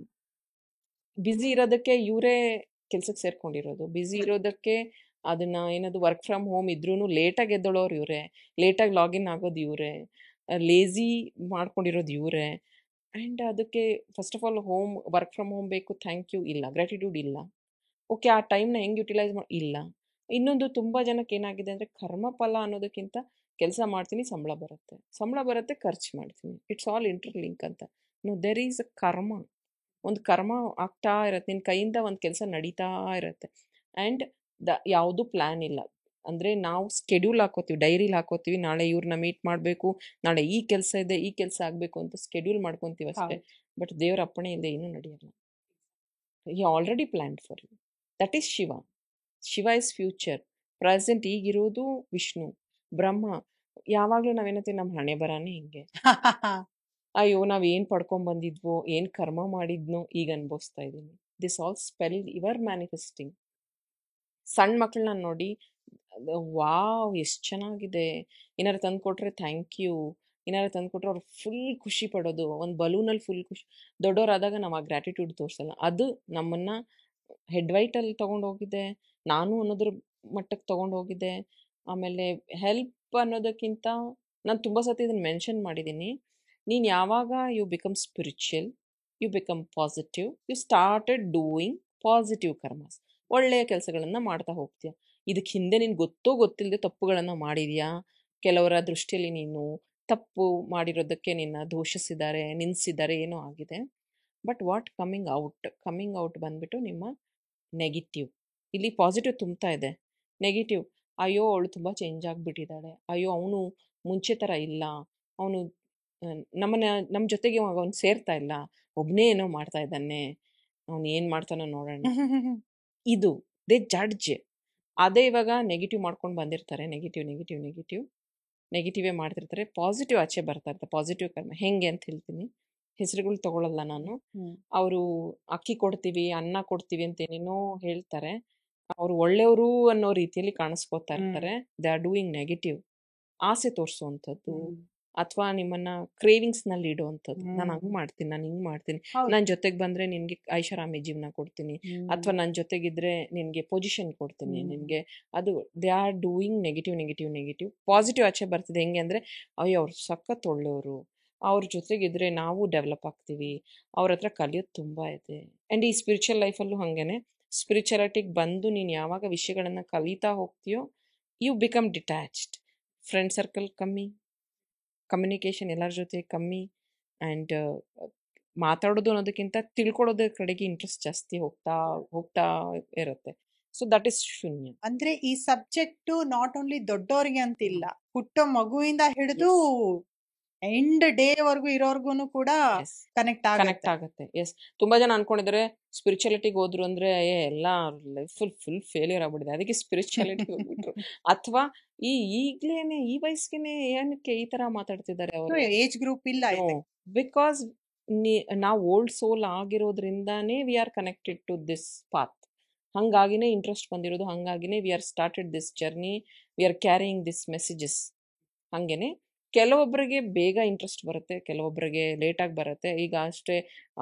Busy ಇರೋದಕ್ಕೆ ಇವರೇ ಕೆಲ್ಸಕ್ಕೆ ಸೇರ್ಕೊಂಡಿರೋದು, ಬ್ಯುಸಿ ಇರೋದಕ್ಕೆ ಅದನ್ನು ಏನದು ವರ್ಕ್ ಫ್ರಮ್ ಹೋಮ್ ಇದ್ರೂ ಲೇಟಾಗಿ ಎದ್ದೊಳೋರು ಇವರೇ, ಲೇಟಾಗಿ ಲಾಗಿನ್ ಆಗೋದು ಇವರೇ, ಲೇಝಿ ಮಾಡ್ಕೊಂಡಿರೋದು ಇವರೇ. ಆ್ಯಂಡ್ ಅದಕ್ಕೆ first of all work from home ಬೇಕು, ಥ್ಯಾಂಕ್ ಯು ಇಲ್ಲ, ಗ್ರ್ಯಾಟಿಟ್ಯೂಡ್ ಇಲ್ಲ. ಓಕೆ, ಆ ಟೈಮ್ನ ಹೆಂಗೆ ಯುಟಿಲೈಸ್ ಇಲ್ಲ. ಇನ್ನೊಂದು, ತುಂಬ ಜನಕ್ಕೆ ಏನಾಗಿದೆ ಅಂದರೆ, ಕರ್ಮಫಲ ಅನ್ನೋದಕ್ಕಿಂತ ಕೆಲಸ ಮಾಡ್ತೀನಿ, ಸಂಬಳ ಬರುತ್ತೆ, ಖರ್ಚು ಮಾಡ್ತೀನಿ, ಇಟ್ಸ್ ಆಲ್ ಇಂಟರ್ಲಿಂಕ್ ಅಂತ. ನೋ, ದೆರ್ ಈಸ್ ಅ ಕರ್ಮ. ಒಂದು ಕರ್ಮ ಆಗ್ತಾ ಇರತ್ತೆ, ನಿನ್ನ ಕೈಯಿಂದ ಒಂದು ಕೆಲಸ ನಡೀತಾ ಇರತ್ತೆ. ಆ್ಯಂಡ್ ಯಾವುದು ಪ್ಲ್ಯಾನ್ ಇಲ್ಲ. ಅಂದರೆ ನಾವು ಸ್ಕೆಡ್ಯೂಲ್ ಹಾಕೋತೀವಿ, ಡೈರಿಲಿ ಹಾಕೋತೀವಿ, ನಾಳೆ ಇವ್ರನ್ನ ಮೀಟ್ ಮಾಡಬೇಕು, ನಾಳೆ ಈ ಕೆಲಸ ಇದೆ, ಈ ಕೆಲಸ ಆಗಬೇಕು ಅಂತ ಸ್ಕೆಡ್ಯೂಲ್ ಮಾಡ್ಕೊತೀವಿ ಅಷ್ಟೇ. ಬಟ್ ದೇವ್ರ ಅಪ್ಪಣೆ ಇಲ್ಲದೆ ಏನೂ ನಡೆಯಲ್ಲ. He already planned for you. That is Shiva. Shiva is future. Present ಈಗಿರೋದು ವಿಷ್ಣು. ಬ್ರಹ್ಮ ಯಾವಾಗಲೂ ನಾವೇನಂತೀವಿ, ನಮ್ಮ ಹಣೆ ಬರಾನೇ ಹಿಂಗೆ, ಅಯ್ಯೋ ನಾವು ಏನು ಪಡ್ಕೊಂಬಂದಿದ್ವೋ, ಏನು ಕರ್ಮ ಮಾಡಿದ್ನೋ ಈಗ ಅನುಭವಿಸ್ತಾ ಇದ್ದೀನಿ. This all spell your manifesting. ಸಣ್ಣ ಮಕ್ಕಳನ್ನ ನೋಡಿ, ವಾವ್ ಎಷ್ಟು ಚೆನ್ನಾಗಿದೆ, ಏನಾರು ತಂದು ಕೊಟ್ರೆ ಥ್ಯಾಂಕ್ ಯು, ಏನಾರು ತಂದು ಕೊಟ್ರೆ ಅವ್ರು ಫುಲ್ ಖುಷಿ ಪಡೋದು, ಒಂದು ಬಲೂನಲ್ಲಿ ಫುಲ್ ಖುಷಿ. ದೊಡ್ಡವರಾದಾಗ ನಾವು ಆ ಗ್ರ್ಯಾಟಿಟ್ಯೂಡ್ ತೋರಿಸಲ್ಲ. ಅದು ನಮ್ಮನ್ನು ಹೆಡ್ ವೈಟಲ್ಲಿ ತೊಗೊಂಡೋಗಿದೆ, ನಾನು ಅನ್ನೋದ್ರ ಮಟ್ಟಕ್ಕೆ ತೊಗೊಂಡೋಗಿದೆ. ಆಮೇಲೆ ಹೆಲ್ಪ್ ಅನ್ನೋದಕ್ಕಿಂತ ನಾನು ತುಂಬ ಸತಿ ಇದನ್ನು ಮೆನ್ಷನ್ ಮಾಡಿದ್ದೀನಿ. ನೀನು ಯಾವಾಗ you become spiritual, you become positive, you started doing positive karmas, ಒಳ್ಳೆಯ ಕೆಲಸಗಳನ್ನು ಮಾಡ್ತಾ ಹೋಗ್ತೀಯ. ಇದಕ್ಕೆ ಹಿಂದೆ ನೀನು ಗೊತ್ತೋ ಗೊತ್ತಿಲ್ಲದೆ ತಪ್ಪುಗಳನ್ನು ಮಾಡಿದ್ಯಾ, ಕೆಲವರ ದೃಷ್ಟಿಯಲ್ಲಿ ನೀನು ತಪ್ಪು ಮಾಡಿರೋದಕ್ಕೆ ನಿನ್ನ ದೂಷಿಸಿದ್ದಾರೆ, ನಿಲ್ಲಿಸಿದ್ದಾರೆ, ಏನೋ ಆಗಿದೆ. ಬಟ್ ವಾಟ್ ಕಮ್ಮಿಂಗ್ ಔಟ್ ಬಂದ್ಬಿಟ್ಟು ನಿಮ್ಮ ನೆಗೆಟಿವ್. ಇಲ್ಲಿ ಪಾಸಿಟಿವ್ ತುಂಬ್ತಾ ಇದೆ, ನೆಗೆಟಿವ್ ಅಯ್ಯೋ ಅವಳು ತುಂಬ ಚೇಂಜ್ ಆಗಿಬಿಟ್ಟಿದ್ದಾಳೆ, ಅಯ್ಯೋ ಅವನು ಮುಂಚೆ ಥರ ಇಲ್ಲ, ಅವನು ನಮ್ಮ ಜೊತೆಗೆ ಅವನು ಸೇರ್ತಾ ಇಲ್ಲ, ಒಬ್ಬನೇ ಏನೋ ಮಾಡ್ತಾ ಇದ್ದಾನೆ, ಅವನು ಏನು ಮಾಡ್ತಾನೋ ನೋಡೋಣ. ಇದು ದೇ ಜಡ್ಜ್. ಅದೇ ಇವಾಗ ನೆಗೆಟಿವ್ ಮಾಡ್ಕೊಂಡು ಬಂದಿರ್ತಾರೆ, ನೆಗೆಟಿವೇ ಮಾಡ್ತಿರ್ತಾರೆ. ಪಾಸಿಟಿವ್ ಆಚೆ ಬರ್ತಾ ಇರ್ತಾರೆ, ಪಾಸಿಟಿವ್ ಕರ್ಮ. ಹೆಂಗೆ ಅಂತ ಹೇಳ್ತೀನಿ, ಹೆಸರುಗಳು ತಗೊಳ್ಳಲ್ಲ ನಾನು. ಅವರು ಅಕ್ಕಿ ಕೊಡ್ತೀವಿ, ಅನ್ನ ಕೊಡ್ತೀವಿ ಅಂತ ಏನೇನೋ ಹೇಳ್ತಾರೆ. ಅವರು ಒಳ್ಳೆಯವರು ಅನ್ನೋ ರೀತಿಯಲ್ಲಿ ಕಾಣಿಸ್ಕೋತಾ ಇರ್ತಾರೆ. They are doing negative. ಆಸೆ ತೋರಿಸುವಂಥದ್ದು, ಅಥವಾ ನಿಮ್ಮನ್ನ ಕ್ರೇವಿಂಗ್ಸ್ನಲ್ಲಿ ಇಡುವಂಥದ್ದು. ನಾನು ಹಂಗೆ ಮಾಡ್ತೀನಿ, ನಾನು ಹಿಂಗೆ ಮಾಡ್ತೀನಿ, ನನ್ನ ಜೊತೆಗೆ ಬಂದರೆ ನಿನಗೆ ಐಷಾರಾಮಿ ಜೀವನ ಕೊಡ್ತೀನಿ, ಅಥವಾ ನನ್ನ ಜೊತೆಗಿದ್ರೆ ನಿನಗೆ ಪೊಸಿಷನ್ ಕೊಡ್ತೀನಿ, ನಿನಗೆ ಅದು. They are doing negative. Positive ಆಚೆ ಬರ್ತಿದೆ. ಹೆಂಗೆ ಅಂದರೆ, ಅಯ್ಯೋ ಅವ್ರು ಸಖತ್ ಒಳ್ಳೆಯವರು, ಅವ್ರ ಜೊತೆಗಿದ್ರೆ ನಾವು ಡೆವಲಪ್ ಆಗ್ತೀವಿ, ಅವ್ರ ಹತ್ರ ಕಲಿಯೋದು ತುಂಬ ಇದೆ. ಆ್ಯಂಡ್ ಈ ಸ್ಪಿರಿಚುವಲ್ ಲೈಫಲ್ಲೂ ಹಾಗೇನೆ. ಸ್ಪಿರಿಚುಯಾಲಿಟಿಗೆ ಬಂದು ನೀನು ಯಾವಾಗ ವಿಷಯಗಳನ್ನು ಕಲಿತಾ ಹೋಗ್ತೀಯೋ, you become detached. Friend circle ಕಮ್ಮಿ, ಕಮ್ಯುನಿಕೇಷನ್ ಎಲ್ಲರ ಜೊತೆ ಕಮ್ಮಿ, ಆ್ಯಂಡ್ ಮಾತಾಡೋದು ಅನ್ನೋದಕ್ಕಿಂತ ತಿಳ್ಕೊಳ್ಳೋದ್ರ ಕಡೆಗೆ ಇಂಟ್ರೆಸ್ಟ್ ಜಾಸ್ತಿ ಹೋಗ್ತಾ ಇರುತ್ತೆ. ಸೊ ದಟ್ ಈಸ್ ಶೂನ್ಯ. ಅಂದ್ರೆ ಈ ಸಬ್ಜೆಕ್ಟ್ ನಾಟ್ ಓನ್ಲಿ ದೊಡ್ಡವರಿಗೆ ಅಂತಿಲ್ಲ, ಹುಟ್ಟೋ ಮಗುವಿಂದ ಹಿಡಿದು ಎಂಡ್ ಡೇ ವರ್ಗು ಇರೋರ್ಗು ಕೂಡ ಕನೆಕ್ಟ್ ಆಗುತ್ತೆ. ಎಸ್, ತುಂಬಾ ಜನ ಅನ್ಕೊಂಡಿದ್ದಾರೆ ಸ್ಪಿರಿಚುಯಾಲಿಟಿಗೆ ಹೋದ್ರು ಅಂದ್ರೆ ಎಲ್ಲ ಲೈಫ್ ಫುಲ್ ಫೇಲಿಯರ್ ಆಗ್ಬಿಟ್ಟಿದೆ, ಅದಕ್ಕೆ ಸ್ಪಿರಿಚುಯಾಲಿಟಿಗೆ ಹೋಗ್ಬಿಟ್ರು. ಅಥವಾ ಈಗ್ಲೇನೆ ಈ ವಯಸ್ಸಿಗೆ ಏನಕ್ಕೆ ಈ ತರ ಮಾತಾಡ್ತಿದ್ದಾರೆ ಅವರು, ಏಜ್ ಗ್ರೂಪ್ ಇಲ್ಲ. ಬಿಕಾಸ್ ನಾವು ಓಲ್ಡ್ ಸೋಲ್ ಆಗಿರೋದ್ರಿಂದಾನೇ we are connected to this path. ಹಂಗಾಗಿನೇ ಇಂಟ್ರೆಸ್ಟ್ ಬಂದಿರೋದು, ಹಂಗಾಗಿನೇ we are started this journey, we are carrying this messages. ಹಾಗೇನೆ ಕೆಲವೊಬ್ಬರಿಗೆ ಬೇಗ ಇಂಟ್ರೆಸ್ಟ್ ಬರುತ್ತೆ, ಕೆಲವೊಬ್ಬರಿಗೆ ಲೇಟಾಗಿ ಬರುತ್ತೆ. ಈಗ ಅಷ್ಟೇ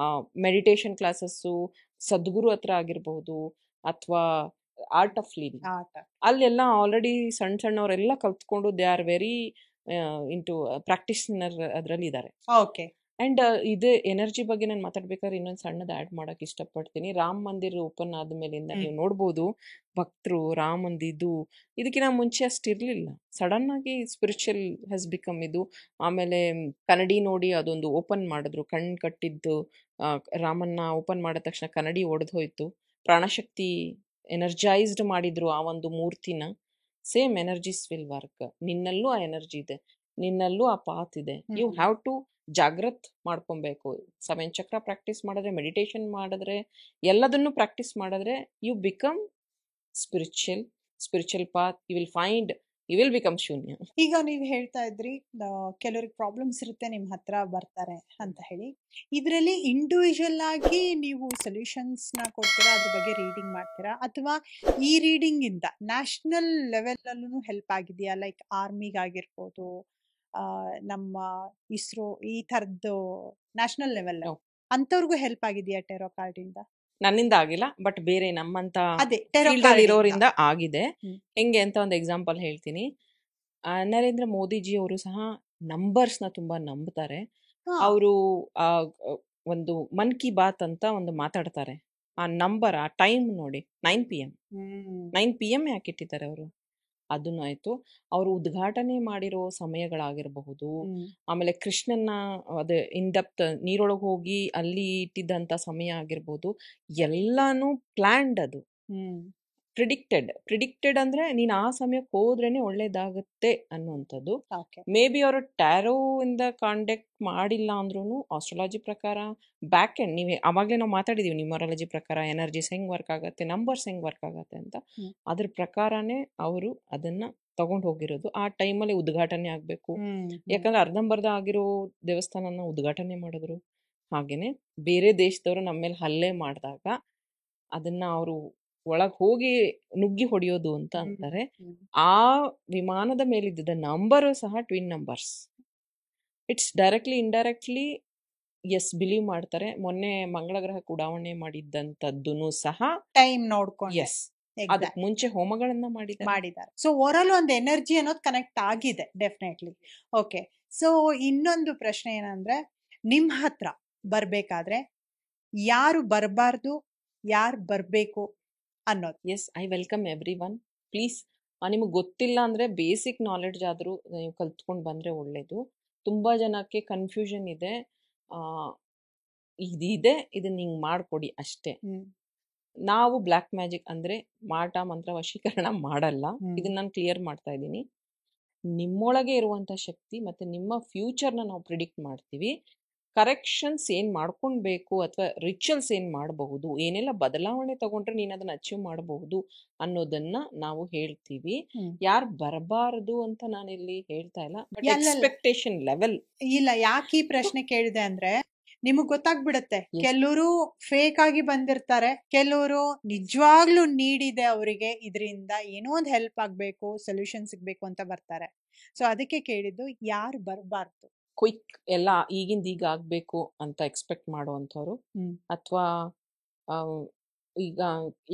ಮೆಡಿಟೇಷನ್ ಕ್ಲಾಸಸ್ಸು ಸದ್ಗುರು ಹತ್ರ ಆಗಿರ್ಬೋದು, ಅಥವಾ ಆರ್ಟ್ ಆಫ್ ಲಿವಿಂಗ್, ಅಲ್ಲೆಲ್ಲ ಆಲ್ರೆಡಿ ಸಣ್ಣವರೆಲ್ಲ ಕಲ್ತ್ಕೊಂಡು they are very into practitioner ಅದರಲ್ಲಿ ಇದ್ದಾರೆ. ಓಕೆ. ಆ್ಯಂಡ್ ಇದೇ ಎನರ್ಜಿ ಬಗ್ಗೆ ನಾನು ಮಾತಾಡ್ಬೇಕಾದ್ರೆ ಇನ್ನೊಂದು ಸಣ್ಣದು ಆ್ಯಡ್ ಮಾಡೋಕ್ಕೆ ಇಷ್ಟಪಡ್ತೀನಿ. ರಾಮ ಮಂದಿರ ಓಪನ್ ಆದಮೇಲಿಂದ ನೀವು ನೋಡ್ಬೋದು, ಭಕ್ತರು ರಾಮಂದಿದ್ದು ಇದಕ್ಕಿಂತ ಮುಂಚೆ ಅಷ್ಟು ಇರಲಿಲ್ಲ. ಸಡನ್ನಾಗಿ ಸ್ಪಿರಿಚುವಲ್ ಹ್ಯಾಸ್ ಬಿಕಮ್ ಇದು. ಆಮೇಲೆ ಕನ್ನಡಿ ನೋಡಿ ಅದೊಂದು ಓಪನ್ ಮಾಡಿದ್ರು, ಕಣ್ಣು ಕಟ್ಟಿದ್ದು ರಾಮನ್ನ ಓಪನ್ ಮಾಡಿದ ತಕ್ಷಣ ಕನ್ನಡಿ ಒಡೆದು ಹೋಯ್ತು. ಪ್ರಾಣಶಕ್ತಿ ಎನರ್ಜೈಸ್ಡ್ ಮಾಡಿದ್ರು ಆ ಒಂದು ಮೂರ್ತಿನ. Same energies will work. ನಿನ್ನಲ್ಲೂ ಆ ಎನರ್ಜಿ ಇದೆ, ನಿನ್ನಲ್ಲೂ ಆ ಪಾತ್ ಇದೆ. ಯು ಹ್ಯಾವ್ ಟು ಜಾಗೃತ್ ಮಾಡ್ಕೊಬೇಕು. 7 ಚಕ್ರ ಪ್ರಾಕ್ಟೀಸ್ ಮಾಡಿದ್ರೆ, ಮೆಡಿಟೇಷನ್ ಮಾಡಿದ್ರೆ, ಎಲ್ಲದನ್ನು ಪ್ರಾಕ್ಟೀಸ್ ಮಾಡಿದ್ರೆ you become spiritual path. You will become shunya. ಈಗ ನೀವು ಹೇಳ್ತಾ ಇದ್ರಿ ಕೆಲವ್ರಿಗೆ ಪ್ರಾಬ್ಲಮ್ಸ್ ಇರುತ್ತೆ, ನಿಮ್ಮ ಹತ್ರ ಬರ್ತಾರೆ ಅಂತ ಹೇಳಿ. ಇದರಲ್ಲಿ ಇಂಡಿವಿಜುವಲ್ ಆಗಿ ನೀವು ಸೊಲ್ಯೂಷನ್ಸ್ ನ ಕೊಡ್ತೀರಾ, ಅದ್ರ ಬಗ್ಗೆ ರೀಡಿಂಗ್ ಮಾಡ್ತೀರಾ, ಅಥವಾ ಈ ರೀಡಿಂಗ್ ಇಂದ ನ್ಯಾಷನಲ್ ಲೆವೆಲ್ ಅಲ್ಲೂ ಹೆಲ್ಪ್ ಆಗಿದೆಯಾ? ಲೈಕ್ ಆರ್ಮಿಗಾಗಿರ್ಬೋದು, ನಮ್ಮ ಇಸ್ರೋ, ಈ ಥರದ್ದು ನ್ಯಾಷನಲ್ ಲೆವೆಲ್ ಅಂತವ್ರಿಗೂ ಹೆಲ್ಪ್ ಆಗಿದೆಯಾ ಟೆರೋ ಕಾರ್ಡ್ ಇಂದ? ನನ್ನಿಂದ ಆಗಿಲ್ಲ, ಬಟ್ ಬೇರೆ ನಮ್ಮಂತ ಅದೇ ಇರೋರಿಂದ ಆಗಿದೆ. ಹೆಂಗೆ ಅಂತ ಒಂದು ಎಕ್ಸಾಂಪಲ್ ಹೇಳ್ತೀನಿ. ನರೇಂದ್ರ ಮೋದಿಜಿ ಅವರು ಸಹ ನಂಬರ್ಸ್ನ ತುಂಬಾ ನಂಬ್ತಾರೆ. ಅವರು ಒಂದು ಮನ್ ಕಿ ಬಾತ್ ಅಂತ ಒಂದು ಮಾತಾಡ್ತಾರೆ. ಆ ನಂಬರ್, ಆ ಟೈಮ್ ನೋಡಿ, 9 PM ಯಾಕೆ ಇಟ್ಟಿದ್ದಾರೆ ಅವರು? ಅದನ್ನಾಯ್ತು. ಅವರು ಉದ್ಘಾಟನೆ ಮಾಡಿರೋ ಸಮಯಗಳಾಗಿರಬಹುದು, ಆಮೇಲೆ ಕೃಷ್ಣನ್ನ ಅದೇ ಇನ್ ಡೆಪ್ತ್ ನೀರೊಳಗೆ ಹೋಗಿ ಅಲ್ಲಿ ಇಟ್ಟಿದ್ದಂಥ ಸಮಯ ಆಗಿರ್ಬೋದು, ಎಲ್ಲಾನು ಪ್ಲ್ಯಾಂಡ್ ಅದು. ಪ್ರಿಡಿಕ್ಟೆಡ್ ಅಂದ್ರೆ ನೀನು ಆ ಸಮಯಕ್ಕೆ ಹೋದ್ರೇನೆ ಒಳ್ಳೇದಾಗುತ್ತೆ ಅನ್ನುವಂಥದ್ದು. ಮೇ ಬಿ ಅವರು ಟ್ಯಾರೋ ಇಂದ ಕಾಂಟ್ಯಾಕ್ಟ್ ಮಾಡಿಲ್ಲ ಅಂದ್ರೂ ಆಸ್ಟ್ರಾಲಜಿ ಪ್ರಕಾರ ಬ್ಯಾಕ್ ಎಂಡ್ ನೀವೇ ಅವಾಗಲೇ ನಾವು ಮಾತಾಡಿದೀವಿ, ನ್ಯೂಮರಾಲಜಿ ಪ್ರಕಾರ ಎನರ್ಜೀಸ್ ಹೆಂಗ್ ವರ್ಕ್ ಆಗತ್ತೆ, ನಂಬರ್ಸ್ ಹೆಂಗ್ ವರ್ಕ್ ಆಗತ್ತೆ ಅಂತ. ಅದ್ರ ಪ್ರಕಾರನೇ ಅವರು ಅದನ್ನ ತಗೊಂಡು ಹೋಗಿರೋದು. ಆ ಟೈಮಲ್ಲಿ ಉದ್ಘಾಟನೆ ಆಗಬೇಕು, ಯಾಕಂದ್ರೆ ಅರ್ಧಂಬರ್ಧ ಆಗಿರೋ ದೇವಸ್ಥಾನನ ಉದ್ಘಾಟನೆ ಮಾಡಿದ್ರು. ಹಾಗೇನೆ ಬೇರೆ ದೇಶದವರು ನಮ್ಮ ಮೇಲೆ ಹಲ್ಲೆ ಮಾಡಿದಾಗ ಅದನ್ನ ಅವರು ಒಳಗೆ ಹೋಗಿ ನುಗ್ಗಿ ಹೊಡೆಯೋದು ಅಂತ ಅಂತಾರೆ. ಆ ವಿಮಾನದ ಮೇಲಿದ್ದ ನಂಬರು ಸಹ twin numbers. It's directly indirectly yes believe ಮಾಡ್ತಾರೆ. ಮೊನ್ನೆ ಮಂಗಳ ಗ್ರಹಕ್ಕೆ ಉಡಾವಣೆ ಮಾಡಿದ್ದಂಥದ್ದು ಸಹ ಟೈಮ್ ನೋಡ್ಕೊಂಡು ಎಸ್ ಅದಕ್ಕೆ ಮುಂಚೆ ಹೋಮಗಳನ್ನ ಮಾಡಿದ್ದಾರೆ. ಸೊ ಓವರಾಲ್ ಒಂದು ಎನರ್ಜಿ ಅನ್ನೋದು ಕನೆಕ್ಟ್ ಆಗಿದೆ ಡೆಫಿನೆಟ್ಲಿ. ಓಕೆ, ಸೊ ಇನ್ನೊಂದು ಪ್ರಶ್ನೆ ಏನಂದ್ರೆ, ನಿಮ್ ಹತ್ರ ಬರ್ಬೇಕಾದ್ರೆ ಯಾರು ಬರಬಾರ್ದು, ಯಾರು ಬರ್ಬೇಕು ಅನ್ನೋದು. Yes, I welcome everyone. Please, ನಿಮಗೆ ಗೊತ್ತಿಲ್ಲ ಅಂದರೆ ಬೇಸಿಕ್ ನಾಲೆಡ್ಜ್ ಆದರೂ ನೀವು ಕಲ್ತ್ಕೊಂಡು ಬಂದರೆ ಒಳ್ಳೆಯದು. ತುಂಬ ಜನಕ್ಕೆ ಕನ್ಫ್ಯೂಷನ್ ಇದೆ. ಇದಿದೆ, ಇದನ್ನ ಹಿಂಗೆ ಮಾಡಿಕೊಡಿ ಅಷ್ಟೇ. ನಾವು ಬ್ಲ್ಯಾಕ್ ಮ್ಯಾಜಿಕ್ ಅಂದರೆ ಮಾಟ ಮಂತ್ರ ವಶೀಕರಣ ಮಾಡಲ್ಲ. ಇದನ್ನ ನಾನು ಕ್ಲಿಯರ್ ಮಾಡ್ತಾ ಇದ್ದೀನಿ. ನಿಮ್ಮೊಳಗೆ ಇರುವಂಥ ಶಕ್ತಿ ಮತ್ತು ನಿಮ್ಮ ಫ್ಯೂಚರ್ನ ನಾವು ಪ್ರಿಡಿಕ್ಟ್ ಮಾಡ್ತೀವಿ. ಕರೆಕ್ಷನ್ಸ್ ಏನು ಮಾಡ್ಕೊಳ್ಬೇಕು ಅಥವಾ ರಿಚುವಲ್ಸ್ ಏನು ಮಾಡಬಹುದು, ಏನೆಲ್ಲ ಬದಲಾವಣೆ ತಗೊಂಡ್ರೆ ನೀನು ಅದನ್ನ ಅಚೀವ್ ಮಾಡಬಹುದು ಅನ್ನೋದನ್ನ ನಾವು ಹೇಳ್ತೀವಿ. ಯಾರು ಬರಬಾರದು ಅಂತ ನಾನಿಲ್ಲಿ ಹೇಳ್ತಾ ಇಲ್ಲ, ಬಟ್ ಎಕ್ಸ್ಪೆಕ್ಟೇಷನ್ ಲೆವೆಲ್ ಇಲ್ಲ. ಯಾಕೆ ಈ ಪ್ರಶ್ನೆ ಕೇಳಿದೆ ಅಂದ್ರೆ, ನಿಮಗ್ ಗೊತ್ತಾಗ್ಬಿಡುತ್ತೆ, ಕೆಲವರು ಫೇಕ್ ಆಗಿ ಬಂದಿರ್ತಾರೆ, ಕೆಲವರು ನಿಜವಾಗ್ಲೂ ನೀಡಿದೆ ಅವರಿಗೆ, ಇದರಿಂದ ಏನೋ ಒಂದು ಹೆಲ್ಪ್ ಆಗ್ಬೇಕು, ಸೊಲ್ಯೂಷನ್ ಸಿಗ್ಬೇಕು ಅಂತ ಬರ್ತಾರೆ. ಸೊ ಅದಕ್ಕೆ ಕೇಳಿದ್ದು, ಯಾರು ಬರಬಾರ್ದು? ಕ್ವಿಕ್ ಎಲ್ಲ ಈಗಿಂದ ಈಗ ಆಗಬೇಕು ಅಂತ ಎಕ್ಸ್ಪೆಕ್ಟ್ ಮಾಡುವಂಥವ್ರು, ಅಥವಾ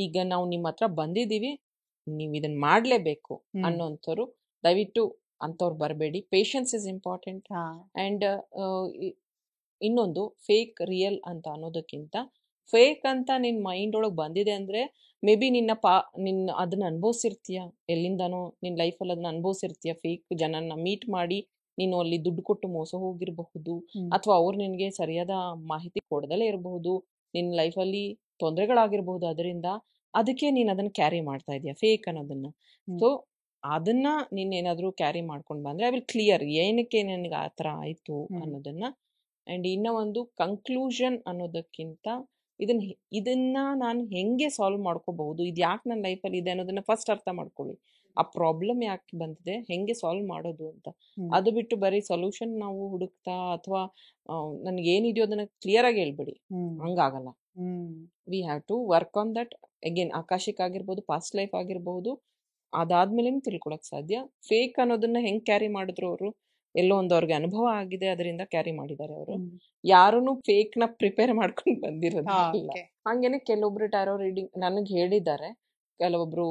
ಈಗ ನಾವು ನಿಮ್ಮ ಹತ್ರ ಬಂದಿದ್ದೀವಿ, ನೀವು ಇದನ್ನ ಮಾಡಲೇಬೇಕು ಅನ್ನೋಂಥವ್ರು ದಯವಿಟ್ಟು ಅಂಥವ್ರು ಬರಬೇಡಿ. Patience is important. ಆ್ಯಂಡ್ ಇನ್ನೊಂದು, ಫೇಕ್ ರಿಯಲ್ ಅಂತ ಅನ್ನೋದಕ್ಕಿಂತ ಫೇಕ್ ಅಂತ ನಿನ್ನ ಮೈಂಡ್ ಒಳಗೆ ಬಂದಿದೆ ಅಂದರೆ ಮೇ ಬಿ ನಿನ್ನ ಅದನ್ನ ಅನುಭವಿಸಿರ್ತೀಯ, ಎಲ್ಲಿಂದನೋ ನಿನ್ನ ಲೈಫಲ್ಲಿ ಅದನ್ನ ಅನುಭವಿಸಿರ್ತೀಯ. ಫೇಕ್ ಜನನ ಮೀಟ್ ಮಾಡಿ ನೀನು ಅಲ್ಲಿ ದುಡ್ಡು ಕೊಟ್ಟು ಮೋಸ ಹೋಗಿರಬಹುದು, ಅಥವಾ ಅವ್ರು ನಿನಗೆ ಸರಿಯಾದ ಮಾಹಿತಿ ಕೊಡದಲ್ಲೇ ಇರಬಹುದು, ನಿನ್ನ ಲೈಫಲ್ಲಿ ತೊಂದರೆಗಳಾಗಿರ್ಬಹುದು. ಅದಕ್ಕೆ ನೀನು ಅದನ್ನು ಕ್ಯಾರಿ ಮಾಡ್ತಾ ಇದೀಯ ಫೇಕ್ ಅನ್ನೋದನ್ನ. ಸೊ ಅದನ್ನ ನೀನೇನಾದರೂ ಕ್ಯಾರಿ ಮಾಡ್ಕೊಂಡು ಬಂದರೆ ಐ ವಿಲ್ ಕ್ಲಿಯರ್ ಏನಕ್ಕೆ ನನಗೆ ಆ ಥರ ಆಯಿತು ಅನ್ನೋದನ್ನ. ಆ್ಯಂಡ್ ಇನ್ನೂ ಒಂದು ಕನ್ಕ್ಲೂಷನ್ ಅನ್ನೋದಕ್ಕಿಂತ ಇದನ್ನ ನಾನು ಹೆಂಗೆ ಸಾಲ್ವ್ ಮಾಡ್ಕೋಬಹುದು, ಇದು ಯಾಕೆ ನನ್ನ ಲೈಫಲ್ಲಿ ಇದೆ ಅನ್ನೋದನ್ನ ಫಸ್ಟ್ ಅರ್ಥ ಮಾಡ್ಕೊಳ್ಳಿ. ಆ ಪ್ರಾಬ್ಲಮ್ ಯಾಕೆ ಬಂದಿದೆ, ಹೆಂಗೆ ಸಾಲ್ವ್ ಮಾಡೋದು ಅಂತ. ಅದು ಬಿಟ್ಟು ಬರೀ ಸೊಲ್ಯೂಷನ್ ನಾವು ಹುಡುಕ್ತಾ ಅಥವಾ ನನಗೆ ಏನಿದೆಯೋ ಅದನ್ನ ಕ್ಲಿಯರ್ ಆಗಿ ಹೇಳ್ಬಿಡಿ, ಹಂಗಾಗಲ್ಲ. We have to work on that. Again Akashic ಆಗಿರ್ಬೋದು, ಪಾಸ್ಟ್ ಲೈಫ್ ಆಗಿರ್ಬೋದು, ಅದಾದ್ಮೇಲೆ ತಿಳ್ಕೊಳಕ್ ಸಾಧ್ಯ. ಫೇಕ್ ಅನ್ನೋದನ್ನ ಹೆಂಗ್ ಕ್ಯಾರಿ ಮಾಡಿದ್ರು ಅವರು, ಎಲ್ಲೋ ಒಂದು ಅವ್ರಿಗೆ ಅನುಭವ ಆಗಿದೆ, ಅದರಿಂದ ಕ್ಯಾರಿ ಮಾಡಿದ್ದಾರೆ ಅವರು. ಯಾರೂ ಫೇಕ್ ನ ಪ್ರಿಪೇರ್ ಮಾಡ್ಕೊಂಡು ಬಂದಿರೋದಿಲ್ಲ. ಹಂಗೇನೆ ಕೆಲವೊಬ್ರು ಟ್ಯಾರೋ ರೀಡಿಂಗ್ ನನಗೆ ಹೇಳಿದ್ದಾರೆ, ಕೆಲವೊಬ್ರು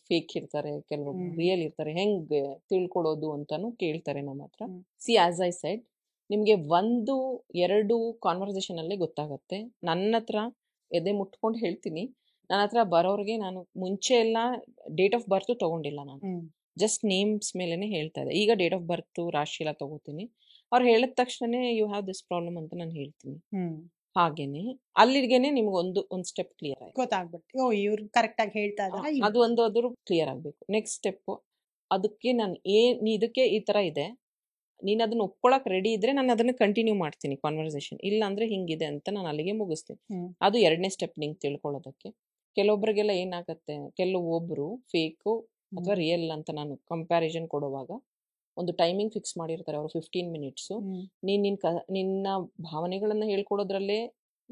ಫೇಕ್ ಇರ್ತಾರೆ, ಕೆಲವೊಬ್ರು ರಿಯಲ್ ಇರ್ತಾರೆ, ಹೆಂಗೆ ತಿಳ್ಕೊಳ್ಳೋದು ಅಂತಾನು ಕೇಳ್ತಾರೆ ನಮ್ಮ ಹತ್ರ. ಸಿ ಆಸ್ ಐ ಸೈಡ್, ನಿಮಗೆ 1-2 ಕಾನ್ವರ್ಸೇಷನ್ ಅಲ್ಲೇ ಗೊತ್ತಾಗತ್ತೆ. ನನ್ನ ಹತ್ರ ಎದೆ ಮುಟ್ಕೊಂಡು ಹೇಳ್ತೀನಿ, ನನ್ನ ಹತ್ರ ಬರೋರಿಗೆ ನಾನು ಮುಂಚೆ ಎಲ್ಲ ಡೇಟ್ ಆಫ್ ಬರ್ತ್ ತಗೊಂಡಿಲ್ಲ, ನಾನು ಜಸ್ಟ್ ನೇಮ್ಸ್ ಮೇಲೆನೆ ಹೇಳ್ತಾ ಇದ್ದೆ. ಈಗ ಡೇಟ್ ಆಫ್ ಬರ್ತ್ ರಾಶಿ ಎಲ್ಲ ತಗೋತೀನಿ. ಅವ್ರು ಹೇಳಿದ ತಕ್ಷಣ ಯು ಹ್ಯಾವ್ ದಿಸ್ ಪ್ರಾಬ್ಲಮ್ ಅಂತ ನಾನು ಹೇಳ್ತೀನಿ. ಹಾಗೇನೆ ಅಲ್ಲಿಗೆನೆ ನಿಮ್ಗೆ ಒಂದು ಸ್ಟೆಪ್ ಕ್ಲಿಯರ್ ಆಯ್ತು, ಗೊತ್ತಾಗ್ಬಿಟ್ಟು ಓ ಇವ್ರು ಕರೆಕ್ಟ್ ಆಗಿ ಹೇಳ್ತಾ ಇದ್ದಾರೆ, ಅದು ಅದ್ರ ಕ್ಲಿಯರ್ ಆಗಬೇಕು. ನೆಕ್ಸ್ಟ್ ಸ್ಟೆಪ್, ಅದಕ್ಕೆ ನಾನು ಇದಕ್ಕೆ ಈ ತರ ಇದೆ, ನೀನು ಅದನ್ನ ಒಪ್ಕೊಳಕ್ ರೆಡಿ ಇದ್ರೆ ನಾನು ಅದನ್ನ ಕಂಟಿನ್ಯೂ ಮಾಡ್ತೀನಿ ಕಾನ್ವರ್ಸೇಷನ್, ಇಲ್ಲ ಅಂದ್ರೆ ಹಿಂಗಿದೆ ಅಂತ ನಾನು ಅಲ್ಲಿಗೆ ಮುಗಿಸ್ತೀನಿ. ಅದು 2ನೇ ಸ್ಟೆಪ್ ನಿಂಗೆ ತಿಳ್ಕೊಳ್ಳೋದಕ್ಕೆ. ಕೆಲವೊಬ್ಬರಿಗೆಲ್ಲ ಏನಾಗತ್ತೆ, ಕೆಲವೊಬ್ರು ಫೇಕು ಅಥವಾ ರಿಯಲ್ ಅಂತ ನಾನು ಕಂಪ್ಯಾರಿಸನ್ ಕೊಡುವಾಗ ಒಂದು ಟೈಮಿಂಗ್ ಫಿಕ್ಸ್ ಮಾಡಿರ್ತಾರೆ ಅವರು, 15 ಮಿನಿಟ್ಸು. ನಿನ್ನ ಭಾವನೆಗಳನ್ನ ಹೇಳ್ಕೊಡೋದ್ರಲ್ಲೇ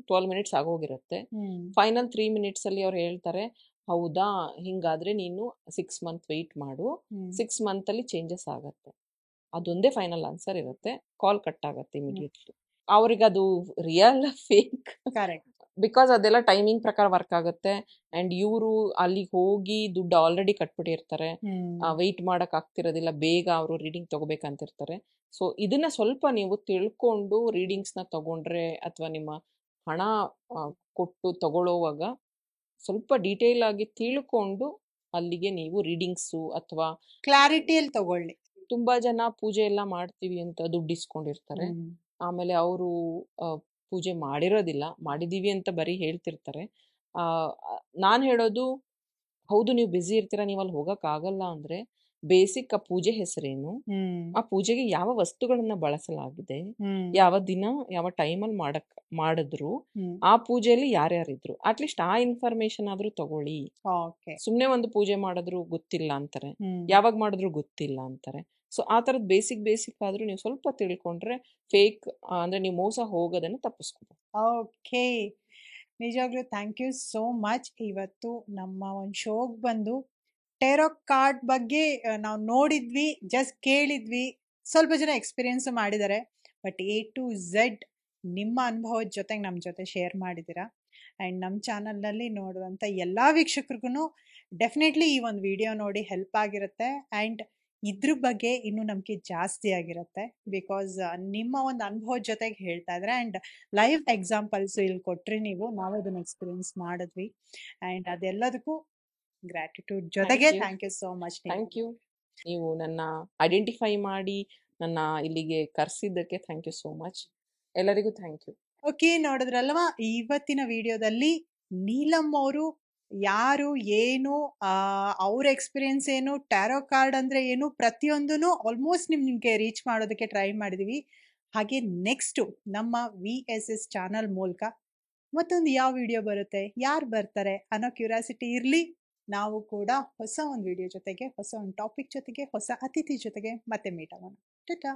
12 ಮಿನಿಟ್ಸ್ ಆಗೋಗಿರುತ್ತೆ. ಫೈನಲ್ 3 ಮಿನಿಟ್ಸ್ ಅಲ್ಲಿ ಅವ್ರು ಹೇಳ್ತಾರೆ, ಹೌದಾ ಹಿಂಗಾದ್ರೆ ನೀನು 6 ಮಂತ್ ವೆಯ್ಟ್ ಮಾಡು, 6 ಮಂತ್ ಅಲ್ಲಿ ಚೇಂಜಸ್ ಆಗತ್ತೆ. ಅದೊಂದೇ ಫೈನಲ್ ಆನ್ಸರ್ ಇರುತ್ತೆ. ಕಾಲ್ ಕಟ್ ಆಗುತ್ತೆ ಇಮಿಡಿಯೇಟ್ಲಿ. ಅವ್ರಿಗೆ ಅದು ರಿಯಲ್ ಫೇಕ್, ಬಿಕಾಸ್ ಅದೆಲ್ಲ ಟೈಮಿಂಗ್ ಪ್ರಕಾರ ವರ್ಕ್ ಆಗುತ್ತೆ. ಅಂಡ್ ಇವರು ಅಲ್ಲಿಗೆ ಹೋಗಿ ದುಡ್ಡು ಆಲ್ರೆಡಿ ಕಟ್ಬಿಟ್ಟಿರ್ತಾರೆ, ವೆಯ್ಟ್ ಮಾಡಕ್ ಆಗ್ತಿರೋದಿಲ್ಲ, ಬೇಗ ಅವರು ರೀಡಿಂಗ್ ತಗೋಬೇಕಂತಿರ್ತಾರೆ. ಸೊ ಇದನ್ನ ಸ್ವಲ್ಪ ನೀವು ತಿಳ್ಕೊಂಡು ರೀಡಿಂಗ್ಸ್ನ ತಗೊಂಡ್ರೆ, ಅಥವಾ ನಿಮ್ಮ ಹಣ ಕೊಟ್ಟು ತಗೊಳ್ಳೋವಾಗ ಸ್ವಲ್ಪ ಡೀಟೇಲ್ ಆಗಿ ತಿಳ್ಕೊಂಡು ಅಲ್ಲಿಗೆ ನೀವು ರೀಡಿಂಗ್ಸು ಅಥವಾ ಕ್ಲಾರಿಟಿಯಲ್ಲಿ ತಗೊಳ್ಳಿ. ತುಂಬಾ ಜನ ಪೂಜೆ ಎಲ್ಲ ಮಾಡ್ತೀವಿ ಅಂತ ದುಡ್ಡು ಇಸ್ಕೊಂಡಿರ್ತಾರೆ. ಆಮೇಲೆ ಅವರು ಪೂಜೆ ಮಾಡಿರೋದಿಲ್ಲ, ಮಾಡಿದೀವಿ ಅಂತ ಬರೀ ಹೇಳ್ತಿರ್ತಾರೆ. ನಾನು ಹೇಳೋದು, ಹೌದು ನೀವು ಬ್ಯುಸಿ ಇರ್ತೀರಾ, ನೀವು ಅಲ್ಲಿ ಹೋಗಕ್ಕಾಗಲ್ಲ ಅಂದ್ರೆ ಬೇಸಿಕ್ ಆ ಪೂಜೆ ಹೆಸರೇನು, ಆ ಪೂಜೆಗೆ ಯಾವ ವಸ್ತುಗಳನ್ನ ಬಳಸಲಾಗಿದೆ, ಯಾವ ದಿನ ಯಾವ ಟೈಮಲ್ಲಿ ಮಾಡಿದ್ರು, ಆ ಪೂಜೆಯಲ್ಲಿ ಯಾರ್ಯಾರಿದ್ರು, ಅಟ್ಲೀಸ್ಟ್ ಆ ಇನ್ಫಾರ್ಮೇಶನ್ ಆದ್ರೂ ತಗೊಳ್ಳಿ. ಸುಮ್ನೆ ಒಂದು ಪೂಜೆ ಮಾಡಿದ್ರು ಗೊತ್ತಿಲ್ಲ ಅಂತಾರೆ, ಯಾವಾಗ ಮಾಡಿದ್ರು ಗೊತ್ತಿಲ್ಲ ಅಂತಾರೆ. ಸೊ ಆ ತರದ್ ಬೇಸಿಕ್ ಆದ್ರೂ ನೀವು ಸ್ವಲ್ಪ ತಿಳ್ಕೊಂಡ್ರೆ ಫೇಕ್ ಅಂದ್ರೆ ನೀವು ಮೋಸ ಹೋಗೋದನ್ನ ತಪ್ಪಿಸ್ಕೋಬಹುದು. ಓಕೆ, ನಿಜವಾಗ್ಲೂ ಥ್ಯಾಂಕ್ ಯು ಸೋ ಮಚ್. ಇವತ್ತು ನಮ್ಮ ಒಂದು ಶೋಗ್ ಬಂದು ಟೇರೋ ಕಾರ್ಡ್ ಬಗ್ಗೆ ನಾವು ನೋಡಿದ್ವಿ, ಜಸ್ಟ್ ಕೇಳಿದ್ವಿ, ಸ್ವಲ್ಪ ಜನ ಎಕ್ಸ್ಪೀರಿಯನ್ಸ್ ಮಾಡಿದ್ದಾರೆ. ಬಟ್ A to Z ನಿಮ್ಮ ಅನುಭವದ ಜೊತೆಗೆ ನಮ್ಮ ಜೊತೆ ಶೇರ್ ಮಾಡಿದ್ದೀರಾ. ಆ್ಯಂಡ್ ನಮ್ಮ ಚಾನಲ್ನಲ್ಲಿ ನೋಡುವಂಥ ಎಲ್ಲ ವೀಕ್ಷಕರಿಗೂ ಡೆಫಿನೆಟ್ಲಿ ಈ ಒಂದು ವಿಡಿಯೋ ನೋಡಿ ಹೆಲ್ಪ್ ಆಗಿರುತ್ತೆ. ಆ್ಯಂಡ್ ಇದ್ರ ಬಗ್ಗೆ ಇನ್ನೂ ನಮಗೆ ಜಾಸ್ತಿ ಆಗಿರುತ್ತೆ, ಬಿಕಾಸ್ ನಿಮ್ಮ ಒಂದು ಅನುಭವದ ಜೊತೆಗೆ ಹೇಳ್ತಾ ಇದ್ರೆ ಆ್ಯಂಡ್ ಲೈವ್ ಎಕ್ಸಾಂಪಲ್ಸ್ ಇಲ್ಲಿ ಕೊಟ್ರಿ ನೀವು, ನಾವು ಅದನ್ನ ಎಕ್ಸ್ಪೀರಿಯನ್ಸ್ ಮಾಡಿದ್ವಿ. ಆ್ಯಂಡ್ ಅದೆಲ್ಲದಕ್ಕೂ ಗ್ರಾಟಿಟ್ಯೂಡ್ ಜೊತೆಗೆ thank you so much. Thank you, ನೀವು ನನ್ನ ಐಡೆಂಟಿಫೈ ಮಾಡಿ ನನ್ನ ಇಲ್ಲಿಗೆ ಕರೆಸಿದ್ದಕ್ಕೆ ಥ್ಯಾಂಕ್ ಯು ಸೋ ಮಚ್. ಎಲ್ಲರಿಗೂ ಥ್ಯಾಂಕ್ ಯು. ಓಕೆ, ನೋಡಿದ್ರಲ್ವಾ ಇವತ್ತಿನ ವಿಡಿಯೋದಲ್ಲಿ ನೀಲಮ್ ಅವರು ಯಾರು, ಏನು, ಅವ್ರ ಎಕ್ಸ್ಪೀರಿಯನ್ಸ್ ಏನು, ಟ್ಯಾರೋ ಕಾರ್ಡ್ ಅಂದರೆ ಏನು, ಪ್ರತಿಯೊಂದೂ ಆಲ್ಮೋಸ್ಟ್ ನಿಮಗೆ ರೀಚ್ ಮಾಡೋದಕ್ಕೆ ಟ್ರೈ ಮಾಡಿದ್ವಿ. ಹಾಗೆ ನೆಕ್ಸ್ಟು ನಮ್ಮ VSS ಚಾನಲ್ ಮೂಲಕ ಮತ್ತೊಂದು ಯಾವ ವಿಡಿಯೋ ಬರುತ್ತೆ, ಯಾರು ಬರ್ತಾರೆ ಅನ್ನೋ ಕ್ಯೂರಿಯಾಸಿಟಿ ಇರಲಿ. ನಾವು ಕೂಡ ಹೊಸ ಒಂದು ವಿಡಿಯೋ ಜೊತೆಗೆ, ಹೊಸ ಒಂದು ಟಾಪಿಕ್ ಜೊತೆಗೆ, ಹೊಸ ಅತಿಥಿ ಜೊತೆಗೆ ಮತ್ತೆ ಮೀಟ್ ಆಗೋಣ. ಟಾಟಾ.